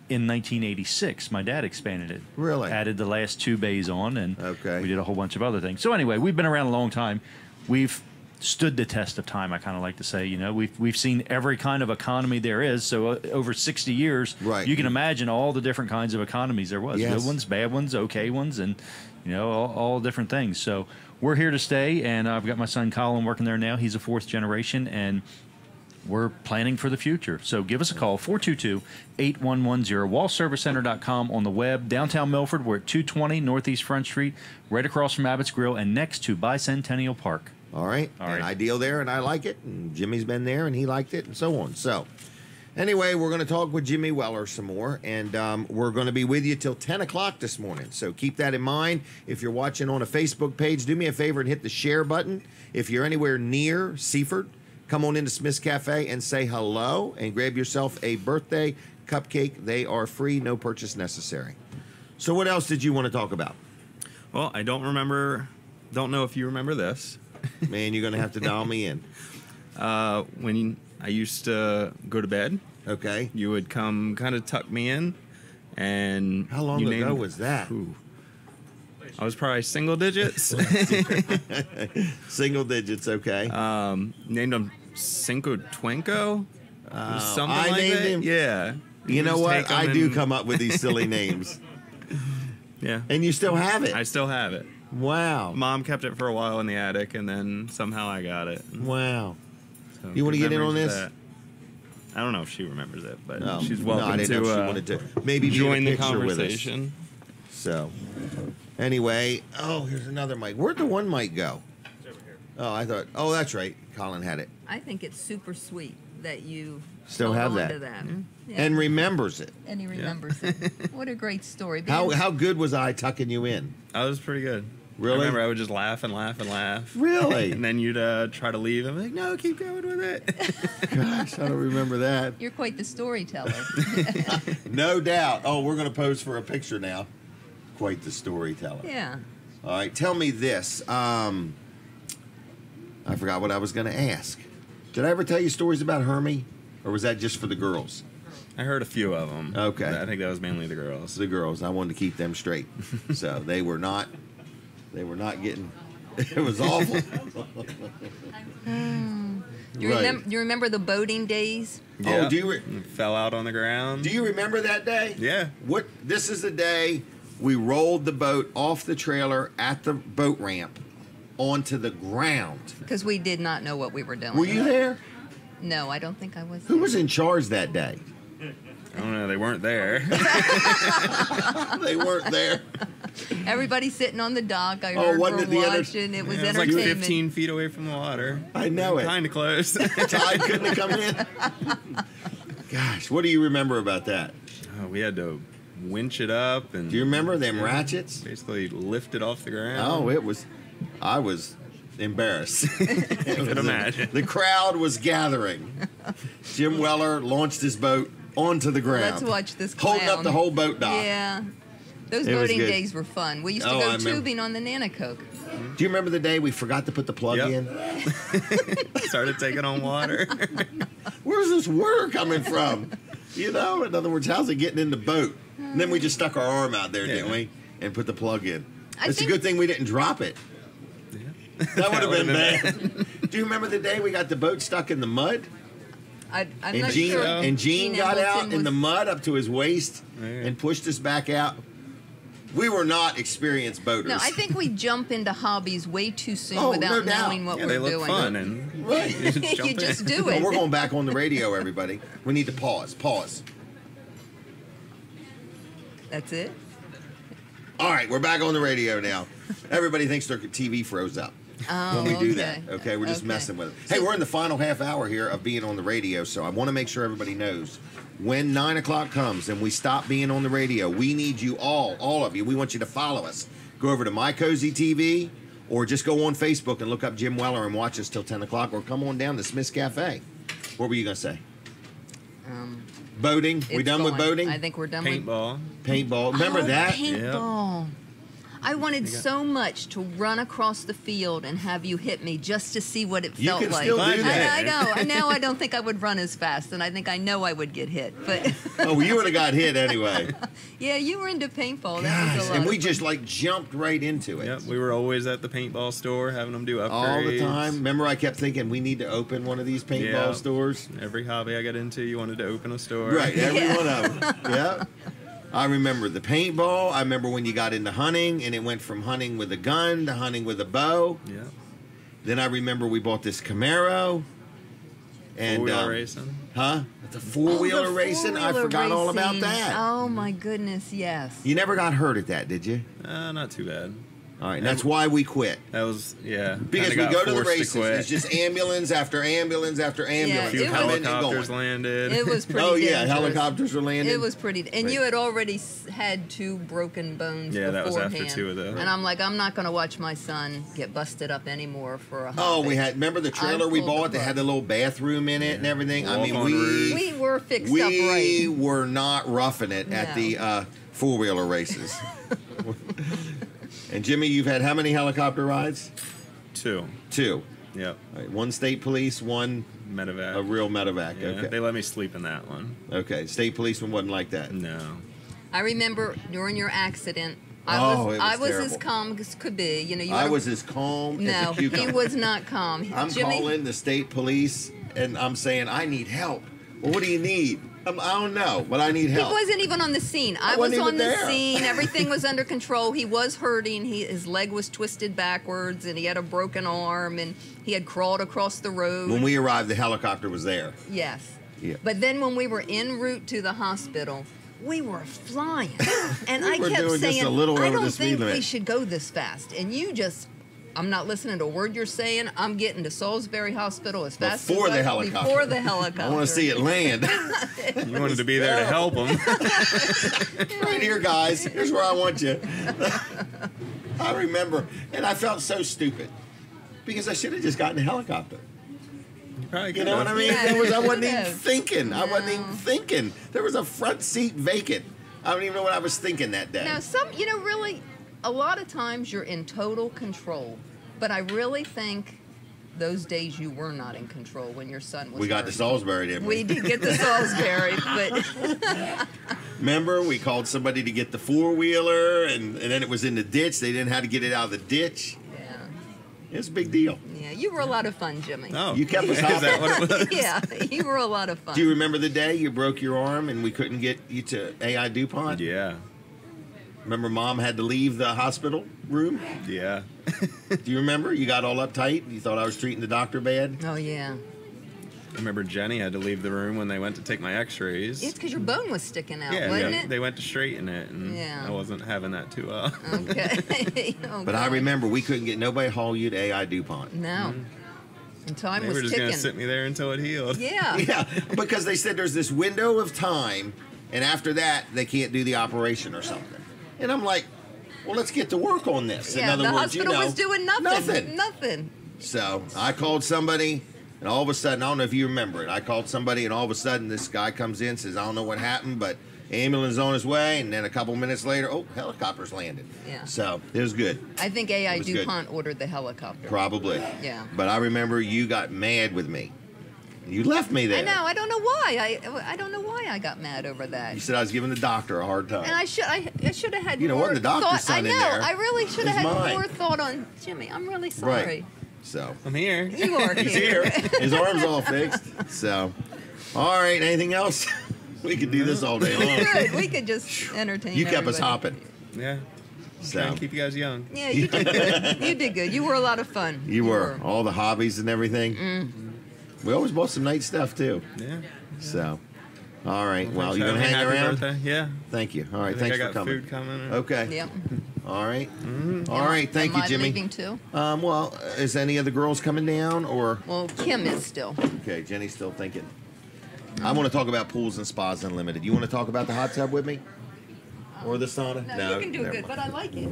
in 1986. My dad expanded it. Really? Added the last 2 bays on, and Okay. we did a whole bunch of other things. So anyway, we've been around a long time. We've stood the test of time, I kind of like to say. We've seen every kind of economy there is. So over 60 years, Right. you can imagine all the different kinds of economies there was. Yes. Good ones, bad ones, okay ones, and all different things. So we're here to stay, and I've got my son Colin working there now. He's a 4th generation, and we're planning for the future. So give us a call, 422-8110, wallservicecenter.com on the web. Downtown Milford, we're at 220 Northeast Front Street, right across from Abbott's Grill and next to Bicentennial Park. All right. And I deal there, and I like it. And Jimmy's been there, and he liked it, and so on. So anyway, we're going to talk with Jimmy Weller some more, and we're going to be with you till 10 o'clock this morning. So keep that in mind. If you're watching on a Facebook page, do me a favor and hit the share button. If you're anywhere near Seaford, come on into Smith's Cafe and say hello and grab yourself a birthday cupcake. They are free, no purchase necessary. So what else did you want to talk about? Well, I don't know if you remember this. Man, you're going to have to dial me in. When I used to go to bed, okay, you would come kind of tuck me in, and how long ago was that? I was probably single digits. Single digits, okay. Named him Cinco Twinkle. Something I like named that. him? Yeah. You know what? I do come up with these silly names. Yeah. And you still have it? I still have it. Wow. Mom kept it for a while in the attic, and then somehow I got it. Wow. So You want to good get in on memories this? of that. I don't know if she remembers it, but No. she's No, I welcome didn't know if she to wanted to maybe be in a join the picture with us. conversation. So, anyway, here's another mic. Where'd the one mic go? It's over here. Oh, I thought. Oh, that's right. Colin had it. I think it's super sweet that you Still held have on that. to that. Yeah. And remembers it. And he remembers it. What a great story. How good was I tucking you in? I was pretty good. Really? I remember I would just laugh and laugh and laugh. Really? And then you'd try to leave. I'm like, no, keep going with it. Gosh, I don't remember that. You're quite the storyteller. No doubt. Oh, we're going to pose for a picture now. Quite the storyteller. Yeah. All right, tell me this. I forgot what I was going to ask. Did I ever tell you stories about Hermie? Or was that just for the girls? I heard a few of them. Okay. I think that was mainly the girls. The girls. I wanted to keep them straight. So they were not getting, it was awful. You remember the boating days? Yeah. Oh, do you fell out on the ground? Do you remember that day? Yeah. This is the day we rolled the boat off the trailer at the boat ramp onto the ground. Because we did not know what we were doing. Were you there? No, I don't think I was. Who was in charge that day? I don't know. They weren't there. They weren't there. Everybody sitting on the dock. I heard from watching. It was It was like entertainment. 15 feet away from the water. I know it. Kind of close. Tide couldn't have come in. Gosh, what do you remember about that? Oh, we had to winch it up. And do you remember them ratchets? Basically lift it off the ground. Oh, I was embarrassed. I could imagine. The crowd was gathering. Jim Weller launched his boat onto the ground. Let's watch this clown. Holding up the whole boat dock. Yeah. Those It was boating good. days were fun. We used to Oh, I go remember. tubing on the Nanacoke. Do you remember the day we forgot to put the plug in? Started taking on water. Where's this water coming from? You know, in other words, how's it getting in the boat? And then we just stuck our arm out there, didn't we? And put the plug in. It's a good thing we didn't drop it. That would have been bad. Do you remember the day we got the boat stuck in the mud? I'm And not Gene, sure. and Gene got Embleton out in the mud up to his waist and pushed us back out. We were not experienced boaters. No, I think we jump into hobbies way too soon Oh, without no doubt. knowing what Yeah, we're they look doing. fun and right. You just do Well, it. we're going back on the radio, everybody. We need to pause. Pause. That's it? All right, we're back on the radio now. Everybody thinks their TV froze up Oh, when we do okay. that. Okay, we're just messing with it. Hey, we're in the final half hour here of being on the radio, so I want to make sure everybody knows when 9 o'clock comes and we stop being on the radio, we need you all of you. We want you to follow us. Go over to My Cozy TV or just go on Facebook and look up Jim Weller and watch us till 10 o'clock or come on down to Smith's Cafe. What were you going to say? Boating? We It's done with going. boating? I think we're done Paintball. Paintball. Remember that? Paintball. I wanted so much to run across the field and have you hit me just to see what it You felt can like. still do that. I know. And now I don't think I would run as fast, and I think I know I would get hit. But Oh, well, you would have got hit anyway. yeah, you were into paintball. That was a lot. And we of just like jumped right into it. Yep, we were always at the paintball store having them do upgrades. All the time. Remember, I kept thinking we need to open one of these paintball Yeah. stores. Every hobby I got into, you wanted to open a store. Right, every one of them. Yeah. I remember the paintball. I remember when you got into hunting and it went from hunting with a gun to hunting with a bow. Yeah. Then I remember we bought this Camaro. And Four-wheeler racing. Huh? The four-wheeler racing? I forgot all about that. Oh my goodness, yes. You never got hurt at that, did you? Not too bad. All right, that's why we quit. That was, yeah. Because we kinda go got to the forced races. quit. It's just ambulance after ambulance after ambulance. A few it was- coming and helicopters going. landed. It was pretty Oh, yeah, dangerous. helicopters were landing. It was pretty, and Right. you had already had 2 broken bones Yeah, that was after beforehand. 2 of those. And I'm like, I'm not going to watch my son get busted up anymore for a hobby. Oh, we had. Remember the trailer we pulled the bought that had the little bathroom in it and everything. I mean, Walk-on roof. We were fixed up we right. were not roughing it at No. the four-wheeler races. And Jimmy, you've had how many helicopter rides? 2. 2. Yep. All right, 1 state police, 1 Medevac. a real medevac. Yeah, Okay. They let me sleep in that one. Okay. State policeman wasn't like that. No. I remember during your accident, Oh, it was I was as terrible. calm as could be. You know, you I were- was as calm as No, a cucumber. he was not calm. I'm Jimmy, calling the state police and I'm saying I need help. Well, what do you need? I don't know, but I need He help. wasn't even on the scene. I was wasn't on even the there. scene. Everything was under control. He was hurting. His leg was twisted backwards, and he had a broken arm, and he had crawled across the road. When we arrived, the helicopter was there. Yes. Yeah. But then when we were en route to the hospital, we were flying. And We I were kept doing just saying, a little I over don't the speed think we limit. should go this fast. And you just, I'm not listening to a word you're saying. I'm getting to Salisbury Hospital as fast Before as the I helicopter. Before the helicopter. I want to see it land. You wanted to be there to help them. Right here, guys. Here's where I want you. I remember, and I felt so stupid because I should have just gotten a helicopter. You know what I mean? Yeah, I wasn't you even could've. thinking. I wasn't even No. thinking. There was a front seat vacant. I don't even know what I was thinking that day. Now, really, a lot of times you're in total control. But I really think those days you were not in control when your son was We got hurt. to Salisbury, didn't we? We did get to Salisbury, but Remember, we called somebody to get the four-wheeler, and then it was in the ditch. They didn't know how to get it out of the ditch. yeah, It was a big deal. yeah, you were a lot of fun, Jimmy. Oh, You kept us is hopping. that what it was? Yeah, you were a lot of fun. Do you remember the day you broke your arm and we couldn't get you to AI DuPont? Yeah, Remember Mom had to leave the hospital room? yeah. Do you remember? You got all uptight. You thought I was treating the doctor bad? Oh yeah, I remember Jenny had to leave the room when they went to take my X-rays. it's because your bone was sticking out, yeah, wasn't yeah. it? They went to straighten it, and Yeah. I wasn't having that too well. Okay. But I remember we couldn't get nobody to haul you to AI DuPont. No. And time They was were just ticking. gonna sit me there until it healed. Yeah. Yeah, because they said there's this window of time, and after that they can't do the operation or something. And I'm like, well, let's get to work on this. Yeah, In other the words, hospital was doing nothing. Nothing. So I called somebody, and all of a sudden, I don't know if you remember it. I called somebody, and all of a sudden, this guy comes in, says, I don't know what happened, but ambulance on his way. And then a couple minutes later, oh, helicopter's landed. Yeah. So it was good. I think AI It was good. DuPont ordered the helicopter. Probably. Yeah. But I remember you got mad with me. You left me there. I know. I don't know why. I don't know why I got mad over that. You said I was giving the doctor a hard time. And I should have had You know, more wasn't the doctor's thought. son I in know. there. I really should It have was had mine. more thought on Jimmy. I'm really sorry. Right. So I'm here. You are he's here. here. His arm's all fixed. So, all right. Anything else? We could do this all day long. Good. We could just entertain. You kept us everybody. hopping. Yeah. So Trying to keep you guys young. Yeah, you did good. You did good. You were a lot of fun. you were all the hobbies and everything. Mm. We always bought some nice stuff too. Yeah. So, all right. Well, Thanks you for gonna having hang me. Happy around? birthday. Yeah. Thank you. All right. I think Thanks I got for coming. food coming. Okay. Yep. All right. Mm-hmm. All right. Thank Am you, I Jimmy. leaving too? Well, is any of the girls coming down or? Well, Kim is still. Okay, Jenny's still thinking. I want to talk about pools and spas unlimited. You want to talk about the hot tub with me? Or the sauna? No, you can do it never good, but mind. I like it.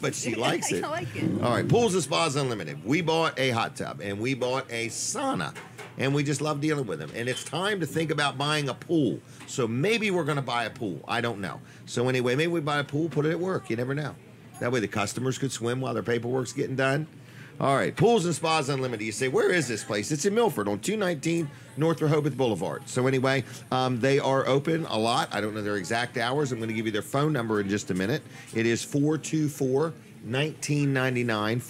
But she likes it. I like it. All right, pools and spas unlimited. We bought a hot tub and we bought a sauna, and we just love dealing with them. And it's time to think about buying a pool. So maybe we're going to buy a pool. I don't know. So anyway, maybe we buy a pool, put it at work. You never know. That way the customers could swim while their paperwork's getting done. All right, Pools and Spas Unlimited. You say, where is this place? It's in Milford on 219 North Rehoboth Boulevard. So anyway, they are open a lot. I don't know their exact hours. I'm going to give you their phone number in just a minute. It is 424-1999,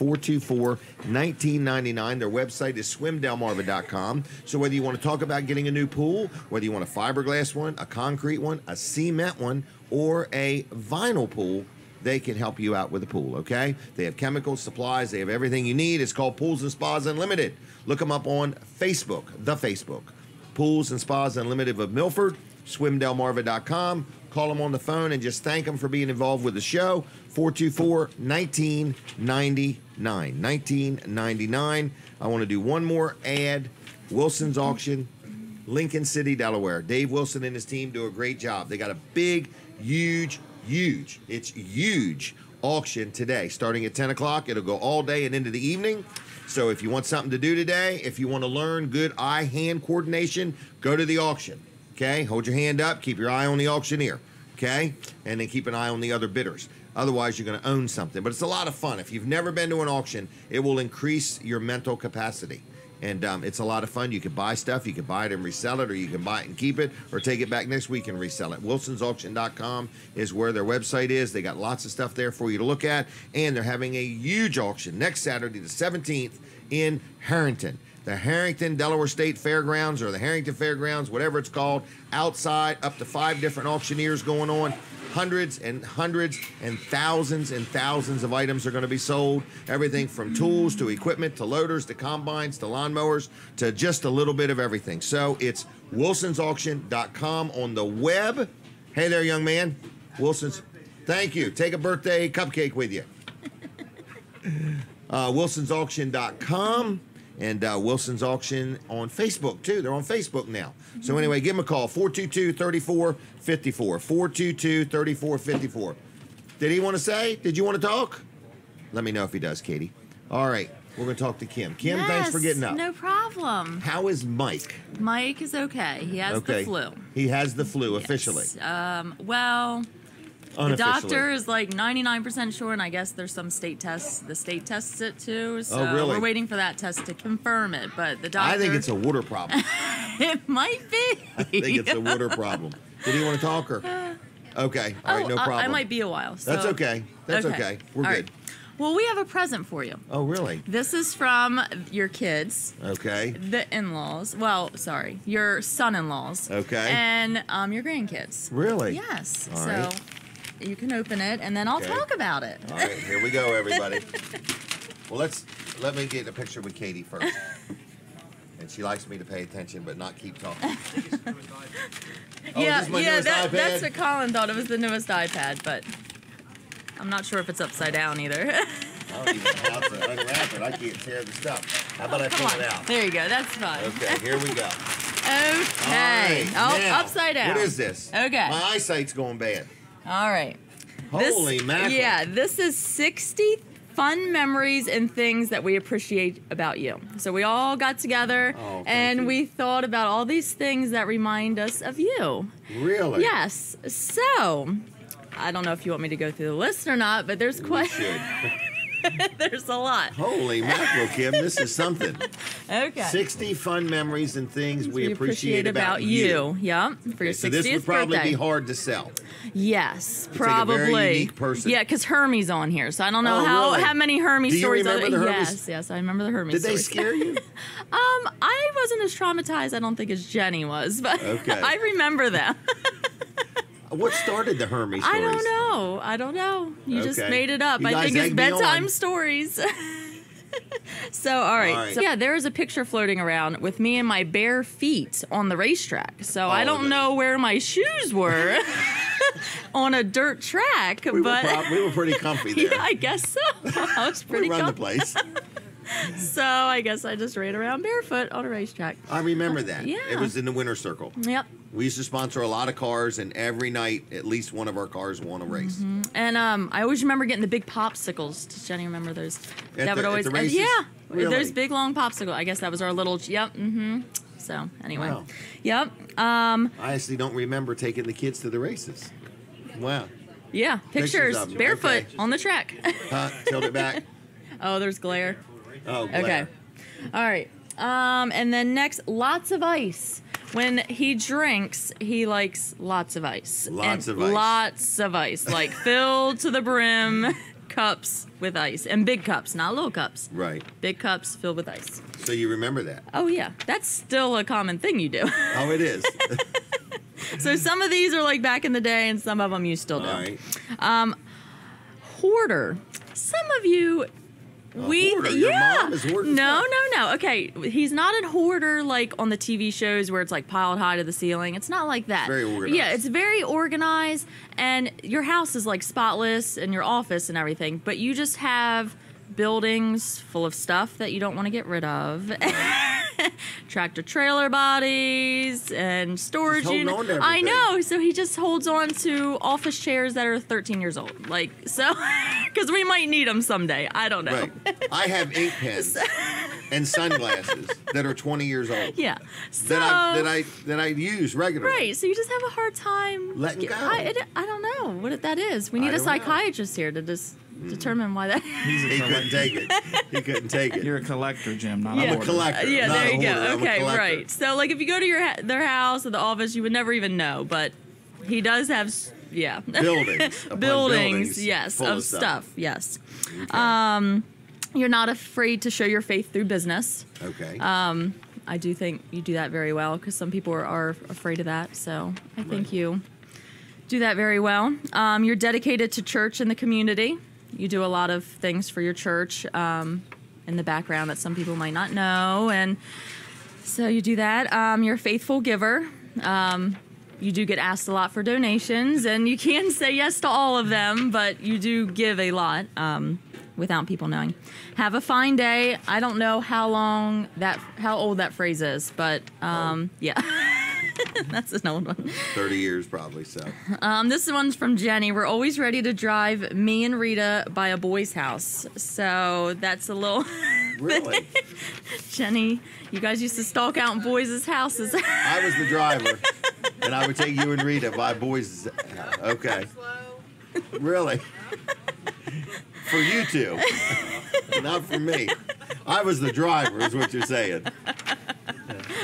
424-1999. Their website is swimdelmarva.com. So whether you want to talk about getting a new pool, whether you want a fiberglass one, a concrete one, a cement one, or a vinyl pool, they can help you out with the pool, okay? They have chemicals, supplies, they have everything you need. It's called Pools and Spas Unlimited. Look them up on Facebook, the Facebook. Pools and Spas Unlimited of Milford, swimdelmarva.com. Call them on the phone and just thank them for being involved with the show. 424-1999. 1999. I want to do one more ad. Wilson's Auction, Lincoln City, Delaware. Dave Wilson and his team do a great job. They got a big, huge auction today starting at 10 o'clock. It'll go all day and into the evening. So if you want something to do today, if you want to learn good eye-hand coordination, go to the auction. Okay? Hold your hand up. Keep your eye on the auctioneer. Okay? And then keep an eye on the other bidders. Otherwise, you're going to own something. But it's a lot of fun. If you've never been to an auction, it will increase your mental capacity. And it's a lot of fun. You can buy stuff. You can buy it and resell it, or you can buy it and keep it, or take it back next week and resell it. WilsonsAuction.com is where their website is. They got lots of stuff there for you to look at. And they're having a huge auction next Saturday, the 17th, in Harrington. The Harrington Delaware State Fairgrounds, or the Harrington Fairgrounds, whatever it's called, outside, up to 5 different auctioneers going on. Hundreds and thousands of items are going to be sold. Everything from tools to equipment to loaders to combines to lawnmowers to just a little bit of everything. So it's wilsonsauction.com on the web. Hey there, young man. Wilson's. Thank you. Take a birthday cupcake with you. Wilson'sAuction.com and Wilson's Auction on Facebook, too. They're on Facebook now. So anyway, give them a call, 422-3454, 422-3454. Did he want to say? Did you want to talk? Let me know if he does, Katie. All right, we're going to talk to Kim. Kim, thanks for getting up. No problem. How is Mike? Mike is okay. He has the flu. He has the flu officially. Well, the Unofficially. doctor is like 99% sure, and I guess there's some state tests. The state tests it too, so really? we're waiting for that test to confirm it. But the doctor, I think it's a water problem. it might be. I think it's a water problem. Did he want to talk or? Okay, all right, no problem. I might be a while. So. That's okay. That's okay. We're All good. right. Well, we have a present for you. Oh, really? This is from your kids. Okay. The in-laws. Well, sorry, your son-in-laws. Okay. And your grandkids. Really? Yes. All so right. you can open it, and then I'll Okay. talk about it. All right, here we go, everybody. Well, let me get a picture with Katie first. And she likes me to pay attention, but not keep talking. Yeah, this is my newest iPad? that's what Colin thought. It was the newest iPad, but I'm not sure if it's upside down either. I don't even know how to unwrap it. I can't tear the stuff. How about I pull it out? There you go. That's fine. Okay, here we go. Okay. All right, Oh, now, upside down. What is this? Okay. My eyesight's going bad. All right. Holy mackerel. Yeah, this is 60 fun memories and things that we appreciate about you. So we all got together and we thought about all these things that remind us of you. Really? Yes. So, I don't know if you want me to go through the list or not, but there's quite there's a lot. Holy mackerel, Kim, this is something. Okay. 60 fun memories and things we appreciate about you. Yep. For your 60th So this would probably birthday. be hard to sell. Yes, It's like a probably. very unique person. Yeah, because Hermie's on here, so I don't know Oh, really? how many Hermie Do you stories. remember the Hermies? Yes, I remember the Hermie Did they stories. scare you? I wasn't as traumatized, I don't think, as Jenny was, but Okay. I remember them. What started the Hermes stories? I don't know. You just Okay. made it up. You I guys think it's egg me bedtime on. stories. So, all right. So, yeah, there is a picture floating around with me and my bare feet on the racetrack. So I don't know where my shoes were on a dirt track, We but were pretty comfy there. yeah, I guess so. I was pretty We run the comfy. place. So I guess I just ran around barefoot on a racetrack. I remember that. Yeah. It was in the winter circle. Yep. We used to sponsor a lot of cars, and every night, at least one of our cars won a race. And I always remember getting the big popsicles. Does Jenny remember those? At Would the always races? yeah. Really? Those big long popsicles. I guess that was our little So anyway. Wow. Yep. I actually don't remember taking the kids to the races. Wow. Yeah. Pictures of them. barefoot Okay. on the track. Tilt it back. Oh, there's glare. Oh, glare. Okay. All right. And then next, lots of ice. When he drinks, he likes lots of ice. Lots of ice. Lots of ice. Like filled to the brim cups with ice. And big cups, not little cups. Right. Big cups filled with ice. So you remember that? Oh, yeah. That's still a common thing you do. Oh, it is. So some of these are like back in the day, and some of them you still do. All right. Hoarder. Some of you... hoarder? Your mom is hoarding No. Okay, he's not a hoarder like on the TV shows where it's like piled high to the ceiling. It's not like that. Very organized. Yeah, it's very organized, and your house is like spotless, and your office and everything. But you just have buildings full of stuff that you don't want to get rid of. Tractor trailer bodies and storage Just holding units. on to I everything. know. So he just holds on to office chairs that are 13 years old. Like, so, because we might need them someday. I don't know. Right. I have ink pens and sunglasses that are 20 years old. Yeah. So, that I use regularly. right. So you just have a hard time Letting go. I don't know what that is. We I need a don't know. psychiatrist here to just determine why that. He couldn't take it. He couldn't take it. You're a collector, Jim, not Yeah. a I'm a hoarder. collector. Yeah, not there a you go. hoarder, I'm a Okay, collector. right. So, like, if you go to their house or the office, you would never even know. But he does have, Buildings upon buildings, buildings yes, full of of stuff. stuff. Yes. You're not afraid to show your faith through business. Okay. I do think you do that very well because some people are afraid of that. So I think you do that very well. You're dedicated to church and the community. You do a lot of things for your church in the background that some people might not know. And so you do that. You're a faithful giver. You do get asked a lot for donations, and you can say yes to all of them, but you do give a lot without people knowing. Have a fine day. I don't know how old that phrase is, but yeah. That's an old one. 30 years probably, so. This one's from Jenny. We're always ready to drive me and Rita by a boy's house. So that's a little... Really? Jenny, you guys used to stalk out in boys' houses. I was the driver, and I would take you and Rita by boys' house. Okay. Really? For you two. Not for me. I was the driver, is what you're saying.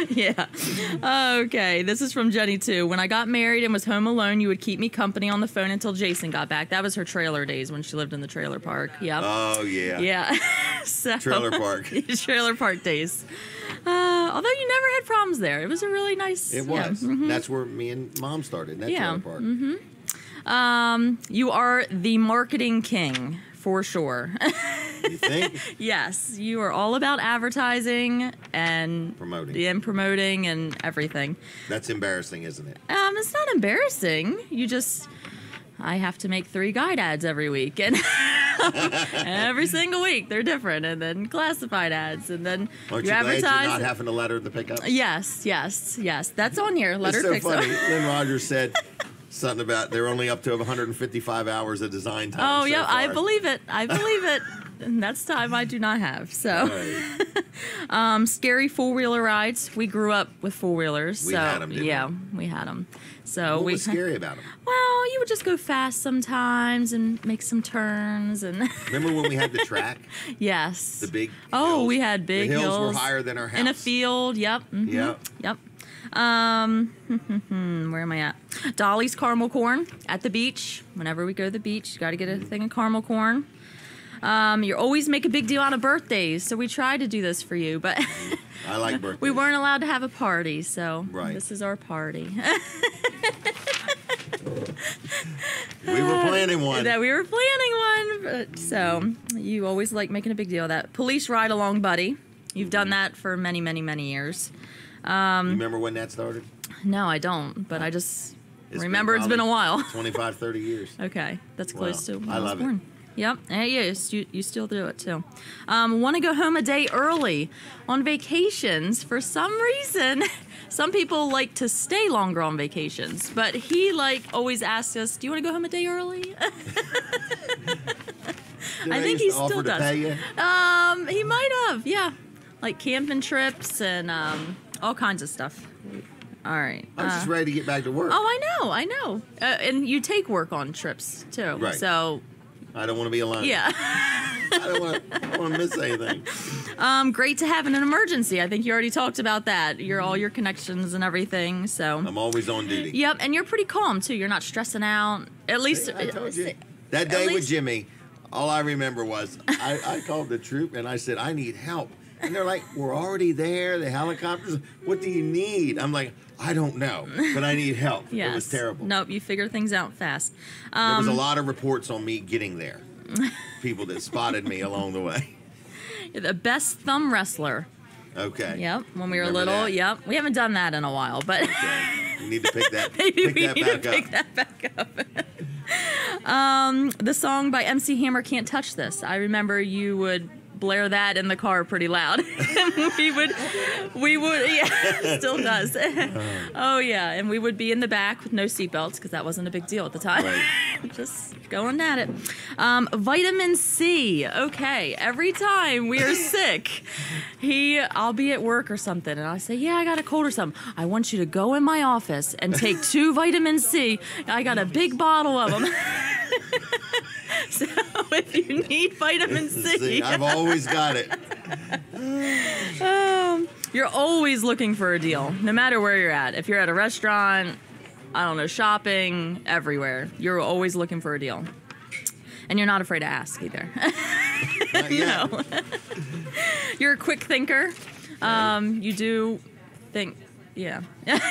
Yeah. Okay. This is from Jenny, too. When I got married and was home alone, you would keep me company on the phone until Jason got back. That was her trailer days when she lived in the trailer park. Yep. Oh, yeah. Yeah. So, trailer park. Trailer park days. Although you never had problems there. It was a really nice... It was. That's where me and Mom started, that trailer park. You are the marketing king, for sure. You think? Yes, you are all about advertising and promoting and everything. That's embarrassing, isn't it? It's not embarrassing. I have to make 3 guide ads every week, and every single week they're different, and then classified ads, and then Aren't you you advertise. Glad you're not having to letter the pickups? Yes. That's on here. Letter It's so pickup. funny. Lynn Rogers said something about they're only up to 155 hours of design time. Oh, so yeah, far. I believe it. And that's time I do not have. So, scary 4-wheeler rides. We grew up with 4-wheelers. We had them, didn't yeah, we had them. So what was scary about them? Well, you would just go fast sometimes and make some turns. And remember when we had the track? Yes. The big hills? We had big hills. The hills. hills were higher than our house. In a field, yep. Yep. Where am I at? Dolly's caramel corn at the beach. Whenever we go to the beach, you got to get a thing of caramel corn. You always make a big deal out of birthdays, so we try to do this for you, but I like birthdays. We weren't allowed to have a party, so this is our party. We were planning one. But, so you always like making a big deal of that. Police ride along buddy. You've done that for many, many, many years. You remember when that started? No, I don't, but I just remember it's been a while. 25, 30 years. Okay, that's close to when I love was born. Yep, yes, you still do it too. Want to go home a day early on vacations. For some reason, some people like to stay longer on vacations, but he always asks us, "Do you want to go home a day early?" I think he still does. Pay you? He might have, yeah, like camping trips and all kinds of stuff. All right. I'm just ready to get back to work. Oh, I know. And you take work on trips too, right? So. I don't want to be alone. Yeah. I don't want to miss anything. Great to have in an emergency. I think you already talked about that. All your connections and everything. So I'm always on duty. Yep, and you're pretty calm too. You're not stressing out. At least I told you. That day with Jimmy, all I remember was I called the troop and I said, I need help. And they're like, we're already there. The helicopters. What do you need? I'm like, I don't know, but I need help. Yes. It was terrible. Nope, you figure things out fast. There was a lot of reports on me getting there. People that spotted me along the way. You're the best thumb wrestler. Okay. Yep, when we were little. That. Yep, we haven't done that in a while, but okay. We need to pick that. Maybe we need to pick that back up. The song by MC Hammer, "Can't Touch This." I remember you would blare that in the car pretty loud. we would, yeah, still does. Oh yeah, and we would be in the back with no seatbelts because that wasn't a big deal at the time. Right. Just going at it. Vitamin C. Okay, every time we are sick, I'll be at work or something, and I'll say, yeah, I got a cold or something. I want you to go in my office and take 2 vitamin C. I got a big bottle of them. So if you need vitamin C, see, I've always got it. You're always looking for a deal, no matter where you're at. If you're at a restaurant, I don't know, shopping, everywhere, you're always looking for a deal. And you're not afraid to ask either. No. You're a quick thinker. You do think Yeah.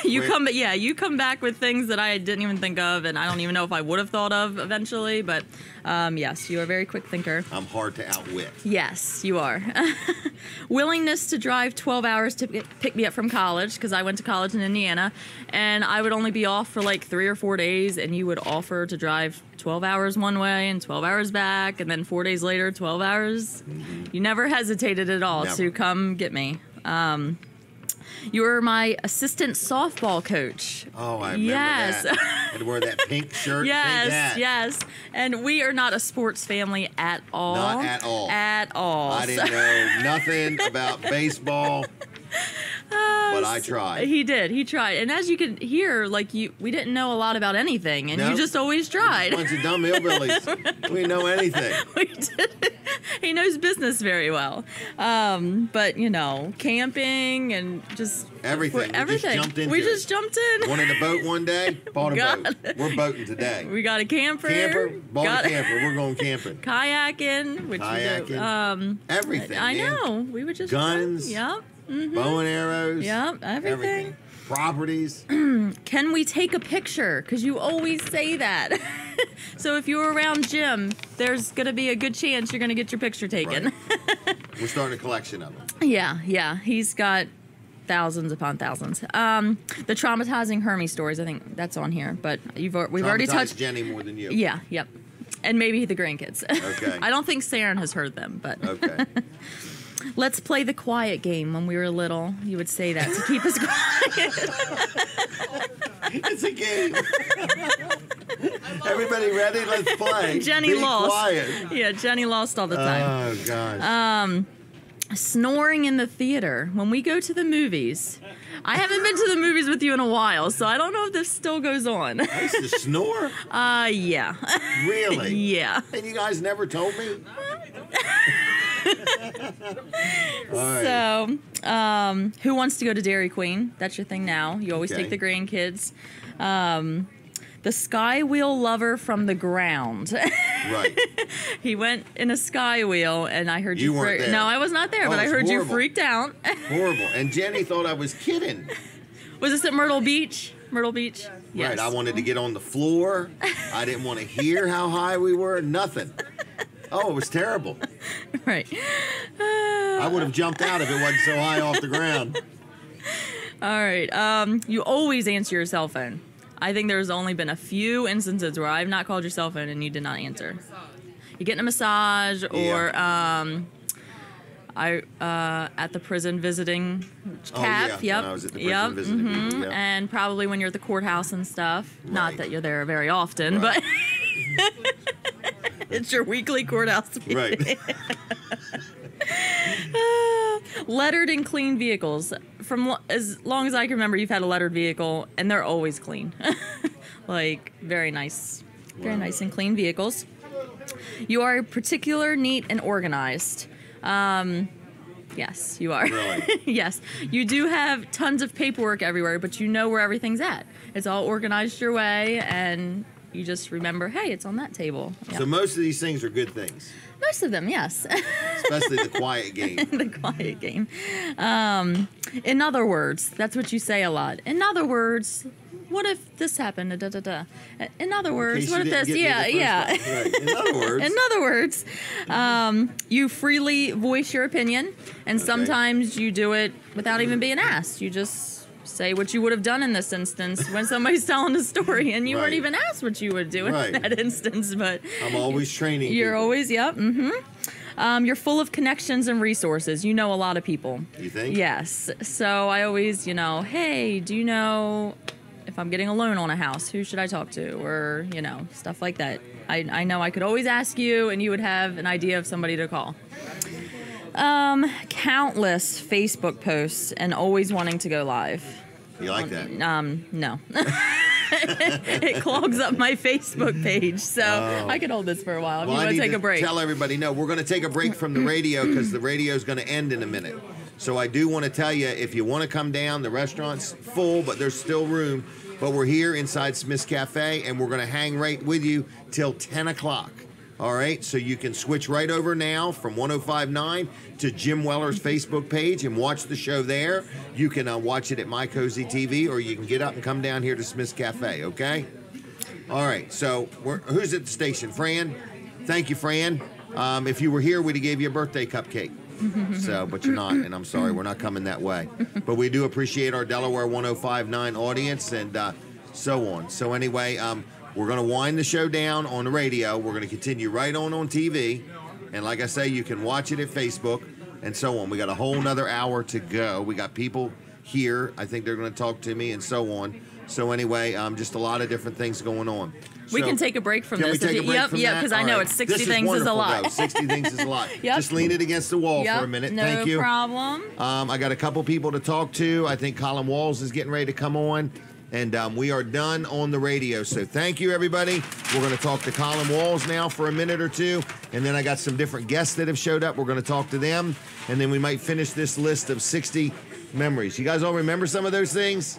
You come back with things that I didn't even think of, and I don't even know if I would have thought of eventually, but yes, you are a very quick thinker. I'm hard to outwit. Yes, you are. Willingness to drive 12 hours to pick me up from college, because I went to college in Indiana, and I would only be off for like 3 or 4 days, and you would offer to drive 12 hours one way and 12 hours back, and then 4 days later, 12 hours. Mm-hmm. You never hesitated at all to come get me. You were my assistant softball coach. Oh, I remember that. And wear that pink shirt. Yes. And we are not a sports family at all. Not at all. At all. I didn't know nothing about baseball. But I tried. He did. He tried. And as you can hear, we didn't know a lot about anything, and you just always tried. A bunch of dumb hillbillies. We didn't know anything. We did. He knows business very well. But, camping and just... Everything. We just jumped in. Wanted a boat one day, bought a boat. We're boating today. We got a camper. Bought a camper. We're going camping. Kayaking. We did, everything. I know. We would just... Guns. Yep. Mm-hmm. Bow and arrows. Yep, everything. Properties. Can we take a picture? Because you always say that. So if you're around Jim, there's going to be a good chance you're going to get your picture taken. Right. We're starting a collection of them. Yeah. He's got thousands upon thousands. The traumatizing Hermes stories, I think that's on here. But we've already touched Jenny more than you. Yeah, yep. And maybe the grandkids. Okay. I don't think Saren has heard them, but... Okay. Let's play the quiet game. When we were little, you would say that to keep us quiet. It's a game. Everybody ready? Let's play. Jenny lost. Quiet. Yeah, Jenny lost all the time. Oh, gosh. Snoring in the theater. When we go to the movies, I haven't been to the movies with you in a while, so I don't know if this still goes on. I used to snore? Yeah. Really? Yeah. And you guys never told me? So, who wants to go to Dairy Queen? That's your thing now. You always take the grandkids. The Sky Wheel lover from the ground. Right. He went in a Sky Wheel, and I heard you. Weren't there. No, I was not there, but I heard you freaked out. Horrible. And Jenny thought I was kidding. Was this at Myrtle Beach? Myrtle Beach? Yes. Right. I wanted to get on the floor. I didn't want to hear how high we were. Nothing. Oh, it was terrible. Right. I would have jumped out if it wasn't so high off the ground. All right. You always answer your cell phone. I think there's only been a few instances where I've not called your cell phone and you did not answer. You getting a massage, or at the prison visiting CAP. Yep. When I was at the prison visiting people, yep. And probably when you're at the courthouse and stuff. Right. Not that you're there very often, but it's your weekly courthouse meeting. Right. Lettered and clean vehicles. From as long as I can remember, you've had a lettered vehicle, and they're always clean. Like, very nice. Very nice and clean vehicles. You are particular, neat, and organized. Yes, you are. Really? Yes. You do have tons of paperwork everywhere, but you know where everything's at. It's all organized your way, and you just remember, hey, it's on that table. Yep. So most of these things are good things. Most of them, yes. Especially the quiet game. The quiet game. In other words, that's what you say a lot. In other words, what if this happened? Da, da, da. In other words, what if this? Yeah. Right. In other words. In other words, you freely voice your opinion, and sometimes you do it without even being asked. You just say what you would have done in this instance when somebody's telling a story, and you weren't even asked what you would do in that instance. But I'm always training. You're people. Always, yep. Mm-hmm. You're full of connections and resources. You know a lot of people. You think? Yes. So I always, hey, do you know if I'm getting a loan on a house, who should I talk to? Or, stuff like that. I know I could always ask you, and you would have an idea of somebody to call. Countless Facebook posts and always wanting to go live. You like that? No. It clogs up my Facebook page, so I could hold this for a while if you want to take a break. Tell everybody, no, we're going to take a break from the radio because the radio is going to end in a minute. So I do want to tell you, if you want to come down, the restaurant's full, but there's still room. But we're here inside Smith's Cafe, and we're going to hang right with you till 10 o'clock. All right, so you can switch right over now from 105.9 to Jim Weller's Facebook page and watch the show there. You can watch it at My Cozy TV, or you can get up and come down here to Smith's Cafe, okay? All right, so who's at the station? Fran? Thank you, Fran. If you were here, we'd have gave you a birthday cupcake. So, but you're not, and I'm sorry, we're not coming that way. But we do appreciate our Delaware 105.9 audience and so on. So anyway, we're going to wind the show down on the radio. We're going to continue right on TV. And like I say, you can watch it at Facebook and so on. We got a whole nother hour to go. We got people here. I think they're going to talk to me and so on. So anyway, just a lot of different things going on. We can take a break from this. Yep, because I know it's 60 things is a lot. 60 things is a lot. Yep. Just lean it against the wall for a minute. No Thank you. problem. I got a couple people to talk to. I think Colin Walls is getting ready to come on. And we are done on the radio. So thank you, everybody. We're going to talk to Colin Walls now for a minute or two. And then I got some different guests that have showed up. We're going to talk to them. And then we might finish this list of 60 memories. You guys all remember some of those things?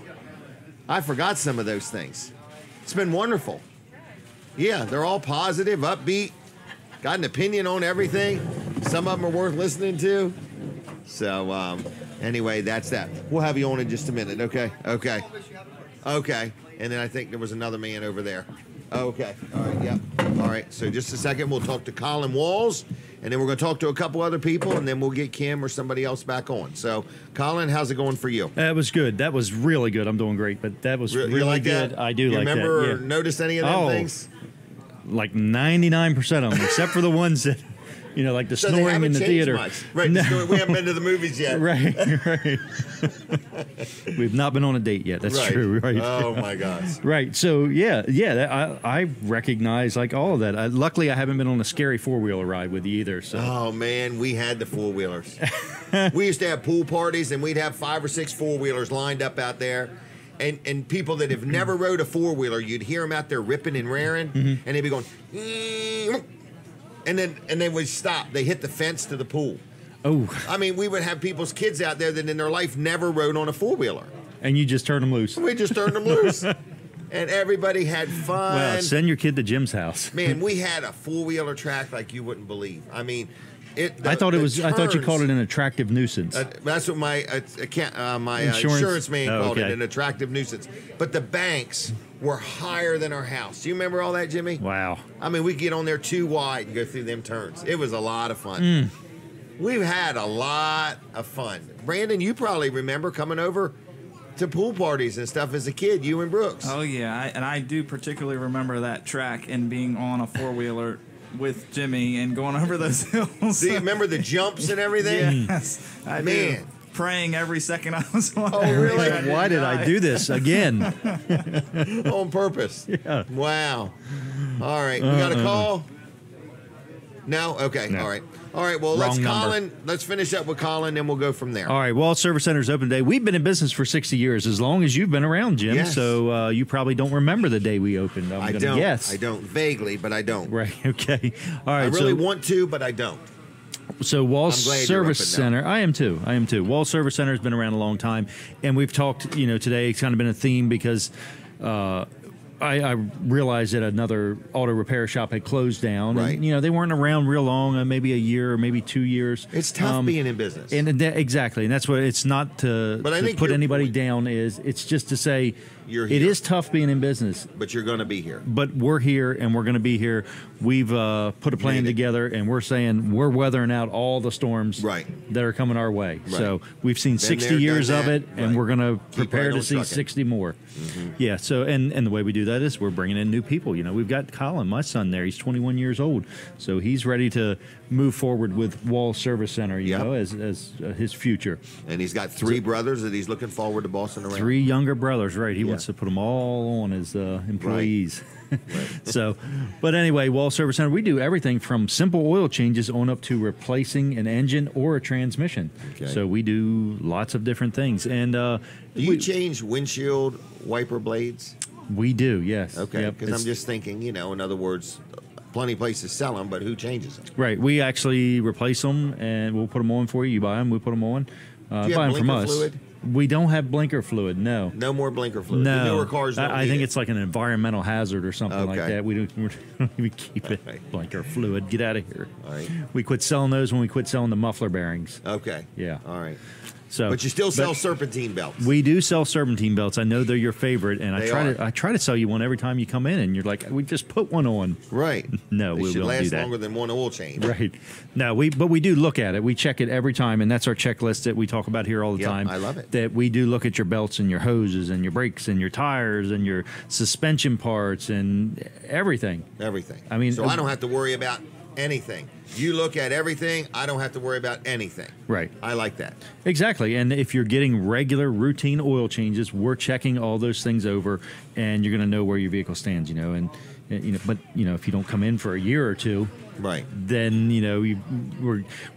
I forgot some of those things. It's been wonderful. Yeah, they're all positive, upbeat, got an opinion on everything. Some of them are worth listening to. So anyway, that's that. We'll have you on in just a minute, okay? Okay. And then I think there was another man over there. Okay. All right, yep. All right, so just a second. We'll talk to Colin Walls, and then we're going to talk to a couple other people, and then we'll get Kim or somebody else back on. So, Colin, how's it going for you? That was good. That was really good. I'm doing great, but that was really like good. That? I do like that. Remember or notice any of them things? Like 99% of them, except for the ones that, like the snoring in the theater. Much. Right, no. We haven't been to the movies yet. Right. We've not been on a date yet. That's true. Right. Oh my gosh. Right. So I recognize like all of that. Luckily, I haven't been on a scary 4-wheeler ride with you either. So. Oh man, we had the 4-wheelers. We used to have pool parties, and we'd have 5 or 6 4-wheelers lined up out there. And people that have never rode a 4-wheeler, you'd hear them out there ripping and raring, and they'd be going, and then we'd stop. They hit the fence to the pool. Oh. I mean, we would have people's kids out there that in their life never rode on a 4-wheeler. And you just turned them loose. We just turned them loose. And everybody had fun. Well, send your kid to Jim's house. Man, we had a 4-wheeler track like you wouldn't believe. I mean, I thought you called it an attractive nuisance. That's what my insurance man called it, an attractive nuisance. But the banks were higher than our house. Do you remember all that, Jimmy? Wow. I mean, we get on there too wide and go through them turns. It was a lot of fun. We've had a lot of fun. Brandon, you probably remember coming over to pool parties and stuff as a kid, you and Brooks. Oh, yeah. And I do particularly remember that track and being on a 4-wheeler with Jimmy and going over those hills. Do you remember the jumps and everything? Yes, I do. Praying every second I was on. Oh, really? Like, why did I do this again? On purpose. Yeah. Wow. All right. We got a call? No? Okay. No. All right. All right. Well, let's finish up with Colin, and we'll go from there. All right. Wall Service Center is open today. We've been in business for 60 years, as long as you've been around, Jim. Yes. So you probably don't remember the day we opened. I don't. Yes. I don't. Vaguely, but I don't. Right. Okay. All right. I really want to, but I don't. So Wall Service Center, I am too. Wall Service Center has been around a long time, and we've talked. Today it's kind of been a theme because I realized that another auto repair shop had closed down. Right. And, they weren't around real long, maybe a year or maybe 2 years. It's tough being in business. And exactly. And that's what it's not to put anybody down is. It's just to say you're here. It is tough being in business. But you're going to be here. But we're here and we're going to be here. We've put a plan together and we're saying we're weathering out all the storms that are coming our way. Right. So we've seen 60 years of it and we're going to prepare to see 60 more. Mm-hmm. Yeah. So, and the way we do that is we're bringing in new people. We've got Colin, my son there. He's 21 years old. So he's ready to move forward with Wall Service Center, as his future. And he's got 3 brothers that he's looking forward to bossing around. 3 younger brothers, right. He wants to put them all on as employees. Right. So, but anyway, Wall Service Center, we do everything from simple oil changes on up to replacing an engine or a transmission. Okay. So we do lots of different things. And do you change windshield wiper blades? We do, yes. Okay, because I'm just thinking, in other words, plenty of places sell them, but who changes them? Right. We actually replace them, and we'll put them on for you. You buy them, we put them on. Do you buy have them from us. fluid? We don't have blinker fluid. No. No more blinker fluid. No. The newer cars don't I need think it. it's like an environmental hazard or something like Okay. that. We don't even keep it. Blinker fluid. Get out of here. All right. We quit selling those when we quit selling the muffler bearings. Okay. Yeah. All right. So, But you still sell serpentine belts. We do sell serpentine belts. I know they're your favorite, and They I try to sell you one every time you come in, and you're like, we just put one on. Right. No, They we should won't last do that. longer than one oil change. Right. No, but we do look at it. We check it every time, and that's our checklist that we talk about here all the Yep, time. I love it. That we do look at your belts and your hoses and your brakes and your tires and your suspension parts and everything. Everything. I mean, so I don't have to worry about anything. You look at everything. I don't have to worry about anything. Right. I like that. Exactly. And if you're getting regular routine oil changes, we're checking all those things over, and you're going to know where your vehicle stands, and but if you don't come in for a year or two, right, then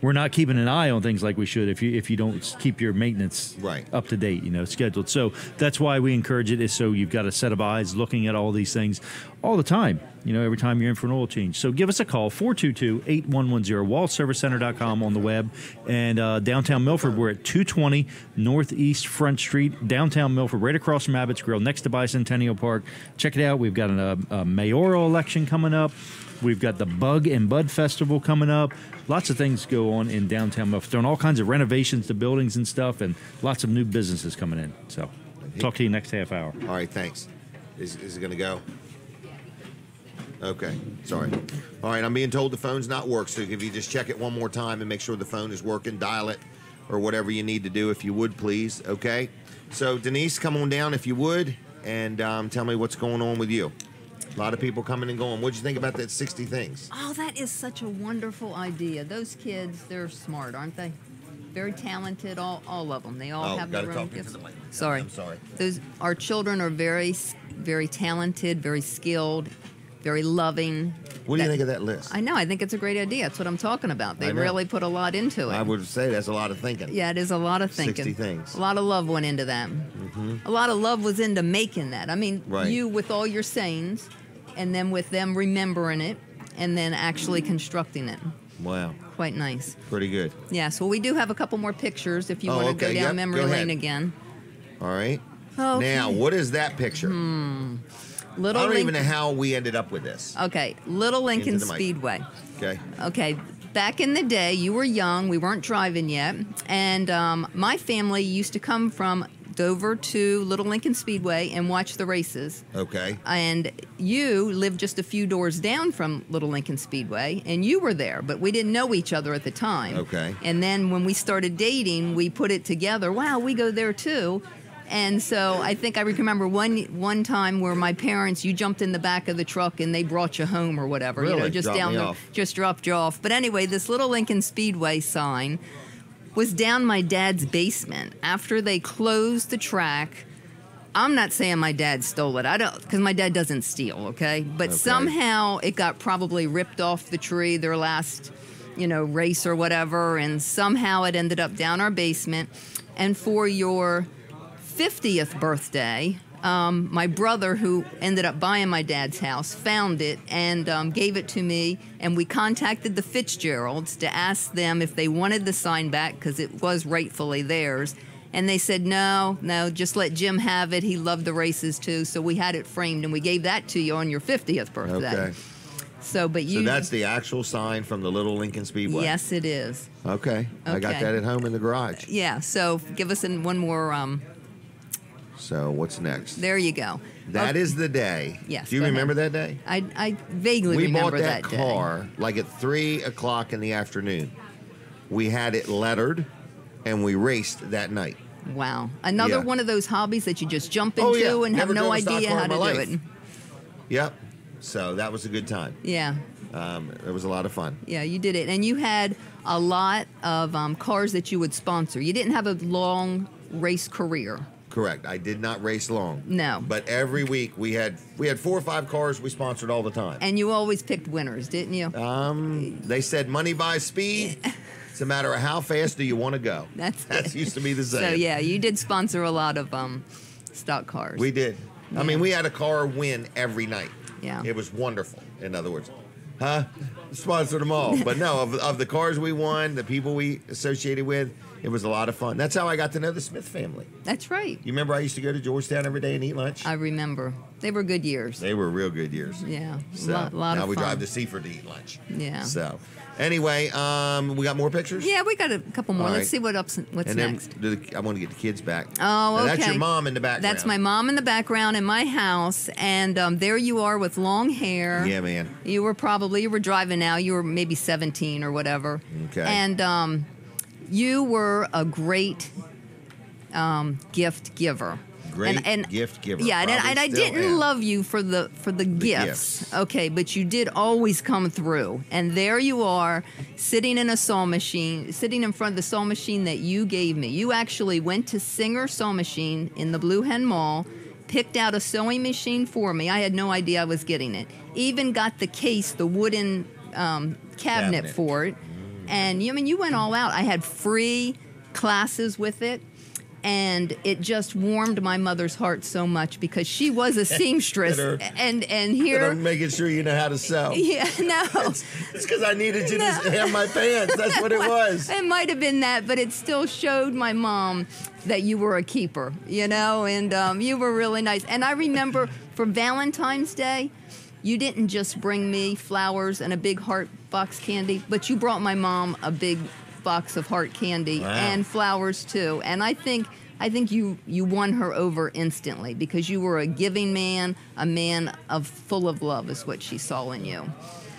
we're not keeping an eye on things like we should if you don't keep your maintenance up to date, scheduled. So that's why we encourage it, is so you've got a set of eyes looking at all these things all the time, every time you're in for an oil change. So give us a call, 422-8110, wallservicecenter.com on the web. And downtown Milford, we're at 220 Northeast Front Street, downtown Milford, right across from Abbott's Grill, next to Bicentennial Park. Check it out. We've got a mayoral election coming up. We've got the Bug and Bud Festival coming up. Lots of things go on in downtown Milford. Doing all kinds of renovations to buildings and stuff, and lots of new businesses coming in. So talk to you next half hour. All right, thanks. Is it going to go? Okay, sorry. All right, I'm being told the phone's not working, so if you just check it one more time and make sure the phone is working, dial it, or whatever you need to do, if you would, please, okay? So, Denise, come on down if you would, and tell me what's going on with you. A lot of people coming and going. What'd you think about that 60 things? Oh, that is such a wonderful idea. Those kids, they're smart, aren't they? Very talented, all of them. They all have their own gifts. Sorry. I'm sorry. Our children are very, very talented, very skilled, very loving. What do you think of that list? I know. I think it's a great idea. That's what I'm talking about. They I know. really put a lot into it. I would say that's a lot of thinking. Yeah, it is a lot of thinking. 60 things. A lot of love went into that. Mm-hmm. A lot of love was into making that. I mean, Right. you with all your sayings, and then with them remembering it, and then actually constructing it. Wow. Quite nice. Pretty good. Yeah, so we do have a couple more pictures if you Oh, want to okay. go down Yep, memory go lane ahead. again. All right. Okay. Now, what is that picture? Little I don't even Lincoln- know how we ended up with this. Okay, Little Lincoln Into the mic. Speedway. Okay. Okay, back in the day, you were young, we weren't driving yet, and my family used to come from Dover to Little Lincoln Speedway and watch the races. Okay. And you lived just a few doors down from Little Lincoln Speedway, and you were there, but we didn't know each other at the time. Okay. And then when we started dating, we put it together. Wow, we go there too. And so I think I remember one time where my parents, you jumped in the back of the truck and they brought you home or whatever. Really? Just Dropped down me the, off. just dropped you off. But anyway, this Little Lincoln Speedway sign was down my dad's basement after they closed the track. I'm not saying my dad stole it. I don't, because my dad doesn't steal, okay? But somehow it got probably ripped off the tree their last, race or whatever, and somehow it ended up down our basement. And for your 50th birthday, my brother, who ended up buying my dad's house, found it and gave it to me. And we contacted the Fitzgeralds to ask them if they wanted the sign back because it was rightfully theirs. And they said, no, just let Jim have it. He loved the races too. So we had it framed and we gave that to you on your 50th birthday. Okay. So that's the actual sign from the Little Lincoln Speedway? Yes, it is. Okay. I got Okay. that at home in the garage. Yeah, so give us one more. So what's next? There you go. That is the day. Yes, Do you go remember ahead. that day? I vaguely We remember bought that day. car like at 3 o'clock in the afternoon. We had it lettered, and we raced that night. Wow. Another Yeah. one of those hobbies that you just jump into Oh, yeah. and have Never no drove a stock idea car how in to my do life. it. Yep. So that was a good time. Yeah. It was a lot of fun. Yeah, you did it. And you had a lot of cars that you would sponsor. You didn't have a long race career. Correct. I did not race long. No. But every week we had 4 or 5 cars we sponsored all the time. And you always picked winners, didn't you? They said money buys speed. It's a matter of how fast do you want to go. That used to be the saying. So, yeah, you did sponsor a lot of stock cars. We did. I mean, we had a car win every night. Yeah. It was wonderful, in other words. Huh? sponsored them all. But no, of the cars we won, the people we associated with, it was a lot of fun. That's how I got to know the Smith family. That's right. You remember I used to go to Georgetown every day and eat lunch? I remember. They were good years. They were real good years. Yeah. So lot now of we fun. drive to Seaford to eat lunch. Yeah. So anyway, we got more pictures? Yeah, we got a couple more. All Let's right. see what's And next. then I want to get the kids back. Oh, Now, okay. That's your mom in the background. That's my mom in the background in my house, and there you are with long hair. Yeah, man. You were driving now. You were maybe 17 or whatever. Okay. And you were a great gift giver. Great and gift giver. Yeah, and Probably I still didn't am. love you for the gifts. Okay, but you did always come through. And there you are, sitting in front of the sewing machine that you gave me. You actually went to Singer Sewing Machine in the Blue Hen Mall, picked out a sewing machine for me. I had no idea I was getting it. Even got the case, the wooden cabinet for it. And you went all out. I had free classes with it. And it just warmed my mother's heart so much because she was a seamstress, and here I'm making sure you know how to sew. Yeah, no, it's because I needed you to have my pants. That's what it was. It might have been that, but it still showed my mom that you were a keeper, and you were really nice. And I remember for Valentine's Day, you didn't just bring me flowers and a big heart box candy, but you brought my mom a big box of heart candy and flowers too. And I think you won her over instantly because you were a giving man, a man full of love is what she saw in you.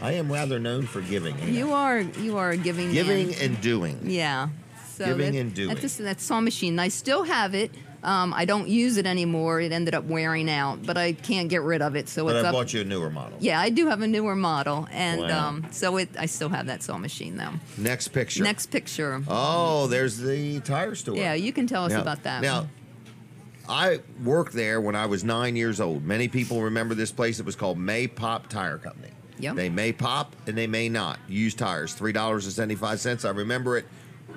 I am rather known for giving. You are a giving Giving man. and doing. Yeah. So Giving and doing. That sewing machine. I still have it. I don't use it anymore. It ended up wearing out, but I can't get rid of it. So But it's I up. bought you a newer model. Yeah, I do have a newer model, and Wow. I still have that sewing machine though. Next picture. Next picture. Oh, there's the tire store. Yeah, you can tell us Now- about that. Now, I worked there when I was 9 years old. Many people remember this place. It was called May Pop Tire Company. Yep. They may pop and they may not. Used tires, $3.75. I remember it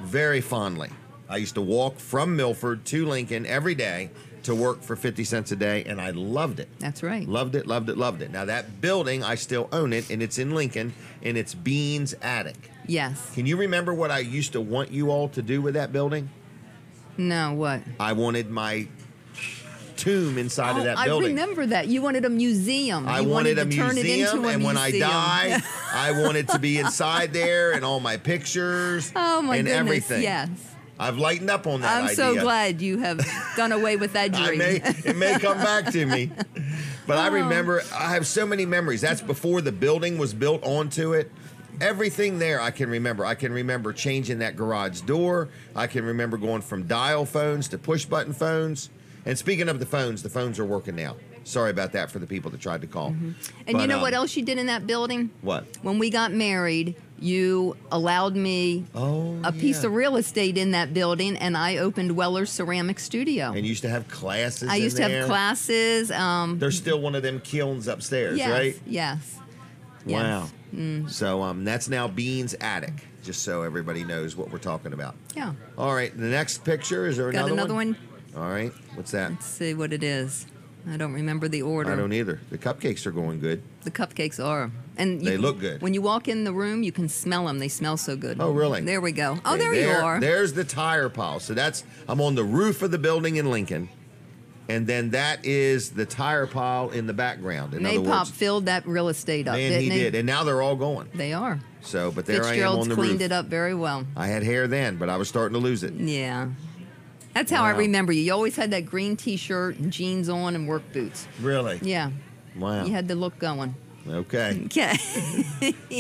very fondly. I used to walk from Milford to Lincoln every day to work for 50 cents a day, and I loved it. That's right. Loved it, loved it, loved it. Now, that building, I still own it, and it's in Lincoln, and it's Bean's Attic. Yes. Can you remember what I used to want you all to do with that building? No, what? I wanted my tomb inside of that I building. remember that. You wanted a museum. I You wanted a to turn it museum, into a and when I museum. die, I wanted to be inside there and all my pictures Oh my and goodness! everything. Yes. I've lightened up on that I'm idea. so glad you have done away with that dream. It may come back to me. But I remember, I have so many memories. That's before the building was built onto it. Everything there I can remember. I can remember changing that garage door. I can remember going from dial phones to push button phones. And speaking of the phones are working now. Sorry about that for the people that tried to call. And But, you know what else you did in that building? What? When we got married, you allowed me a piece of real estate in that building, and I opened Weller's Ceramic Studio. And you used to have classes I used to have there. classes. There's still one of them kilns upstairs, yes, right? Yes. Wow. Mm. So that's now Bean's Attic, just so everybody knows what we're talking about. Yeah. All right, the next picture, is there Got another one? All right, what's that? Let's see what it is. I don't remember the order. I don't either. The cupcakes are going good. The cupcakes are. And They look good. When you walk in the room, you can smell them. They smell so good. Oh, really? There we go. Oh, Okay, there you are. There's the tire pile. So I'm on the roof of the building in Lincoln. And then that is the tire pile in the background. In other Maypop words, filled that real estate up, man, didn't he did. And now they're all going. They are. So, but there I am Fitzgerald's on the cleaned roof. it up very well. I had hair then, but I was starting to lose it. Yeah. That's how I Wow. remember you. You always had that green T-shirt and jeans on and work boots. Really? Yeah. Wow. You had the look going. Okay. Okay.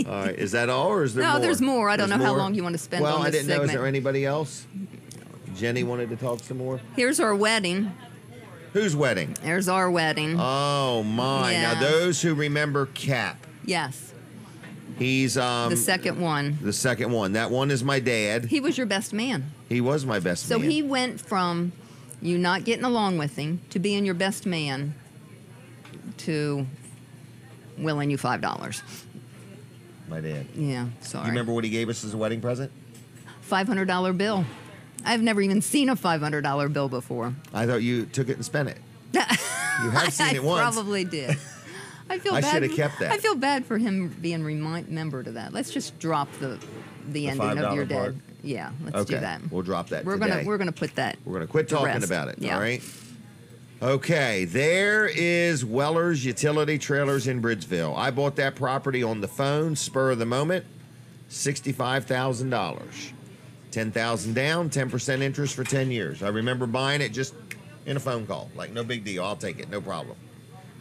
All right. Is that all, or is there No, more? there's more. I don't There's know how more? long you want to spend well, on this I didn't know. Is segment. there anybody else? Jenny wanted to talk some more. Here's our wedding. Whose wedding? There's our wedding. Oh, my. Yeah. Now, those who remember Cap, Yes. he's The second one. the second one. That one is my dad. He was your best man. He was my best So man. he went from you not getting along with him to being your best man to willing you $5. My dad. Yeah, sorry. You remember what he gave us as a wedding present? $500 bill. I've never even seen a $500 bill before. I thought you took it and spent it. You have seen I it once. probably did. I feel I bad. should have kept that. I feel bad for him being remembered of that. Let's just drop the ending of your $5 day. part? Yeah, let's Okay, do that. we'll drop that We're today. gonna put that. We're going to quit to talking rest. about it, Yeah. all right? Okay, there is Weller's Utility Trailers in Bridgeville. I bought that property on the phone, spur of the moment, $65,000. $10,000 down, 10% interest for 10 years. I remember buying it just in a phone call. Like, no big deal. I'll take it. No problem.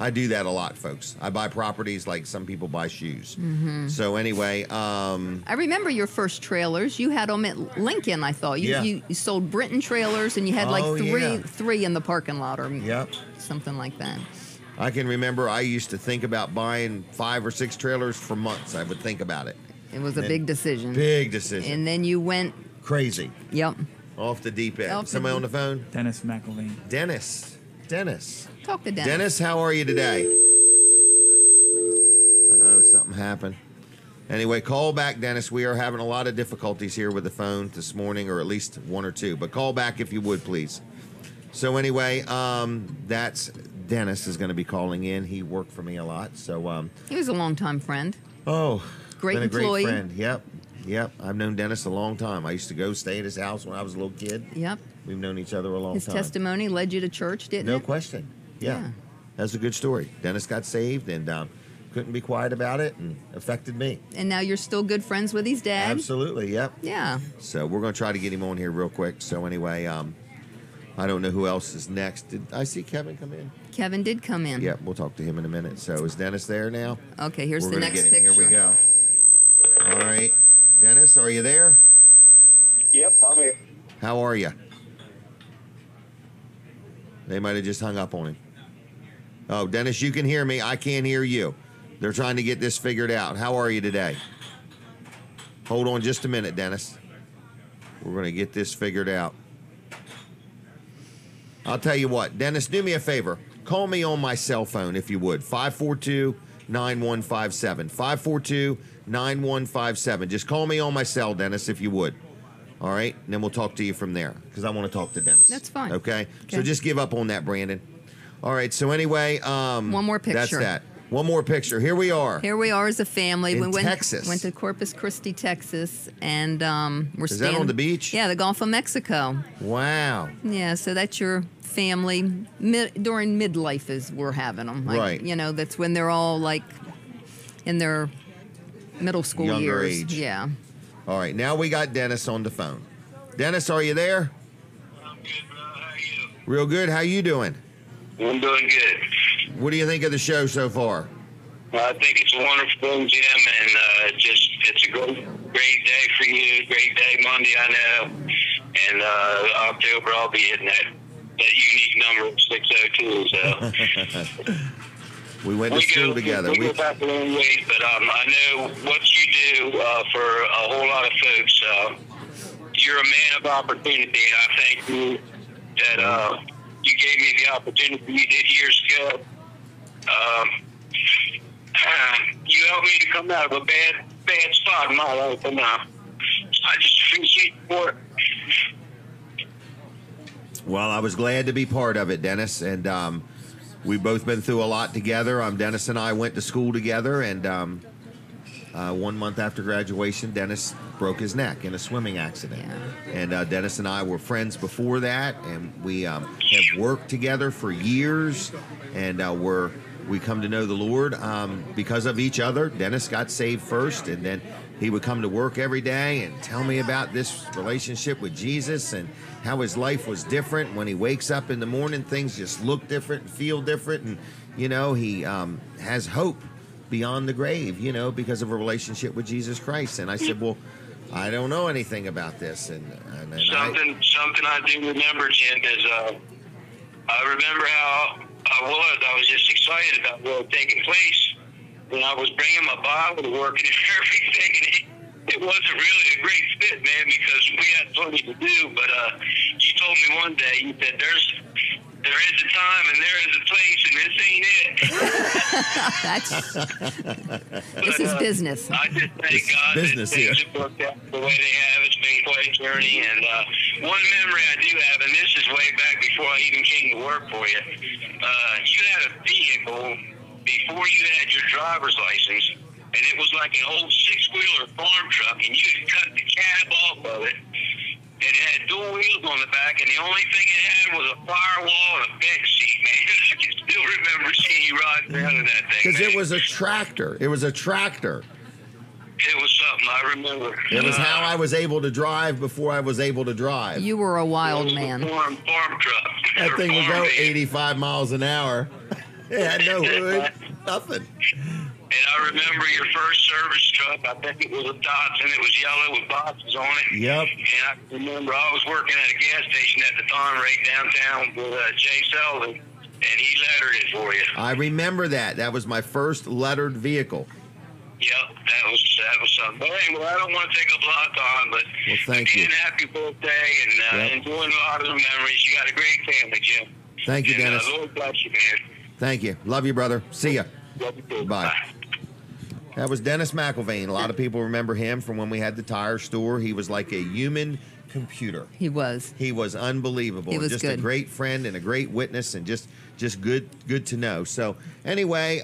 I do that a lot, folks. I buy properties like some people buy shoes. Mm-hmm. So anyway, I remember your first trailers. You had them at Lincoln, I thought. Yeah. You sold Britton trailers, and you had like Oh, yeah. three in the parking lot, or Yep. something like that. I can remember I used to think about buying 5 or 6 trailers for months. I would think about it. It was a And big decision. Big decision. And then you went. Crazy. Yep. Off the deep end. Off the Somebody on deep- the phone? Dennis McElveen. Dennis. Talk to Dennis. Dennis, how are you today? Uh-oh, something happened. Anyway, call back, Dennis. We are having a lot of difficulties here with the phone this morning, or at least one or two. But call back if you would, please. So anyway, that's Dennis is going to be calling in. He worked for me a lot. So He was a longtime friend. oh, Great been a employee. great friend. Yep. I've known Dennis a long time. I used to go stay at his house when I was a little kid. Yep. We've known each other a long His time. testimony led you to church, didn't No it? question. Yeah. That's a good story. Dennis got saved and couldn't be quiet about it, and affected me. And now you're still good friends with his dad. Absolutely. Yep. Yeah. So we're going to try to get him on here real quick. So anyway, I don't know who else is next. Did I see Kevin come in? Kevin did come in. Yep. We'll talk to him in a minute. So is Dennis there now? Okay, here's We're the gonna next get him. picture. Here we go. All right. Dennis, are you there? Yep, I'm here. How are you? They might have just hung up on him. Oh, Dennis, you can hear me. I can't hear you. They're trying to get this figured out. How are you today? Hold on just a minute, Dennis. We're going to get this figured out. I'll tell you what, Dennis, do me a favor. Call me on my cell phone if you would. 542-9157. 542-9157. Just call me on my cell, Dennis, if you would. All right? And then we'll talk to you from there, because I want to talk to Dennis. That's fine. Okay? So just give up on that, Brandon. All right, so anyway, one more picture. That's that. One more picture. Here we are. Here we are as a family. In We went Texas. to Corpus Christi, Texas, and we're Is staying that on the beach? Yeah, the Gulf of Mexico. Wow. Yeah, so that's your family during midlife is we're having them. Like, Right. You know, that's when they're all like in their middle school Younger years. age. Yeah. All right, now we got Dennis on the phone. Dennis, are you there? I'm good, bro. How are you? Real good. How you doing? I'm doing good. What do you think of the show so far? I think it's a wonderful thing, Jim, and it's a great day for you. Great day Monday, I know. And October, I'll be hitting that unique number of 602. So We went to school together. We go back a long ways, but I know what you do for a whole lot of folks. You're a man of opportunity, and I thank you that you gave me the opportunity you did years ago. You helped me to come out of a bad spot in my life, and I just appreciate you for it. Well, I was glad to be part of it, Dennis, and we've both been through a lot together. Dennis and I went to school together, and 1 month after graduation, Dennis broke his neck in a swimming accident. And Dennis and I were friends before that, and we have worked together for years, and we come to know the Lord because of each other. Dennis got saved first, and then he would come to work every day and tell me about this relationship with Jesus and how his life was different. When he wakes up in the morning, things just look different and feel different, and he has hope beyond the grave, because of a relationship with Jesus Christ. And I said, well, I don't know anything about this. And something I do remember, Jim, is I remember how I was just excited about what was taking place. And I was bringing my Bible to work and everything, and it wasn't really a great fit, man, because we had plenty to do. But you told me one day, you said, there is a time and there is a place, and this ain't it. This is business. I just thank God business that things have worked out the way they have. It's been quite a journey. And one memory I do have, and this is way back before I even came to work for you, you had a vehicle before you had your driver's license, and it was like an old six-wheeler farm truck, and you could cut the cab off of it, and it had dual wheels on the back, and the only thing it had was a firewall and a bench seat, man. I can still remember seeing you riding around in that thing. Because it was a tractor. It was a tractor. It was something I remember. It was how I was able to drive before I was able to drive. You were a wild man. Farm truck. That thing would go 85 miles an hour. Yeah, no hood, nothing. And I remember your first service truck. I think it was a Datsun. It was yellow with boxes on it. Yep. And I remember I was working at a gas station at the time right downtown with Jay Sullivan, and he lettered it for you. I remember that. That was my first lettered vehicle. Yep, that was something. But anyway, I don't want to take up a lot of time, but Well, thank you. again, happy birthday, and enjoying a lot of the memories. You got a great family, Jim. Thank you, and, Dennis. Lord bless you, man. Thank you. Love you, brother. See ya. Love you too. Bye. That was Dennis McIlvain. A lot of people remember him from when we had the tire store. He was like a human computer. He was. He was unbelievable. He was just good. a great friend and a great witness, and just good to know. So anyway,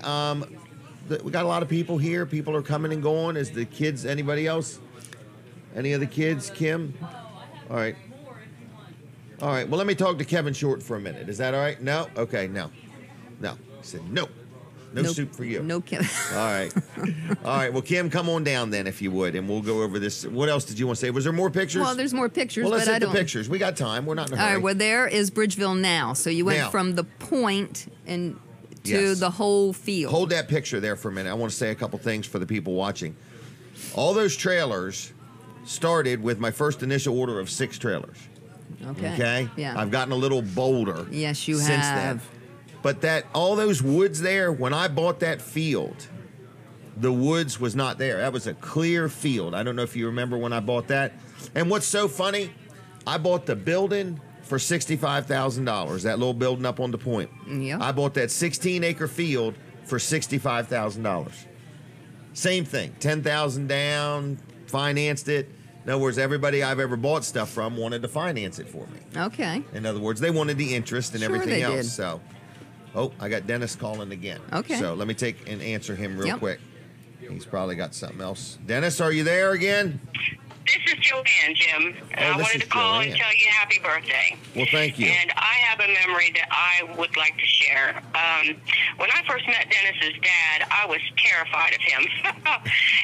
we got a lot of people here. People are coming and going. Is the kids? Anybody else? Any of the kids? Kim? All right. All right. Well, let me talk to Kevin Short for a minute. Is that all right? No. Okay. No. He said no. No soup for you. No, Kim. All right. All right. Well, Kim, come on down then, if you would, and we'll go over this. What else did you want to say? Was there more pictures? Well, there's more pictures, Well, let's but hit I the don't. pictures. We got time. We're not in a All hurry. right. Well, there is Bridgeville now. So you went Now. from the point and to Yes. the whole field. Hold that picture there for a minute. I want to say a couple things for the people watching. All those trailers started with my first initial order of 6 trailers. Okay? Yeah. I've gotten a little bolder. Yes, you since have. then. But all those woods there, when I bought that field, the woods was not there. That was a clear field. I don't know if you remember when I bought that. And what's so funny, I bought the building for $65,000, that little building up on the point. Yeah. I bought that 16-acre field for $65,000. Same thing, $10,000 down, financed it. In other words, everybody I've ever bought stuff from wanted to finance it for me. Okay. In other words, they wanted the interest and Sure everything they else. did. So, I got Dennis calling again. Okay. So let me take and answer him real Yep. quick. He's probably got something else. Dennis, are you there again? This is Joanne, Jim. And I this wanted is to call and Joanne. tell you happy birthday. Well, thank you. And I have a memory that I would like to share. When I first met Dennis's dad, I was terrified of him. And then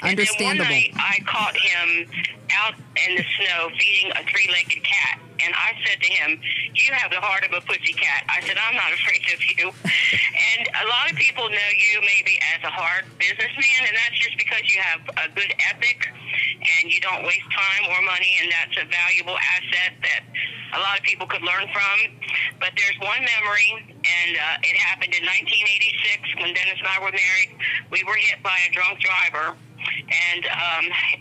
one Understandable. night I caught him out in the snow feeding a 3-legged cat. And I said to him, "You have the heart of a pussy cat." I said, "I'm not afraid of you." And a lot of people know you maybe as a hard businessman, and that's just because you have a good ethic and you don't waste time or money, and that's a valuable asset that a lot of people could learn from. But there's one memory, and it happened in 1986 when Dennis and I were married. We were hit by a drunk driver. And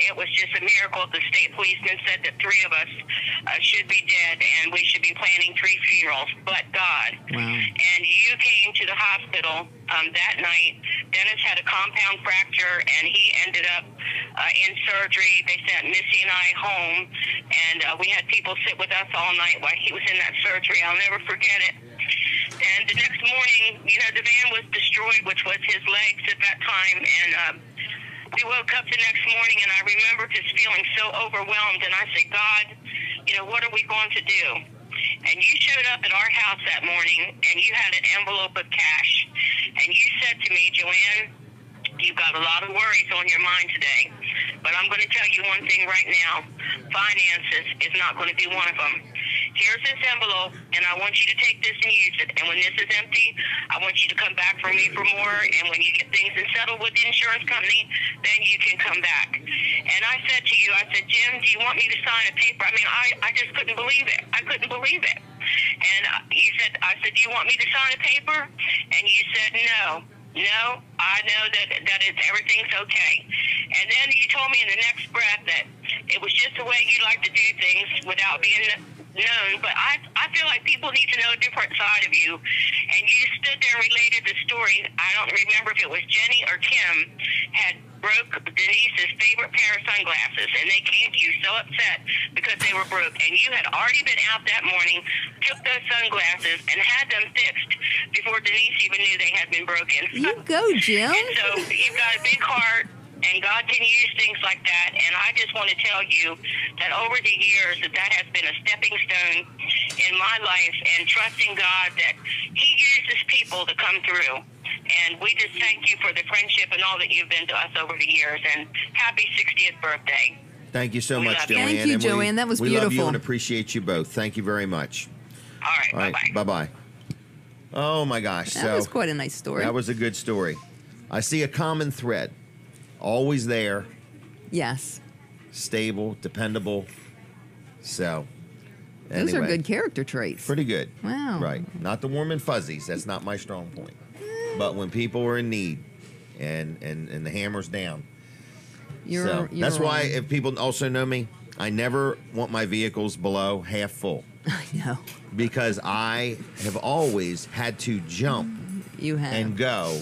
it was just a miracle. The state policeman said that 3 of us should be dead and we should be planning 3 funerals, but God. Wow. And you came to the hospital that night. Dennis had a compound fracture and he ended up in surgery. They sent Missy and I home, and we had people sit with us all night while he was in that surgery. I'll never forget it. And the next morning, the van was destroyed, which was his legs at that time, and we woke up the next morning, and I remember just feeling so overwhelmed, and I said, "God, what are we going to do?" And you showed up at our house that morning, and you had an envelope of cash, and you said to me, "Joanne, you've got a lot of worries on your mind today, but I'm going to tell you one thing right now. Finances is not going to be one of them. Here's this envelope, and I want you to take this and use it. And when this is empty, I want you to come back for me for more. And when you get things settled with the insurance company, then you can come back." And I said to you, "Jim, do you want me to sign a paper?" I mean, I just couldn't believe it. I couldn't believe it. And I said, "Do you want me to sign a paper?" And you said, "No. No, I know that everything's okay." And then you told me in the next breath that it was just the way you like to do things without being known, but I feel like people need to know a different side of you. And you stood there and related the story. I don't remember if it was Jenny or Kim had broke Denise's favorite pair of sunglasses, and they came to you so upset because they were broke, and you had already been out that morning, took those sunglasses, and had them fixed before Denise even knew they had been broken. You go, Jim. And so you've got a big heart, and God can use things like that. And I just want to tell you that over the years that has been a stepping stone in my life, and trusting God that He uses people to come through. And we just thank you for the friendship and all that you've been to us over the years. And happy 60th birthday. Thank you so We much, love you. Joanne. Thank you, And Joanne. That was we love you beautiful. and appreciate you both. Thank you very much. All right, bye-bye. Bye-bye. Oh, my gosh. That was quite a nice story. That was a good story. I see a common thread. Always there, Yes. stable, dependable. So, Those are anyway, good character traits. Pretty good. Wow. Right. Not the warm and fuzzies. That's not my strong point. But when people are in need and the hammer's down. That's why if people also know me, I never want my vehicles below half full. I know. Because I have always had to jump You have. and go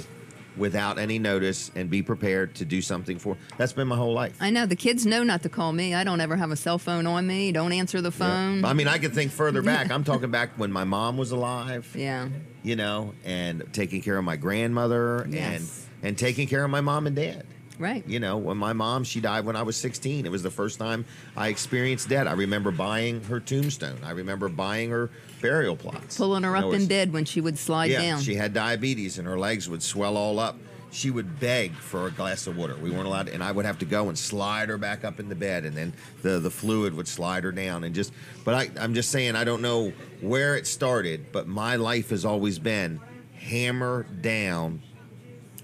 without any notice and be prepared to do something for. That's been my whole life. I know. The kids know not to call me. I don't ever have a cell phone on me. Don't answer the phone. I mean, I could think further back. I'm talking back when my mom was alive. Yeah. You know, and taking care of my grandmother Yes. and taking care of my mom and dad. Right. You know, when my mom, she died when I was 16. It was the first time I experienced death. I remember buying her tombstone. I remember buying her burial plots. Pulling her up in bed when she would slide Yeah, down. she had diabetes and her legs would swell all up. She would beg for a glass of water. We weren't allowed to, and I would have to go and slide her back up in the bed, and then the fluid would slide her down. And just, but I'm just saying, I don't know where it started, but my life has always been hammer down.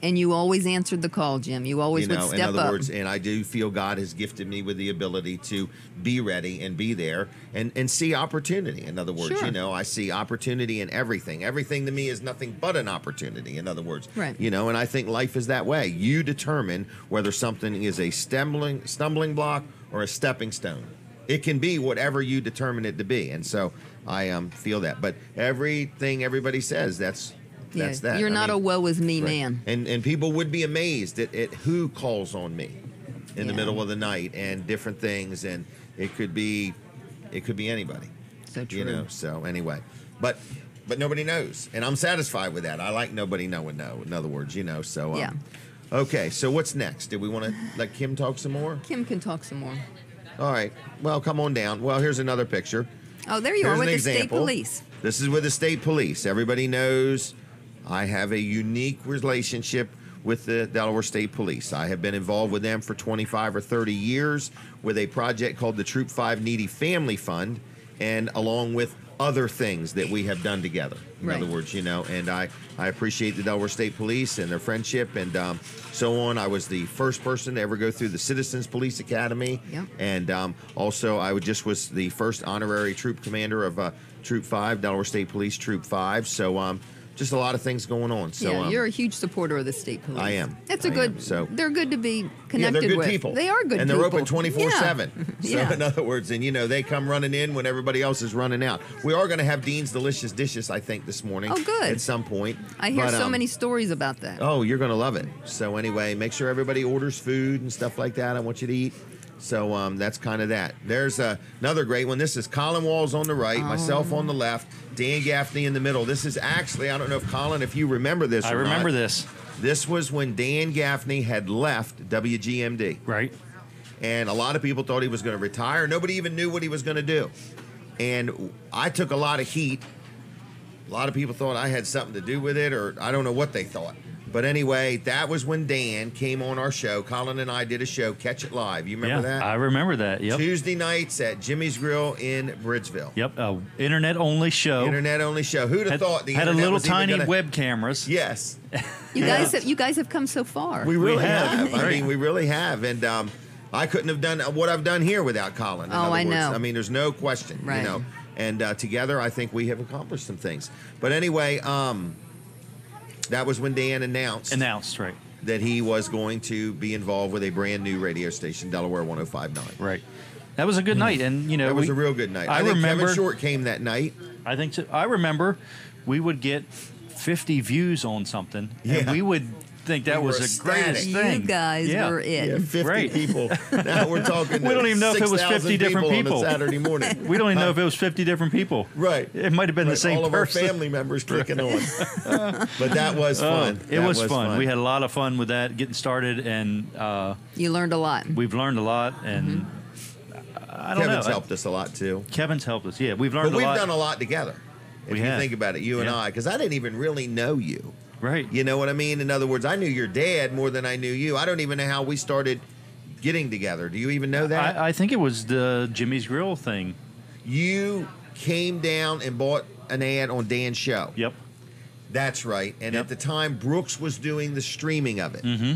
And you always answered the call, Jim. You always would step in other up. words, and I do feel God has gifted me with the ability to be ready and be there and see opportunity. In other words, Sure. you know, I see opportunity in everything. Everything to me is nothing but an opportunity. In other words, Right. You know, and I think life is that way. You determine whether something is a stumbling block or a stepping stone. It can be whatever you determine it to be, and so I feel that. But everything everybody says, that's that. You're I not mean, a woe is me right. man. And people would be amazed at who calls on me in the middle of the night and different things, and it could be anybody. So true. You know. So anyway, but nobody knows, and I'm satisfied with that. I like nobody knowing. No, in other words, you know. So Yeah. Okay, so what's next? Do we want to let Kim talk some more? Kim can talk some more. All right. Well, come on down. Well, here's another picture. Oh, there you Here's are with an the state example. police. This is with the state police. Everybody knows I have a unique relationship with the Delaware State Police. I have been involved with them for 25 or 30 years with a project called the Troop 5 Needy Family Fund, and along with other things that we have done together. In Right. other words, you know, and I appreciate the Delaware State Police and their friendship and so on. I was the first person to ever go through the Citizens Police Academy. Yep. And also I just was the first honorary troop commander of Troop 5, Delaware State Police Troop 5. So just a lot of things going on. So Yeah, you're a huge supporter of the state police. I am. That's a I good. am. So they're good to be yeah, connected they're good with. people. They are good and people. they're open 24/7. So Yeah. in other words, and you know, they come running in when everybody else is running out. We are going to have Dean's Delicious Dishes, I think, this morning. Oh, good. At some point. I hear But, so many stories about that. Oh, you're going to love it. So anyway, make sure everybody orders food and stuff like that. I want you to eat. So that's kind of that. There's another great one. This is Colin Walls on the right, myself on the left, Dan Gaffney in the middle. This is actually, I don't know if Colin, if you remember this. I or remember not. this. This was when Dan Gaffney had left WGMD. Right. And a lot of people thought he was going to retire. Nobody even knew what he was going to do. And I took a lot of heat. A lot of people thought I had something to do with it, or I don't know what they thought. But anyway, that was when Dan came on our show. Colin and I did a show, Catch It Live. You remember that? I remember that. Yep. Tuesday nights at Jimmy's Grill in Bridgeville. Yep. Internet only show. Internet only show. Who'd have thought the had a internet little was even tiny gonna... web cameras. Yes. You guys have come so far. We really have. I Right. mean, we really have. And I couldn't have done what I've done here without Colin. In Oh, other I words. know. I mean, there's no question. Right. You know. And together, I think we have accomplished some things. But anyway, that was when Dan announced right, that he was going to be involved with a brand new radio station, Delaware 105.9. Right. That was a good night, and that was a real good night. I think remember Kevin Short came that night. I think so. I remember we would get 50 views on something, and we would think that was the greatest thing. You guys were it. Yeah, 50 people. Now we're talking. We don't even know if it was 50 different people on a Saturday morning. We don't even know if it was 50 different people. Right. It might have been the same all person. of our family members clicking on. But that was fun. It was fun. We had a lot of fun with that, getting started, and you learned a lot. We've learned a lot, and I don't know. Kevin's helped us a lot too. Kevin's helped us. Yeah, we've learned but a lot. We've done a lot together. If you think about it, you and I, because I didn't even really know you. Right. You know what I mean? In other words, I knew your dad more than I knew you. I don't even know how we started getting together. Do you even know that? I think it was the Jimmy's Grill thing. You came down and bought an ad on Dan's show. Yep. That's right. And at the time, Brooks was doing the streaming of it. Mm-hmm.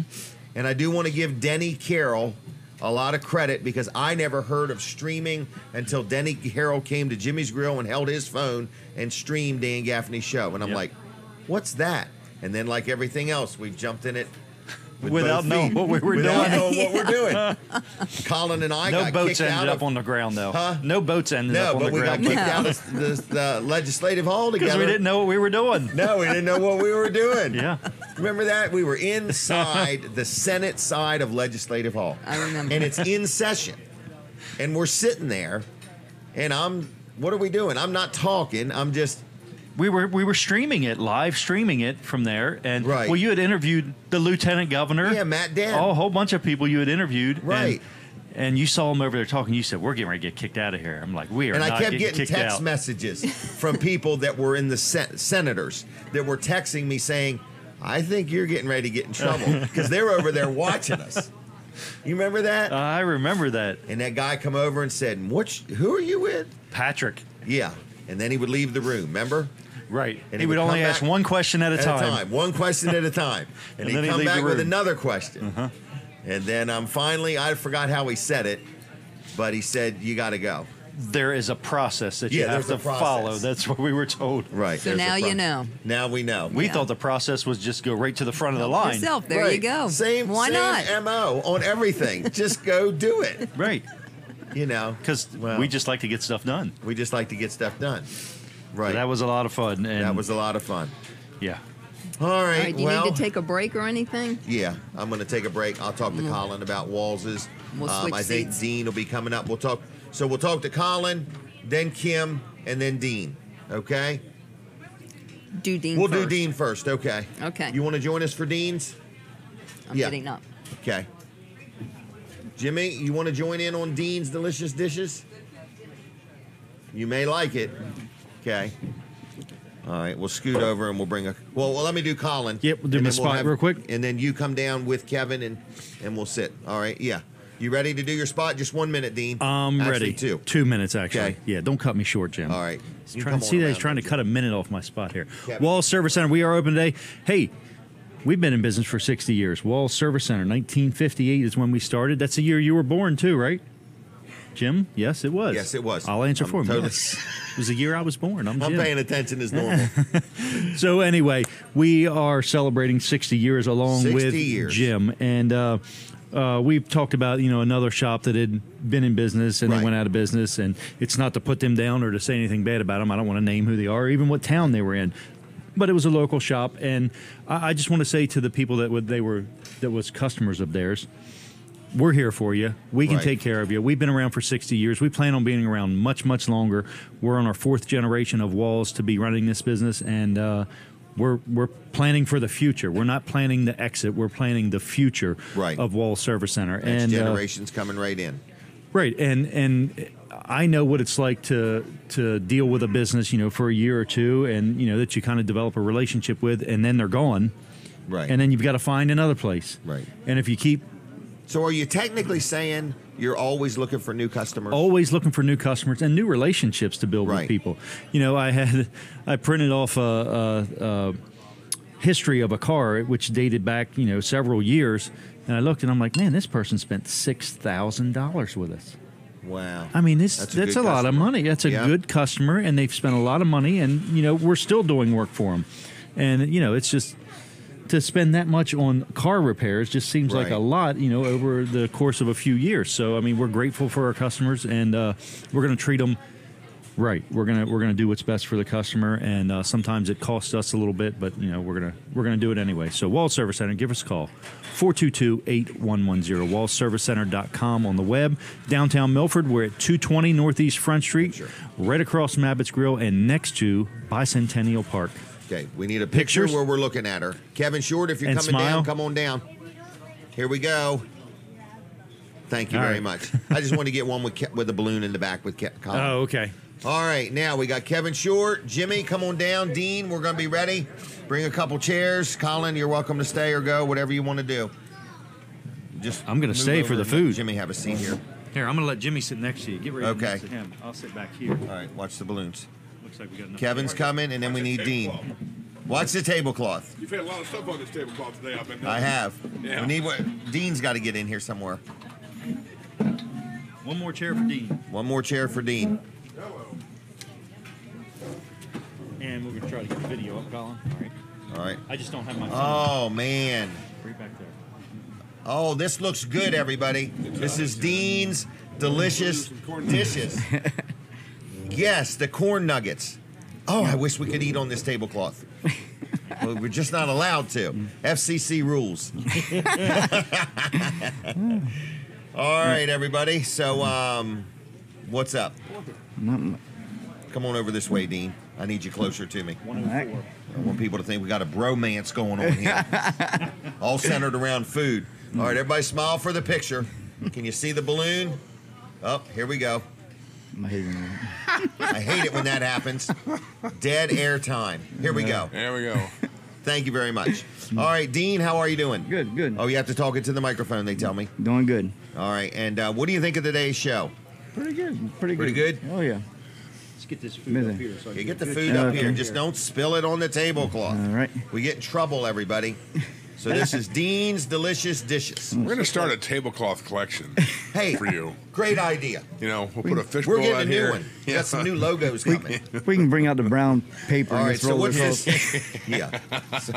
And I do want to give Denny Carroll a lot of credit because I never heard of streaming until Denny Carroll came to Jimmy's Grill and held his phone and streamed Dan Gaffney's show. And I'm like, what's that? And then, like everything else, we've jumped in it without knowing what we were doing. Without knowing what we're doing. Colin and I got boats kicked ended out up on the ground, though. Huh? No boats ended up on the ground. No, but we got kicked out of the legislative hall together. Because we didn't know what we were doing. No, we didn't know what we were doing. Yeah. Remember that? We were inside the Senate side of Legislative Hall. I remember. And it's in session. And we're sitting there, and what are we doing? I'm not talking. I'm just... We were streaming it, live streaming it from there. And Right. well, you had interviewed the lieutenant governor. Yeah, Matt Dent. Oh, a whole bunch of people you had interviewed. Right. And you saw him over there talking. You said, "We're getting ready to get kicked out of here." I'm like, "We are." And not I kept getting getting kicked text out. messages from people that were in the senators that were texting me saying, I think you're getting ready to get in trouble because they're over there watching us. You remember that? I remember that. And that guy come over and said, who are you with? Patrick. Yeah. And then he would leave the room, remember? Right. And he would only come ask back one question at a time. One question at a time. And, And then he'd he'd come leave the back with room. another question. Uh-huh. And then I forgot how he said it, but he said, you got to go. There is a process that you Yeah, have there's to a process. follow. That's what we were told. Right. So now you know. Now we know. We thought the process was just go right to the front of the line. Yourself. There you go. Same MO on everything. Just go do it. Right. You know. Because we just like to get stuff done. We just like to get stuff done. Right. So that was a lot of fun. And that was a lot of fun. Yeah. All All right. right, do you need to take a break or anything? Yeah, I'm going to take a break. I'll talk to Colin about Walls's. We'll switch I think seats. Dean will be coming up. We'll talk to Colin, then Kim, and then Dean. Okay? Do Dean We'll first. do Dean first. Okay. Okay. You want to join us for Dean's? I'm getting up. Okay. Jimmy, you want to join in on Dean's Delicious Dishes? You may like it. Okay. All right, we'll scoot over and we'll bring well, let me do Colin. Yep, we'll do and my then spot real quick. And then you come down with Kevin and we'll sit. All right, yeah. You ready to do your spot? Just 1 minute, Dean. I'm Actually, ready. 2. 2 minutes, actually. Okay. Yeah, don't cut me short, Jim. All right. You Trying come to see on that he's around, trying to Jim. cut a minute off my spot here. Kevin. Wall Service Center, we are open today. Hey, we've been in business for 60 years. Wall Service Center, 1958 is when we started. That's the year you were born, too, right? Jim? Yes, it was. Yes, it was. I'll answer I'm for him. totally- Yes. It was the year I was born. I'm Jim. paying attention as normal. So anyway, we are celebrating 60 years along 60 with years. Jim, and we've talked about another shop that had been in business and Right. they went out of business, and it's not to put them down or to say anything bad about them. I don't want to name who they are, or even what town they were in. But it was a local shop, and I just want to say to the people that was customers of theirs, we're here for you. We can Right. take care of you. We've been around for 60 years. We plan on being around much, much longer. We're on our 4th generation of Walls to be running this business, and we're planning for the future. We're not planning the exit. We're planning the future Right. of Wall Service Center. Next and generation's coming right in. right, and I know what it's like to deal with a business, for a year or two, and that you kind of develop a relationship with, and then they're gone. Right. And then you've got to find another place. Right. And if you keep So are you technically saying you're always looking for new customers? always looking for new customers and new relationships to build with Right. people. I printed off a history of a car which dated back, several years, and I looked and I'm like, man, this person spent $6,000 with us. Wow. I mean, that's good a lot of customer. money. That's a Yeah. good customer, and they've spent a lot of money, and we're still doing work for them. And it's just to spend that much on car repairs just seems like Right. a lot, over the course of a few years. So, I mean, we're grateful for our customers, and we're going to treat them right. We're gonna do what's best for the customer, and sometimes it costs us a little bit, but we're gonna do it anyway. So, Wall Service Center, give us a call, 422-8110, wallservicecenter.com on the web. Downtown Milford, we're at 220 Northeast Front Street, right across from Abbott's Grill, and next to Bicentennial Park. Okay, we need a picture Pictures? where we're looking at her. Kevin Short, if you're And coming smile. down, come on down. Here we go. Thank you All very right. much. I just want to get one with a balloon in the back with Colin. Oh, okay. All right, now we got Kevin Short. Jimmy, come on down. Dean, we're going to be ready. Bring a couple chairs. Colin, you're welcome to stay or go, whatever you want to do. I'm going to move stay over for the and let food. Jimmy, have a seat here. Here, I'm going to let Jimmy sit next to you. Get ready Okay. next to him. I'll sit back here. All right, watch the balloons. Looks like we got enough. Kevin's coming, and then we need Dean. Watch the tablecloth. You've had a lot of stuff on this tablecloth today, I've been I have. Yeah. We need what? Dean's got to get in here somewhere. One more chair for Dean. One more chair for Dean. And we're going to try to get the video up, Colin. All right. All right. I just don't have my phone. Oh, man. Right back there. Oh, this looks good, everybody. This is Dean's delicious dishes. Yes, the corn nuggets. Oh, I wish we could eat on this tablecloth. Well, we're just not allowed to. FCC rules. All right, everybody. So, what's up? Come on over this way, Dean. I need you closer to me. 104. I want people to think we got a bromance going on here. All centered around food. All right, everybody smile for the picture. Can you see the balloon? Oh, here we go. I hate it when that happens. Dead air time. Here we go. There we go. Thank you very much. All right, Dean, how are you doing? Good, good. Oh, you have to talk into the microphone, they tell me. Doing good. All right, and what do you think of today's show? Pretty good. Pretty Pretty good? Oh, yeah. Let's get this food Busy. up here. So I Okay, can get the good food shot. up here. Okay. Just don't spill it on the tablecloth. All right. We get in trouble, everybody. So this is Dean's Delicious Dishes. We're going to start a tablecloth collection Hey, for you. great idea. You know, we'll put a fishbowl We're getting a out new here. one. We got some new logos coming. We can bring out the brown paper All and right, just so roll what's it across. this? Yeah. So,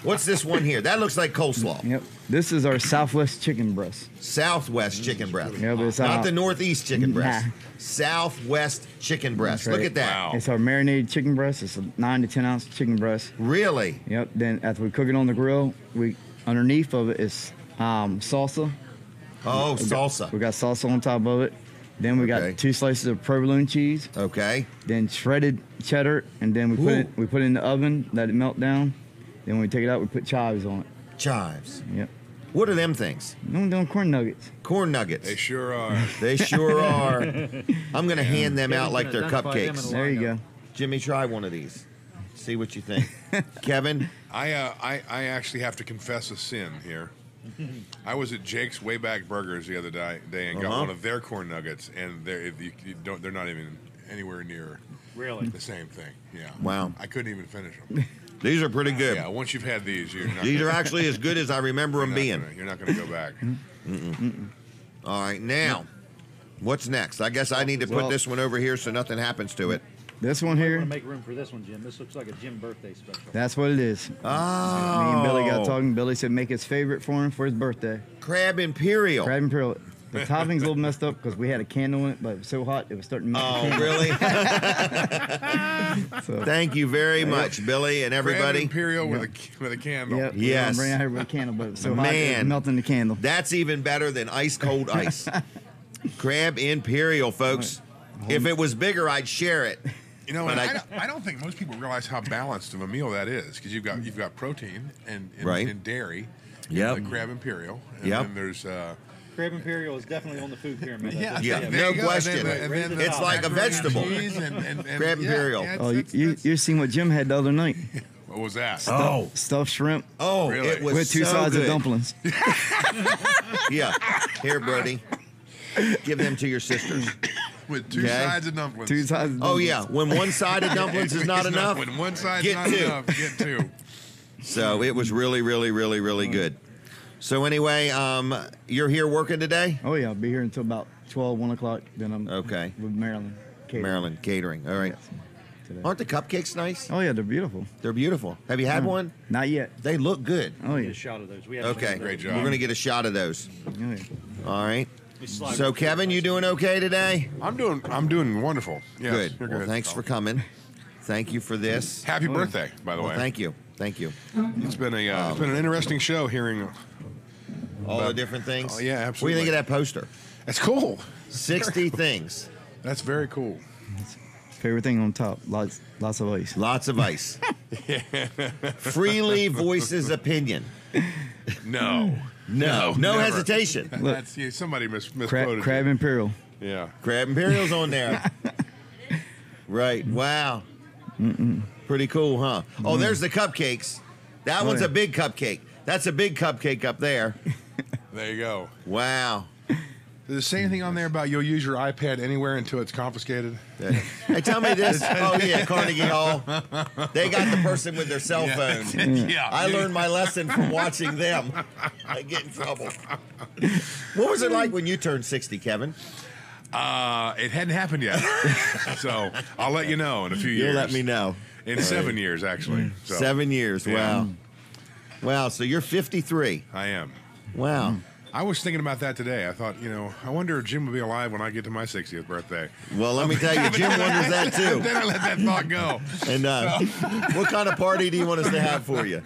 what's this one here? That looks like coleslaw. Yep. This is our Southwest chicken breast. Southwest chicken breast. Yeah, but it's Not the Northeast chicken breast. Nah. Southwest chicken breast. That's Look right. at that. Wow. It's our marinated chicken breast. It's a 9 to 10 ounce chicken breast. Really? Yep. Then after we cook it on the grill, underneath of it is salsa. Oh, salsa. We got salsa on top of it. Then we got Okay. 2 slices of provolone cheese. Okay. Then shredded cheddar, and then we put it in the oven, let it melt down. Then when we take it out, we put chives on it. Chives. Yep. What are them things? No, doing corn nuggets. Corn nuggets. They sure are. They sure are. I'm going to hand them out Kevin's like gonna they're identify them in cupcakes. a There you go. Jimmy, try one of these. See what you think. Kevin? I actually have to confess a sin here. I was at Jake's Wayback Burgers the other day and got Uh-huh. one of their corn nuggets, and they're not even anywhere near Really? the same thing. Yeah. Wow. I couldn't even finish them. These are pretty good. Yeah. Once you've had these, you're not. These gonna- are actually as good as I remember them being. You're not going to go back. All right, now, what's next? I guess I need to put Well- this one over here so nothing happens to it. This one I here, want to make room for this one, Jim. This looks like a Jim birthday special. that's what it is. Oh. Me and Billy got talking. Billy said make his favorite for him for his birthday. Crab Imperial. Crab Imperial. The topping's a little messed up because we had a candle in it, but it was so hot it was starting to melt. Oh, the really? So, Thank you very much, Billy and Crab everybody. Imperial with a candle. yep. Yes. Bring out here with a candle, but it was so hot it Man. was melting the candle. That's even better than ice cold ice. Crab Imperial, folks. If it was bigger, I'd share it. You know, But and I don't think most people realize how balanced of a meal that is because you've got protein and Right. dairy. Yep. Like Crab Imperial. And Yep. then there's Crab Imperial is definitely on the food pyramid. Yeah, Yeah, there no you go. question. And then It's like a macaroni and vegetable. cheese and Crab Imperial. yeah, Oh, it's- you seen what Jim had the other night? what was that? Oh. Stuffed shrimp Oh, Really? it was with 2 so sides good. of dumplings. Yeah. Here, Brody. Give them to your sisters. With 2 Okay. sides of dumplings. 2 sides of Oh, dumplings. yeah. When one side of dumplings is not It's enough, When one side's get not 2. enough, get 2. So it was really, really, really, really good. So anyway, you're here working today? Oh, yeah. I'll be here until about 12, 1 o'clock. Then I'm Okay. with Maryland. Catering. Maryland catering. All right. Yes. today. Aren't the cupcakes nice? Oh yeah, they're beautiful. They're beautiful. Have you had one? Not yet. They look good. Oh yeah. Get a shot of those. We have Okay, great job. We're gonna get a shot of those. Oh, yeah. All right. So Kevin, you doing okay today? I'm doing wonderful. Yes, Good. you're Well, thanks for coming. Thank you for this. Happy birthday, by the way. Thank you. Thank you. It's been an interesting show hearing all the different things. Oh yeah, absolutely. What do you think of that poster? That's cool. 60 things. That's very cool. Favorite thing on top, lots of ice. Lots of ice. Freely voices opinion. No. No never. hesitation. That's somebody misquoted. Crab you. Imperial. Yeah. Crab Imperial's on there. Right. Wow. Pretty cool, huh? Oh, there's the cupcakes. That one's yeah. a big cupcake. That's a big cupcake up there. There you go. Wow. Does it say anything on there about you'll use your iPad anywhere until it's confiscated? Hey, tell me this. Oh, yeah, Carnegie Hall. They got the person with their cell phone. Yeah. I learned my lesson from watching them. I get in trouble. What was it like when you turned 60, Kevin? It hadn't happened yet. So I'll let you know in a few years. You'll let me know. In 7 years, actually. So, 7 years. yeah. Wow. Wow, so you're 53. I am. Wow. I was thinking about that today. I thought, I wonder if Jim will be alive when I get to my 60th birthday. Well, let me tell you, Jim wonders that too. Then I let that thought go. And what kind of party do you want us to have for you?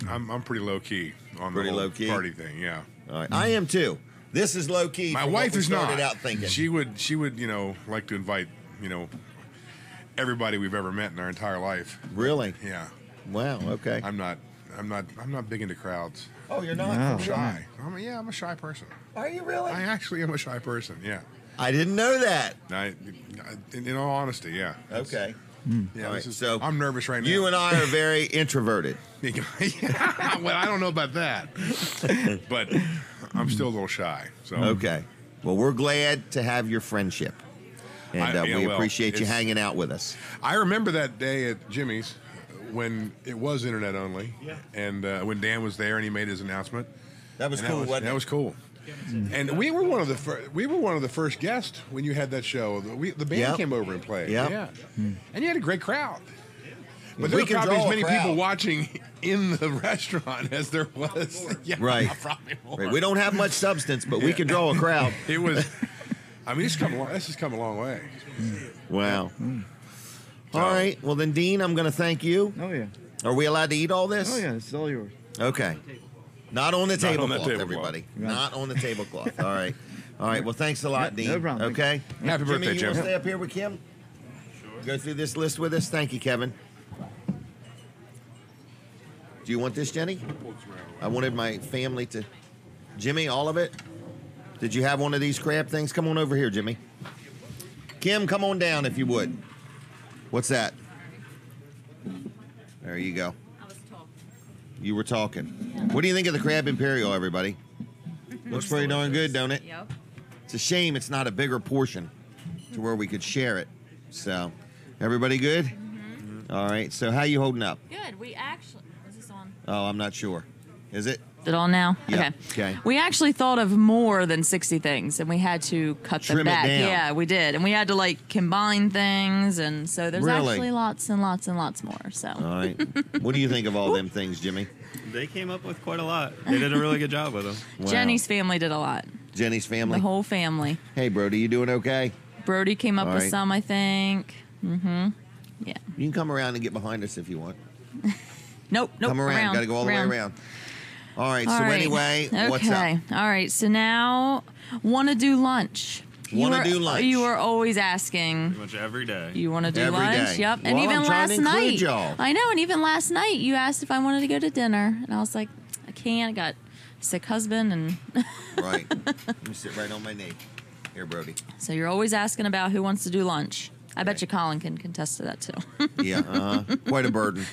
I'm pretty low key on the whole party thing. Yeah, all right. I am too. This is low key. My wife is not. Out thinking She would like to invite everybody we've ever met in our entire life. Really? Yeah. Wow. Okay. I'm not big into crowds. Oh, you're not? I'm shy. I'm a shy person. Are you really? I actually am a shy person. Yeah. I didn't know that. In all honesty, yeah. Okay. Yeah. All right, so I'm nervous right now. You and I are very introverted. Well, I don't know about that, but I'm still a little shy. So okay. Well, we're glad to have your friendship, and we appreciate you hanging out with us. I remember that day at Jimmy's when it was internet only, and when Dan was there and he made his announcement. That was cool. Wasn't it? That was cool. And we were one of the first guests when you had that show. The band came over and played. Yeah. And you had a great crowd. But there were probably as many people watching in the restaurant as there was. Right. We don't have much substance, but we can draw a crowd. It was. I mean, this has come a long way. Wow. All right. Well, then, Dean, I'm going to thank you. Oh yeah. Are we allowed to eat all this? Oh yeah, it's all yours. Okay. Not on the tablecloth, everybody. Not on the tablecloth. All right. All right. Well, thanks a lot, Dean. No problem. Okay. Happy birthday, Jimmy, you Jim. want to stay up here with Kim? Sure. Go through this list with us. Thank you, Kevin. Do you want this, Jenny? I wanted my family to. Jimmy, all of it? Did you have one of these crab things? Come on over here, Jimmy. Kim, come on down if you would. What's that? There you go. You were talking. What do you think of the Crab Imperial, everybody? Looks pretty darn good, don't it? Yep. It's a shame it's not a bigger portion to where we could share it. So, everybody good? Mm-hmm. All right. So, how you holding up? Good. We actually. Is this on? Oh, I'm not sure. Is it? Is it on now? Yeah. Okay. We actually thought of more than 60 things, and we had to cut them Trim it back. down. Yeah, we did, and we had to combine things, and so there's Really? actually lots and lots and lots more. So. All right. What do you think of all them things, Jimmy? They came up with quite a lot. They did a really good job with them. Wow. Jenny's family did a lot. Jenny's family? The whole family. Hey, Brody, you doing okay? Brody came up All with right. some, I think. Mm-hmm. Yeah. You can come around and get behind us if you want. Nope. Come around. Got to go all the way around. All right. All So right. anyway, okay. what's up? All right. So now, want to do lunch. Wanna do lunch. You were always asking. Pretty much every day. You want to do Every lunch? day. Yep. And Well, even I'm trying to last include night. y'all. I know. And even last night, you asked if I wanted to go to dinner, and I was like, I can't. I got a sick husband, and Right. Let me sit right on my knee. Here, Brody. so you're always asking about who wants to do lunch. I bet you Colin can contest to that too. Yeah. Quite a burden.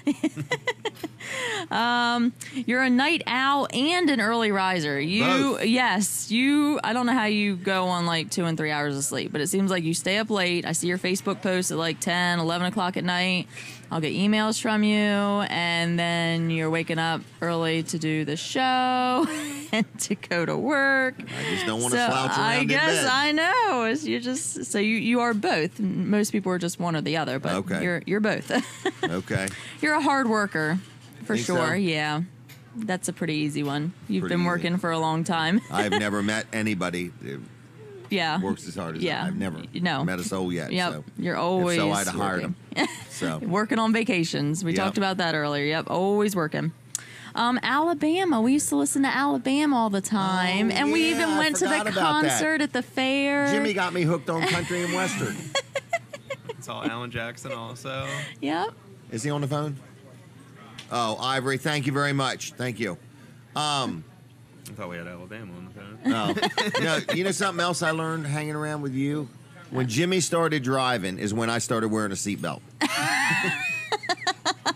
You're a night owl and an early riser. Both. Yes, you. I don't know how you go on 2 and 3 hours of sleep, but it seems like you stay up late. I see your Facebook posts at 10, 11 o'clock at night. I'll get emails from you, and then you're waking up early to do the show and to go to work. I just don't want to slouch around in bed. I guess I know. You're just so you are both. Most people are just one or the other, but you're both. Okay. You're a hard worker, for Think sure. so? Yeah, that's a pretty easy one. You've Pretty been easy. working for a long time. I've never met anybody that Yeah. works as hard as Yeah. I've never No. met a soul yet. Yep. So. You're always If so, I'd have hired working. him. So. Working on vacations. We Yep. talked about that earlier. Yep, always working. Alabama. We used to listen to Alabama all the time, and we even I went to the forgot about that. concert at the fair. Jimmy got me hooked on country and western. Saw Alan Jackson also. Yep. Is he on the phone? Oh, Ivory, thank you very much. Thank you. I thought we had Alabama on the phone. No, you know something else I learned hanging around with you? When Jimmy started driving is when I started wearing a seatbelt.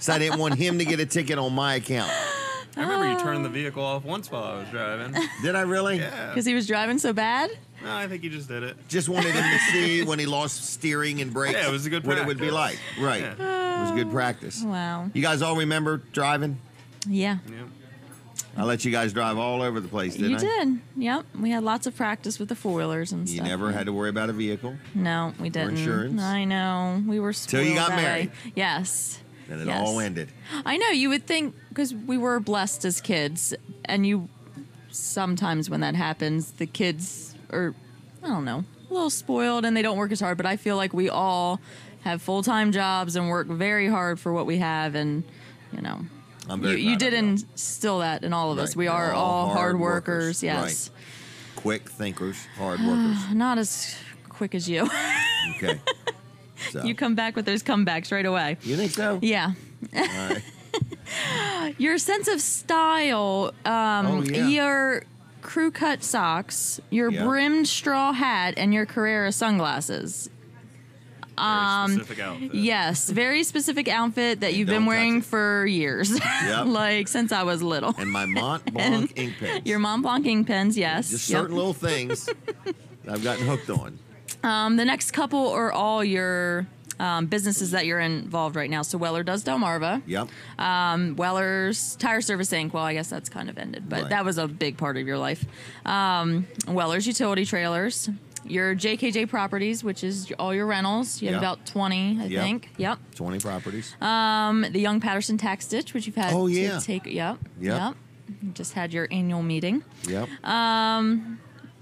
So I didn't want him to get a ticket on my account. I remember you turned the vehicle off once while I was driving. Did I really? Yeah. Because he was driving so bad? No, I think you just did it. Just wanted him to see when he lost steering and brakes. Yeah, it was a good what it would be like. practice. Right. Yeah. It was good practice. Wow. You guys all remember driving? Yeah. I let you guys drive all over the place, didn't You I? did. Yep. We had lots of practice with the four-wheelers and You stuff. never had to worry about a vehicle. No, we didn't. insurance? I know. We were spoiled Till you got that way. married. Yes. And it Yes. all ended. I know. You would think, because we were blessed as kids, and you sometimes when that happens, the kids are, I don't know, a little spoiled and they don't work as hard, but I feel like we all have full-time jobs and work very hard for what we have, and, you know. I'm very You proud did of instill that in all of us. Right. We We're are all hard workers. Yes. Right. Quick thinkers, hard workers. Not as quick as you. Okay. So. You come back with those comebacks right away. You think so? Yeah. All right. Your sense of style, Oh, yeah. your crew cut socks, your Yeah. brimmed straw hat, and your Carrera sunglasses. Specific outfit. Yes, very specific outfit that you've don't been touch wearing it. for years, Yep. like since I was little. And my Mont Blanc ink pens. Your Mont Blanc ink pens, yes. Just Yep. certain little things I've gotten hooked on. The next couple are all your businesses that you're involved right now. So Weller does Delmarva. Yep. Weller's Tire Service Inc. Well, I guess that's kind of ended, but Right. that was a big part of your life. Weller's Utility Trailers. Your JKJ Properties, which is all your rentals. You have Yep. about 20, I Yep. think. Yep. 20 properties. The Young Patterson Tax Ditch, which you've had Oh, to yeah. take. Yep. Yep. You just had your annual meeting. Yep.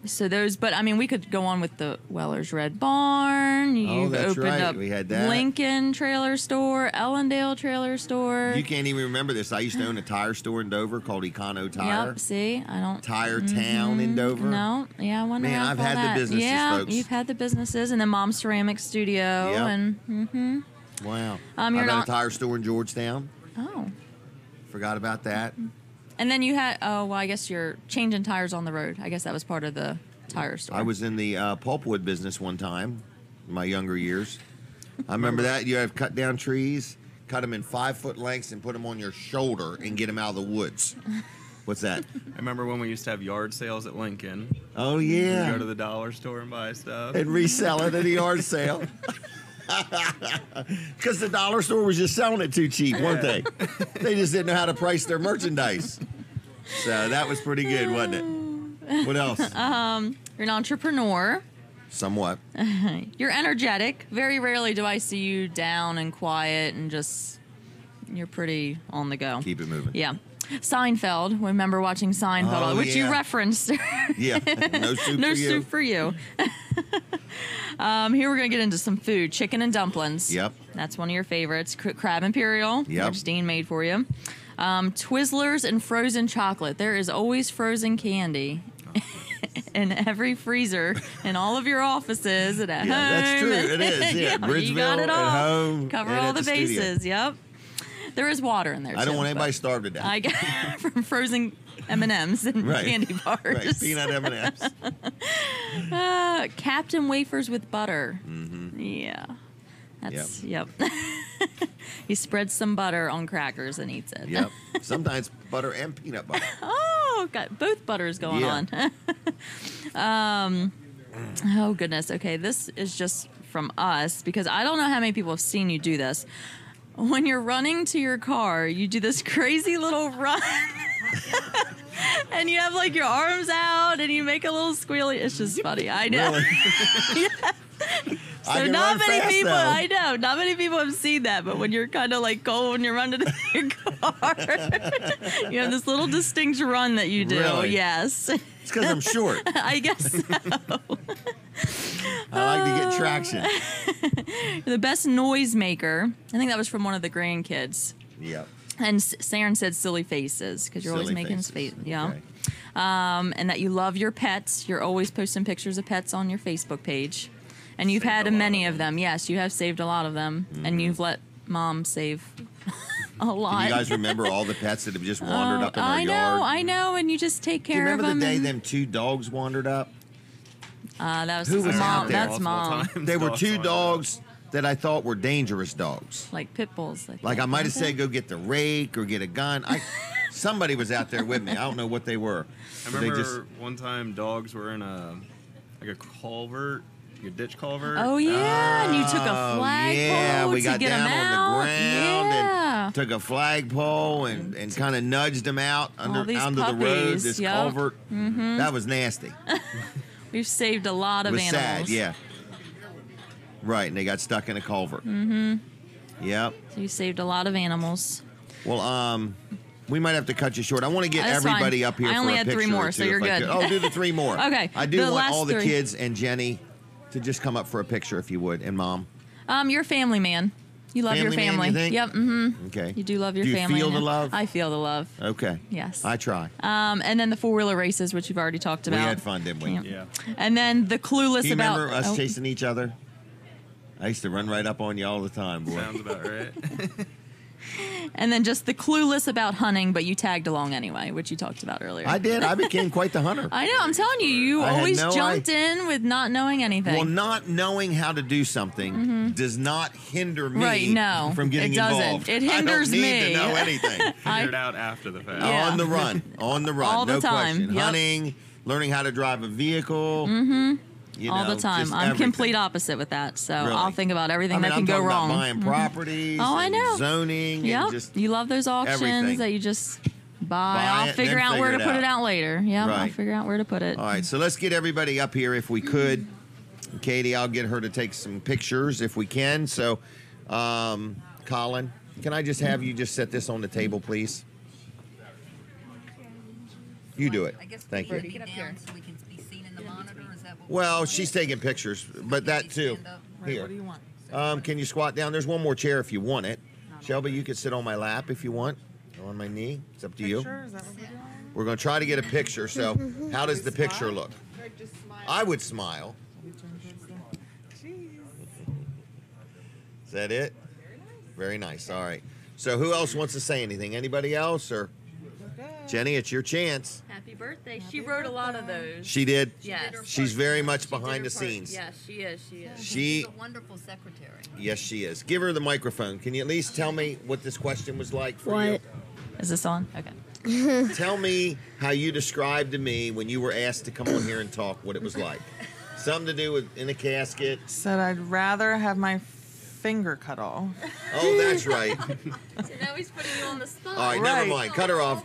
So those, but I mean, we could go on with the Weller's Red Barn. You've that's opened right. up We had that. Lincoln Trailer Store, Ellendale Trailer Store. You can't even remember this. I used to own a tire store in Dover called Econo Tire. Yep. See, I don't. Tire Town in Dover. No. Yeah, I went Man, around I've for all had the that. businesses, Yeah, folks. you've had the businesses, and then Mom's Ceramic Studio, Yep. and Wow. You're I've had not- a tire store in Georgetown. oh. Forgot about that. And then you had, oh, well, I guess you're changing tires on the road. I guess that was part of the tire store. I was in the pulpwood business one time in my younger years. I remember that. You have cut down trees, cut them in 5-foot lengths, and put them on your shoulder and get them out of the woods. What's that? I remember when we used to have yard sales at Lincoln. Oh, yeah. You'd go to the dollar store and buy stuff. And resell it at a yard sale. Because the dollar store was just selling it too cheap, weren't they? They just didn't know how to price their merchandise. So that was pretty good, wasn't it? What else? You're an entrepreneur. Somewhat. You're energetic. Very rarely do I see you down and quiet and just, you're pretty on the go. Keep it moving. Yeah. Seinfeld. Remember watching Seinfeld, Oh, which you yeah. referenced. Yeah. No soup No for you. soup for you. Here we're going to get into some food. Chicken and dumplings. Yep. That's one of your favorites. Crab Imperial, Yep. which Dean made for you. Twizzlers and frozen chocolate. There is always frozen candy in every freezer in all of your offices and at home. Yeah, that's true. It is. Yeah. You got Bridgeville, it all. at home, Cover and all at the studio. bases. Yep. There is water in there. I don't too, want anybody but starved to death. I got from frozen M&Ms and Right. candy bars. Right. Peanut M&Ms. Captain Wafers with butter. Mm-hmm. Yeah. That's, yep. He spreads some butter on crackers and eats it. Yep. Sometimes butter and peanut butter. Oh, got both butters going Yeah. on. Oh, goodness. Okay, this is just from us because I don't know how many people have seen you do this. when you're running to your car, you do this crazy little run. And you have like your arms out and you make a little squealy. It's just funny. I know. Really? Yeah. So I can not run many fast, people. though. I know. Not many people have seen that. But when you're kind of like cold when you're running to your car, you have this little distinct run that you do. Really? Yes. It's because I'm short. I guess so. I like to get traction. The best noise maker. I think that was from one of the grandkids. Yep. And Saren said silly faces because you're always Silly making faces. face. Yeah. Okay. And that you love your pets. You're always posting pictures of pets on your Facebook page. And you've had many of them. Yes, you have saved a lot of them. And you've let Mom save a lot. Do you guys remember all the pets that have just wandered up in our I yard? I know. And you just take Do you care of remember them. the day and- them 2 dogs wandered up? That was Who was Mom. out there? That's Mom. They were 2 dogs that I thought were dangerous dogs. Like pit bulls. Like I might have weren't they? said, go get the rake or get a gun. Somebody was out there with me. I don't know what they were. I They remember just- one time dogs were in a culvert, like a ditch culvert. Oh yeah, and you took a Oh, flagpole yeah, we to got get down them on out. the ground Yeah. and took a flagpole and kind of nudged them out All these onto the road, puppies, this yep. culvert. Mhm. That was nasty. We've saved a lot It of was animals. sad, yeah. Right, and they got stuck in a culvert. Mm-hmm. Yep. So you saved a lot of animals. Well, we might have to cut you short. I want to get That's everybody fine. up here I for only a had picture 3 or more, so two, you're if I good. could. Oh, do the 3 more. Okay, I do the want last all the 3. kids and Jenny to just come up for a picture if you would, and Mom. You're a family man. You love your Family man, family. you think? Yep. Mm-hmm. Okay. You do love your Do you family. feel I the know. love? I feel the love. Okay. Yes. I try. And then the 4-wheeler races, which you've already talked We about. had fun, didn't we? Yeah. And then the clueless Do you about. remember us oh. chasing each other? I used to run right up on you all the time, boy. Sounds about right. And then just the clueless about hunting, but you tagged along anyway, which you talked about earlier. I did. I became quite the hunter. I know. I'm telling you, you I had always no jumped in with not knowing anything. Well, not knowing how to do something Mhm. does not hinder me Right, no, from getting it doesn't. involved. It hinders I don't need me. to know anything. Figured it out after the fact. Yeah. On the run. On the run. All the no time. question. Yep. Hunting, learning how to drive a vehicle. Mm-hmm. You All know, the time. just I'm everything. complete opposite with that. So Really? I'll think about everything I mean, that can I'm go talking wrong. about buying Mhm. properties. Oh, I and know. Zoning. Yep. And just You love those auctions everything. that you just buy. Buy I'll it, figure then out where to figure it put it out. out later. Yeah, I'll Right. figure out where to put it. All right, so let's get everybody up here if we could. Katie, I'll get her to take some pictures if we can. So, Colin, can I just have you just set this on the table, please? You do it. Thank you. Get up here so we can be seen in the monitor. Is that what Well, she's taking pictures, but that too. Here. What do you want? Can you squat down? There's one more chair if you want it. Shelby, you can sit on my lap if you want, or on my knee. It's up to you. We're going to try to get a picture. So, how does the picture look? I would smile. Is that it? Very nice. All right. So, who else wants to say anything? Anybody else? Or Jenny, it's your chance. Happy birthday. She wrote a lot of those. She did. Yes. She's very much behind the scenes. Yes, she is. She is. She- She's a wonderful secretary. Yes, she is. Give her the microphone. Can you at least tell me what this question was like for you? Is this on? Okay. Tell me how you described to me when you were asked to come on here and talk what it was like. Something to do with in a casket. Said I'd rather have my finger cut off. Oh, that's right. So now he's putting you on the spot. All right, never mind. Cut her off.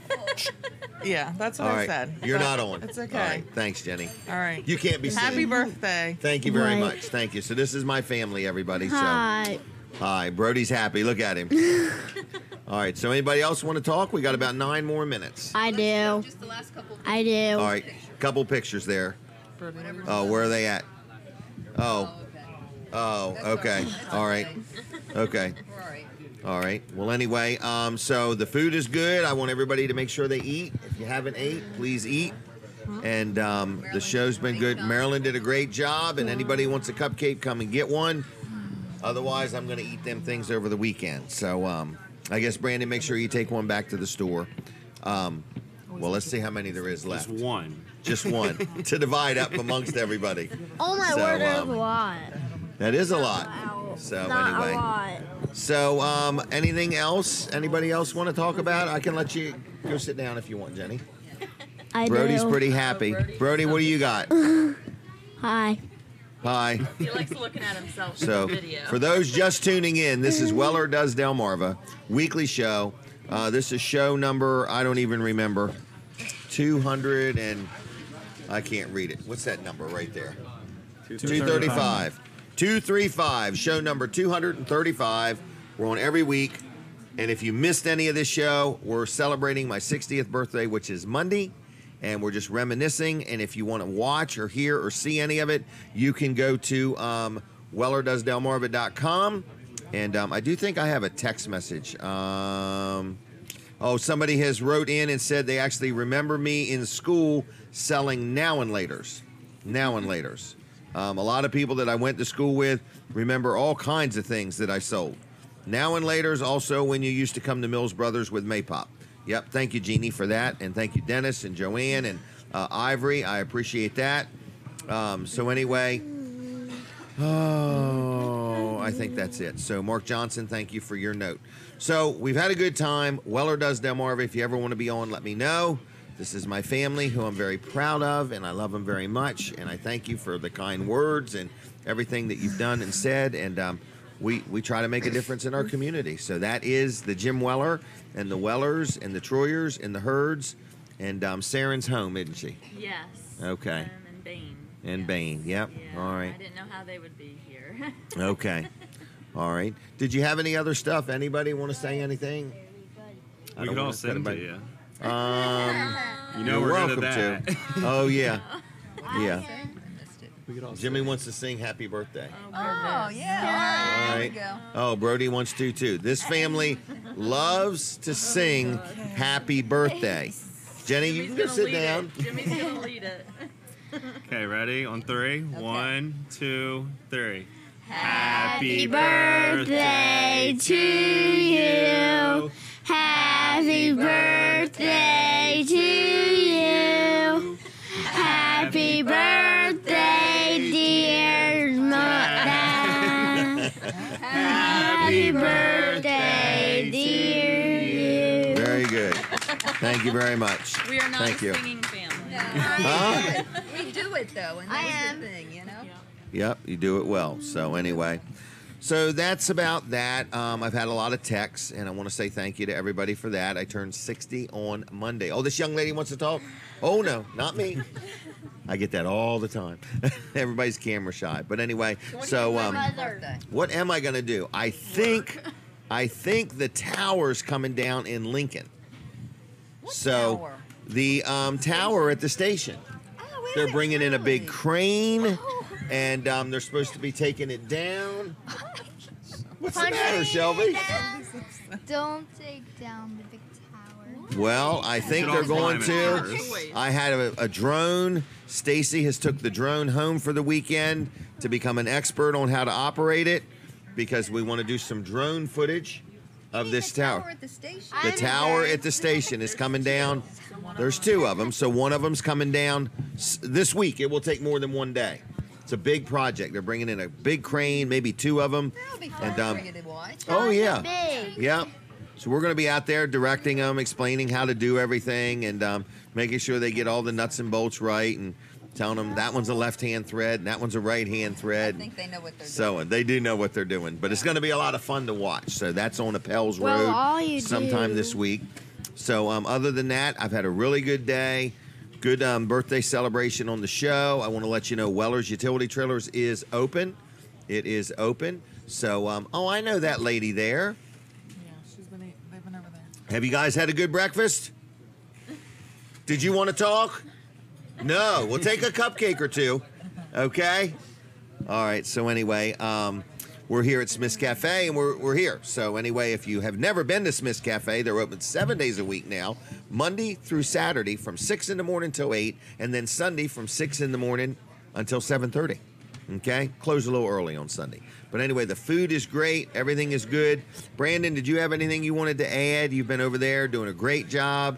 Yeah, that's what All I right. said. You're But not on. It's okay. All right. Thanks, Jenny. All right. You can't be Happy seen. birthday. Thank you very Right. much. Thank you. So this is my family, everybody. Hi. So hi. Brody's happy. Look at him. All right. So anybody else want to talk? We got about 9 more minutes. I do. I do. All right. Couple pictures there. Oh, where are they at? Oh. Oh, okay. All right. Okay. All right. Well, anyway, so the food is good. I want everybody to make sure they eat. If you haven't ate, please eat. And the show's been good. Marilyn did a great job, and anybody who wants a cupcake, come and get one. Otherwise, I'm going to eat them things over the weekend. So I guess, Brandon, make sure you take one back to the store. Well, let's see how many there is left. Just one. Just one to divide up amongst everybody. Oh my So, word, that's a lot. That is a lot. So Not anyway. a lot. So anything else? Anybody else want to talk about? I can let you go sit down if you want, Jenny. I Brody's do. pretty happy. Brody, what do you got? Hi. Hi. He likes looking at himself So, in the video. for those just tuning in, this is Weller Does Delmarva, weekly show. This is show number, I don't even remember, 200 and, I can't read it. What's that number right there? 235. 235, show number 235. We're on every week. And if you missed any of this show, we're celebrating my 60th birthday, which is Monday. And we're just reminiscing. And if you want to watch or hear or see any of it, you can go to wellerdoesdelmarva.com. And I do think I have a text message. Somebody has wrote in and said they actually remember me in school selling now and laters. Now and laters. A lot of people that I went to school with remember all kinds of things that I sold. Now and laters also when you used to come to Mills Brothers with Maypop. Yep, thank you, Jeannie, for that. And thank you, Dennis and Joanne and Ivory. I appreciate that. So anyway, I think that's it. So Mark Johnson, thank you for your note. So we've had a good time. Weller Does Delmarva. If you ever want to be on, let me know. This is my family who I'm very proud of, and I love them very much. And I thank you for the kind words and everything that you've done and said. And we try to make a difference in our community. So that is the Jim Weller and the Wellers and the Troyers and the Herds. And Saren's home, isn't she? Yes. Okay. And Bain. And Bain, yep. Yeah, All right. I didn't know how they would be here. Okay. All right. Did you have any other stuff? Anybody want to say anything? We could all sing to you. You know we're welcome good at that. to. Oh yeah, yeah. We could all Jimmy wants to sing "Happy Birthday." Oh, yeah. All There right. we go. Oh, Brody wants to too. This family loves to sing "Happy Birthday." Jenny, you can go sit down. Jimmy's gonna lead it. Okay, ready? On three. 1, 2, 3. Happy birthday to you. Happy birthday to you. Happy birthday, dear mother. Happy birthday, dear you. Very good. Thank you very much. We are not Thank a you. singing family. Huh? We do it, though, and that's the thing, you know? Yep, you do it well. So anyway, so that's about that. I've had a lot of texts, and I want to say thank you to everybody for that. I turned 60 on Monday. Oh, this young lady wants to talk? Oh, no, not me. I get that all the time. Everybody's camera shy. But anyway, so what am I going to do? I think the tower's coming down in Lincoln. So the tower at the station. They're bringing in a big crane, and they're supposed to be taking it down. What's the matter, Shelby? Don't take down the big tower. Well, I think they're going to. I had a drone. Stacy has took the drone home for the weekend to become an expert on how to operate it because we want to do some drone footage of this tower. The tower at the station is coming down. There's two of them, so one of them's coming down this week. It will take more than one day. It's a big project. They're bringing in a big crane, maybe two of them. Oh yeah, yeah. So we're going to be out there directing them, explaining how to do everything, and making sure they get all the nuts and bolts right, and telling them that one's a left-hand thread and that one's a right-hand thread. I think they know what they're doing. So they do know what they're doing, but it's going to be a lot of fun to watch. So that's on Appel's Well, all Road you sometime do- this week. So other than that, I've had a really good day. Good birthday celebration on the show. I want to let you know Weller's Utility Trailers is open. It is open. So, I know that lady there. They've been over there. Have you guys had a good breakfast? Did you want to talk? No. We'll take a cupcake or two. Okay? All right. So anyway, we're here at Smith's Cafe, and we're here. So anyway, if you have never been to Smith's Cafe, they're open 7 days a week now, Monday through Saturday from 6 in the morning till 8, and then Sunday from 6 in the morning until 7:30. Okay? Close a little early on Sunday. But anyway, the food is great. Everything is good. Brandon, did you have anything you wanted to add? You've been over there doing a great job.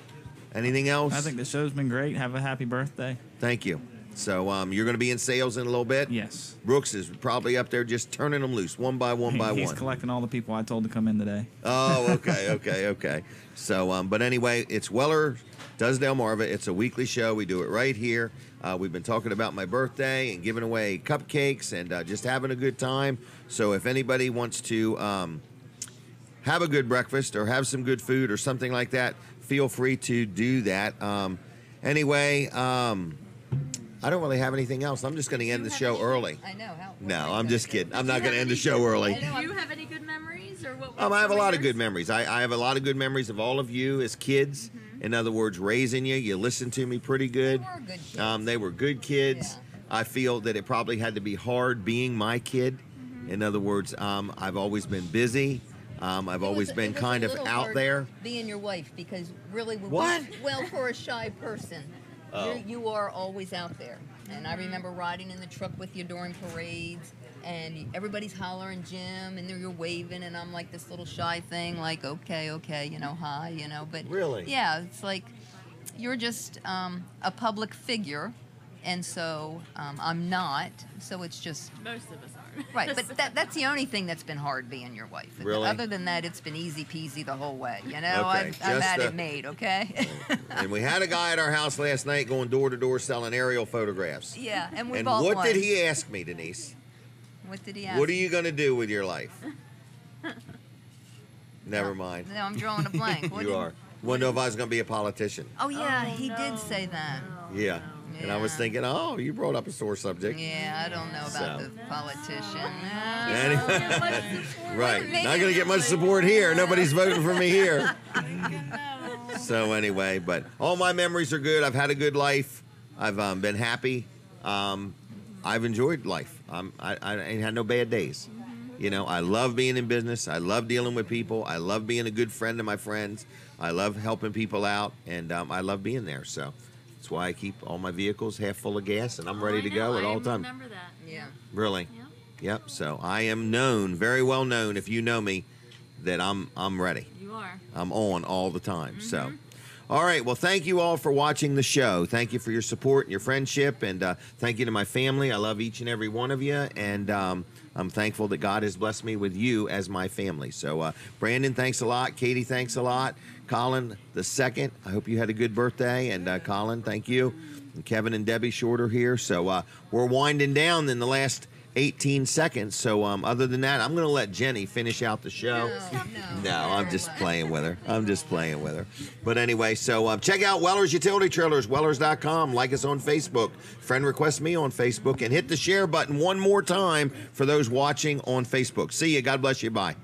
Anything else? I think the show's been great. Have a happy birthday. Thank you. So you're going to be in sales in a little bit? Yes. Brooks is probably up there just turning them loose one by one by He's one. collecting all the people I told to come in today. Oh, okay. So, but anyway, it's Weller Does Delmarva. It's a weekly show. We do it right here. We've been talking about my birthday and giving away cupcakes and just having a good time. So if anybody wants to have a good breakfast or have some good food or something like that, feel free to do that. Anyway, I don't really have anything else. I'm just going to end the show early. I know. No, I'm just kidding. I'm not going to end the show early. Do you have any good memories, or what? I have a lot of good memories. I have a lot of good memories of all of you as kids. In other words, raising you. You listened to me pretty good. They were good kids. They were good kids. I feel that it probably had to be hard being my kid. In other words, I've always been busy. I've always been kind of out there. Being your wife, because really, What? Well, for a shy person, Oh. you are always out there. And I remember riding in the truck with you during parades, and everybody's hollering Jim, and you're waving, and I'm like this little shy thing, like okay, hi, But really, yeah, it's like you're just a public figure. And so I'm not. So it's just most of us aren't. Right, but that's the only thing that's been hard being your wife. Really? Other than that, it's been easy peasy the whole way. Okay, I've had it made. Okay. And we had a guy at our house last night going door to door selling aerial photographs. Yeah, and we And bought what one. did he ask me, Denise? What did he ask? What are you going to do with your life? Never mind. No, I'm drawing a blank. What You are. Want to know if I was going to be a politician? Oh yeah, he did say that. Yeah. And I was thinking, oh, you brought up a sore subject. Yeah, I don't know about So. the politician. Right. Not going to get much support here. Nobody's voting for me here. So anyway, but all my memories are good. I've had a good life. I've been happy. I've enjoyed life. I ain't had no bad days. I love being in business. I love dealing with people. I love being a good friend to my friends. I love helping people out, and I love being there. So that's why I keep all my vehicles half full of gas, and I'm ready to go at all times. I remember that. Yeah. Really? Yep. So I am known, very well known, if you know me, that I'm ready. You are. I'm on all the time. So, all right. Well, thank you all for watching the show. Thank you for your support and your friendship, and thank you to my family. I love each and every one of you, and I'm thankful that God has blessed me with you as my family. So, Brandon, thanks a lot. Katie, thanks a lot. Colin, the second, I hope you had a good birthday, and Colin, thank you. And Kevin and Debbie Shorter here. So we're winding down in the last 18 seconds. So other than that, I'm going to let Jenny finish out the show. No, I'm just playing with her. But anyway, so check out Weller's Utility Trailers, Wellers.com. Like us on Facebook. Friend request me on Facebook. And hit the share button one more time for those watching on Facebook. See you. God bless you. Bye.